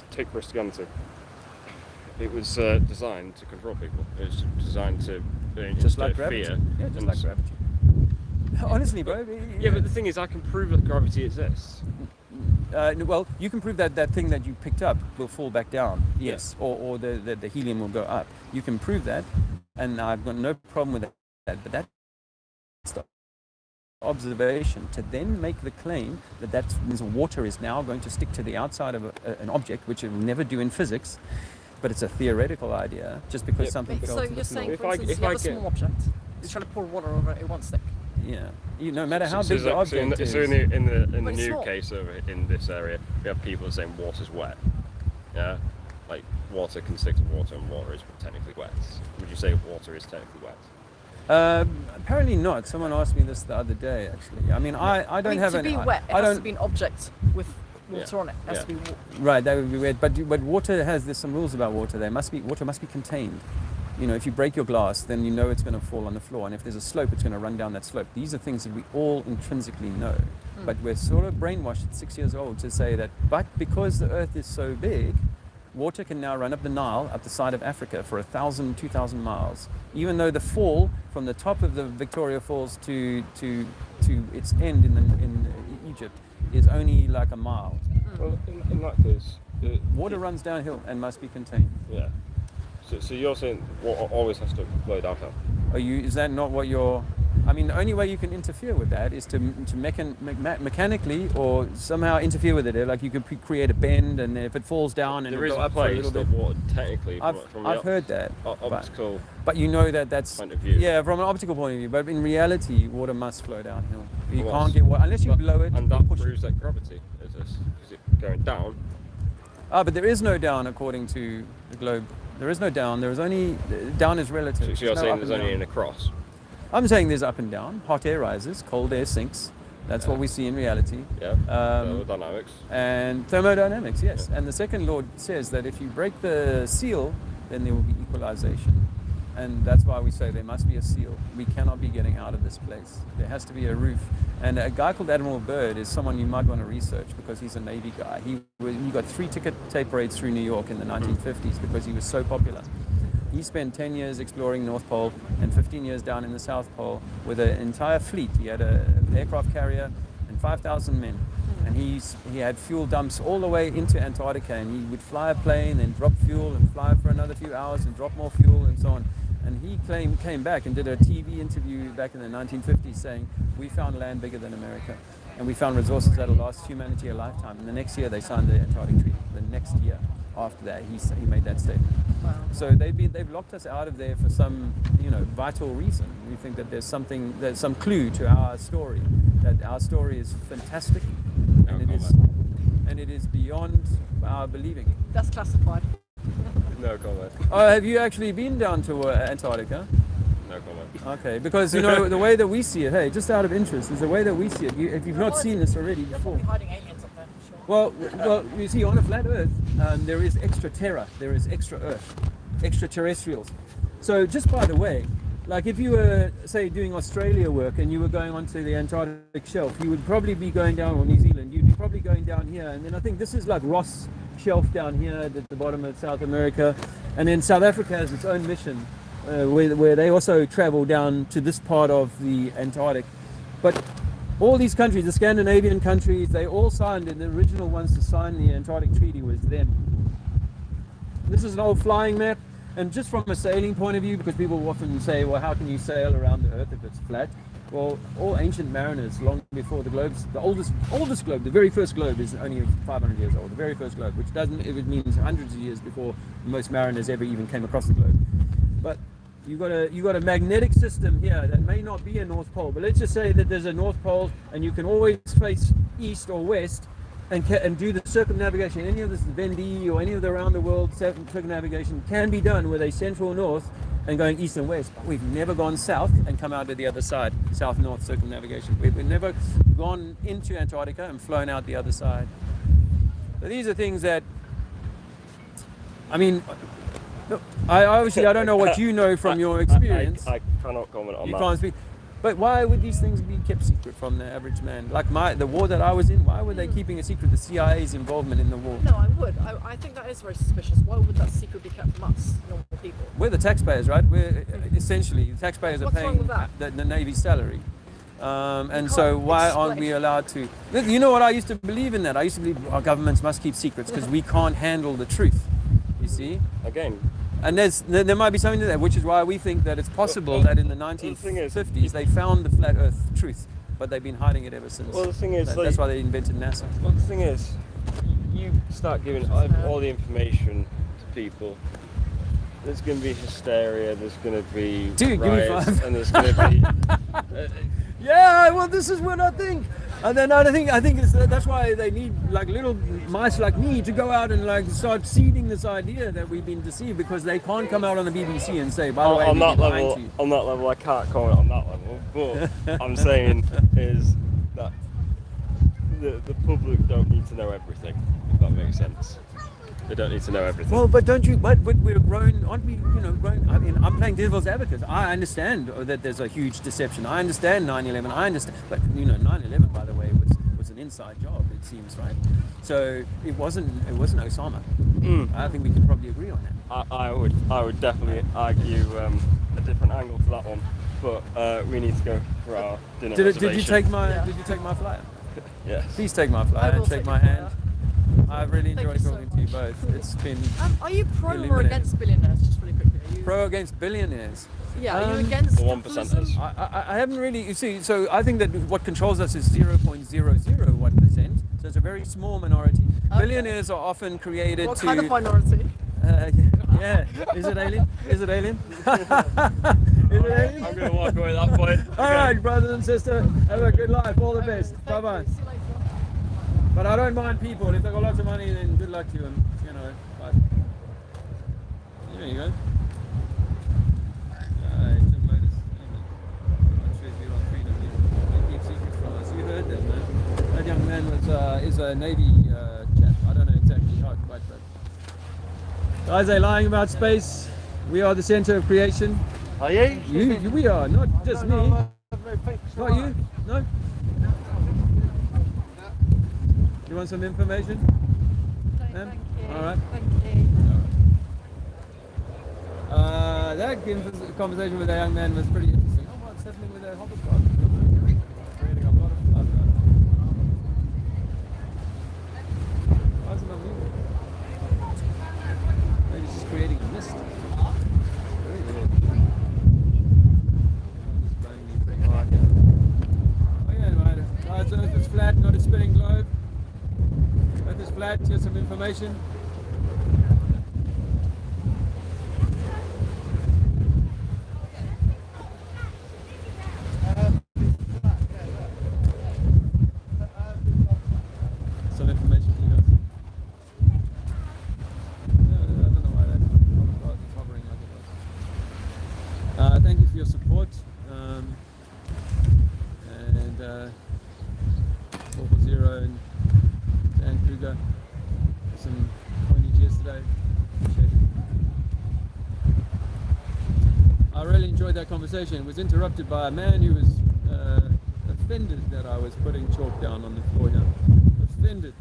Take Christianity. It was designed to control people. It was designed to just like gravity. Fear. Yeah, just like gravity. Honestly, bro. Yeah, but the thing is, I can prove that gravity exists. Well, you can prove that that thing that you picked up will fall back down. Yes, yeah. or the helium will go up. You can prove that, and I've got no problem with that. But that's the observation to then make the claim that means water is now going to stick to the outside of an object, which it will never do in physics, but it's a theoretical idea just because something fell so to you're the saying, floor. for instance, you have a small object, you try to pour water over it, it won't stick. Yeah, no matter how big the object is. So in the new case over in this area, we have people saying water's wet. Yeah, like water can stick to water, and water is technically wet. Would you say water is technically wet? Apparently not. Someone asked me this the other day, actually. I mean, I don't have any... To be wet, it has to be an object with water on it. It has to be right, that would be weird. But water there's some rules about water. Water must be contained. You know, if you break your glass, then you know it's going to fall on the floor. And if there's a slope, it's going to run down that slope. These are things that we all intrinsically know. But we're sort of brainwashed at 6 years old to say that, but because the Earth is so big, water can now run up the Nile, up the side of Africa for 1,000, 2,000 miles. Even though the fall from the top of the Victoria Falls to its end in Egypt is only like a mile. Well, in that case... water runs downhill and must be contained. Yeah. So you're saying water always has to flow downhill? Is that not what you're... I mean, the only way you can interfere with that is to mechanically or somehow interfere with it. Like you could create a bend, and if it falls down and there is go a up for a little place bit. that water technically I've heard that. Optical. But you know that's point of view. Yeah, from an optical point of view. But in reality, water must flow downhill. You can't get water unless you blow it. And that proves that gravity is it going down. But there is no down according to the globe. There is no down. There is only down is relative. So you're saying there's only an across. I'm saying there's up and down. Hot air rises, cold air sinks. That's what we see in reality. Yeah. Thermodynamics. And thermodynamics, yes. Yeah. And the second law says that if you break the seal, then there will be equalization. And that's why we say there must be a seal. We cannot be getting out of this place. There has to be a roof. And a guy called Admiral Byrd is someone you might want to research because he's a Navy guy. He got 3 ticket tape parades through New York in the 1950s because he was so popular. He spent 10 years exploring North Pole and 15 years down in the South Pole with an entire fleet. He had an aircraft carrier and 5,000 men. And he had fuel dumps all the way into Antarctica, and he would fly a plane and drop fuel and fly for another few hours and drop more fuel and so on. And he came back and did a TV interview back in the 1950s saying, we found land bigger than America. And we found resources that will last humanity a lifetime. And the next year they signed the Antarctic Treaty. The next year after that, he made that statement. Wow. So they've locked us out of there for some vital reason. We think that there's some clue to our story, that our story is fantastic, and it is beyond our believing. That's classified. No comment. Oh, have you actually been down to Antarctica? No comment. Okay, because the way that we see it, hey, just out of interest, is the way that we see it. If you've not seen this already before. You're probably hiding aliens up there, sure. Well, you see, on a flat Earth, there is extra terra, there is extra Earth, extraterrestrials. So just by the way, like if you were, say, doing Australia work and you were going onto the Antarctic shelf, you would probably be going down, or New Zealand, you'd be probably going down here. And then I think this is like Ross Shelf down here at the bottom of South America. And then South Africa has its own mission where they also travel down to this part of the Antarctic. But all these countries, the Scandinavian countries, they all signed, and the original ones to sign the Antarctic Treaty was them. This is an old flying map. And just from a sailing point of view, because people often say, well, how can you sail around the Earth if it's flat? Well, all ancient mariners, long before the globes, the oldest globe, the very first globe is only 500 years old, the very first globe, which it means hundreds of years before most mariners ever even came across the globe. But you got a magnetic system here that may not be a North Pole, but let's just say that there's a North Pole and you can always face east or west and do the circumnavigation. Any of this Vendee or any of the around the world circumnavigation can be done with a central north and going east and west. But we've never gone south and come out to the other side, south-north circumnavigation. We've never gone into Antarctica and flown out the other side. So these are things that, I mean, I don't know what you know from your experience. I cannot comment on that. You can't speak. But why would these things be kept secret from the average man? Like the war that I was in, why were they keeping a secret? The CIA's involvement in the war. No, I would. I think that is very suspicious. Why would that secret be kept from us, normal people? We're the taxpayers, right? We're essentially, the taxpayers are paying the Navy's salary. And so why aren't we allowed to? You know what, I used to believe in that. I used to believe our governments must keep secrets because we can't handle the truth, you see? Again. And there might be something to that, which is why we think that it's possible that in the 1950s they found the flat Earth truth, but they've been hiding it ever since. Well, the thing is, that's why they invented NASA. Well, the thing is, you start giving all the information to people. There's going to be hysteria. There's going to be riots, and there's going to be. Yeah, well, this is what I think. And then I think that's why they need like little mice like me to go out and like start seeding this idea that we've been deceived, because they can't come out on the BBC and say, by the way, on that level, I can't comment on that level. But I'm saying is that the public don't need to know everything. If that makes sense. They don't need to know everything. Well, but don't you? But we're grown, aren't we? You know, grown. I mean, I'm playing devil's advocate. I understand that there's a huge deception. I understand 9/11. I understand, but you know, 9/11, by the way, was an inside job. It seems, right? So it wasn't Osama. I think we can probably agree on that. I would definitely argue a different angle to that one. But we need to go for our dinner. Did you take my flyer? Yes. Please take my flyer and shake my hand. I've really enjoyed talking to you both. It's been. Are you pro or against billionaires? Just really quickly. Pro against billionaires? Yeah. Are you against the 1%ers? I haven't really. You see, so I think that what controls us is 0.001%. So it's a very small minority. Okay. Billionaires are often created what kind of minority? Yeah. Is it alien? Is it alien? Is it alien? I'm going to walk away at that point. All right, brothers and sisters. Have a good life. All the best. Bye bye. But I don't mind people. If they've got lots of money, then good luck to them. You know. But there you go. Jim Lotus. I'm sure if you're on freedom, you keep secrets from us. You heard that, man. That young man is a Navy chap. I don't know exactly how quite, but guys, they're lying about space. We are the center of creation. Are you? We are, not just me. Not you? No? You want some information? Thank you. All right. Thank you. That conversation with a young man was pretty interesting. Oh, what's happening with their hovercraft? Creating a lot of fun. Why is it not moving? Maybe it's just creating a mist. Very weird. It's blowing me pretty hard here. Okay, right. So Earth is flat, not a spinning globe. Earth is flat, here's some information. Some information for you guys. I don't know why that is hovering like it was. Thank you for your support. And 440 and Dan Kruger. sugar, some coinage yesterday. Appreciate it. I really enjoyed that conversation. It was interrupted by a man who was offended that I was putting chalk down on the floor here. Offended.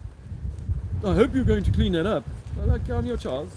I hope you're going to clean that up. Well, like, I'm your child.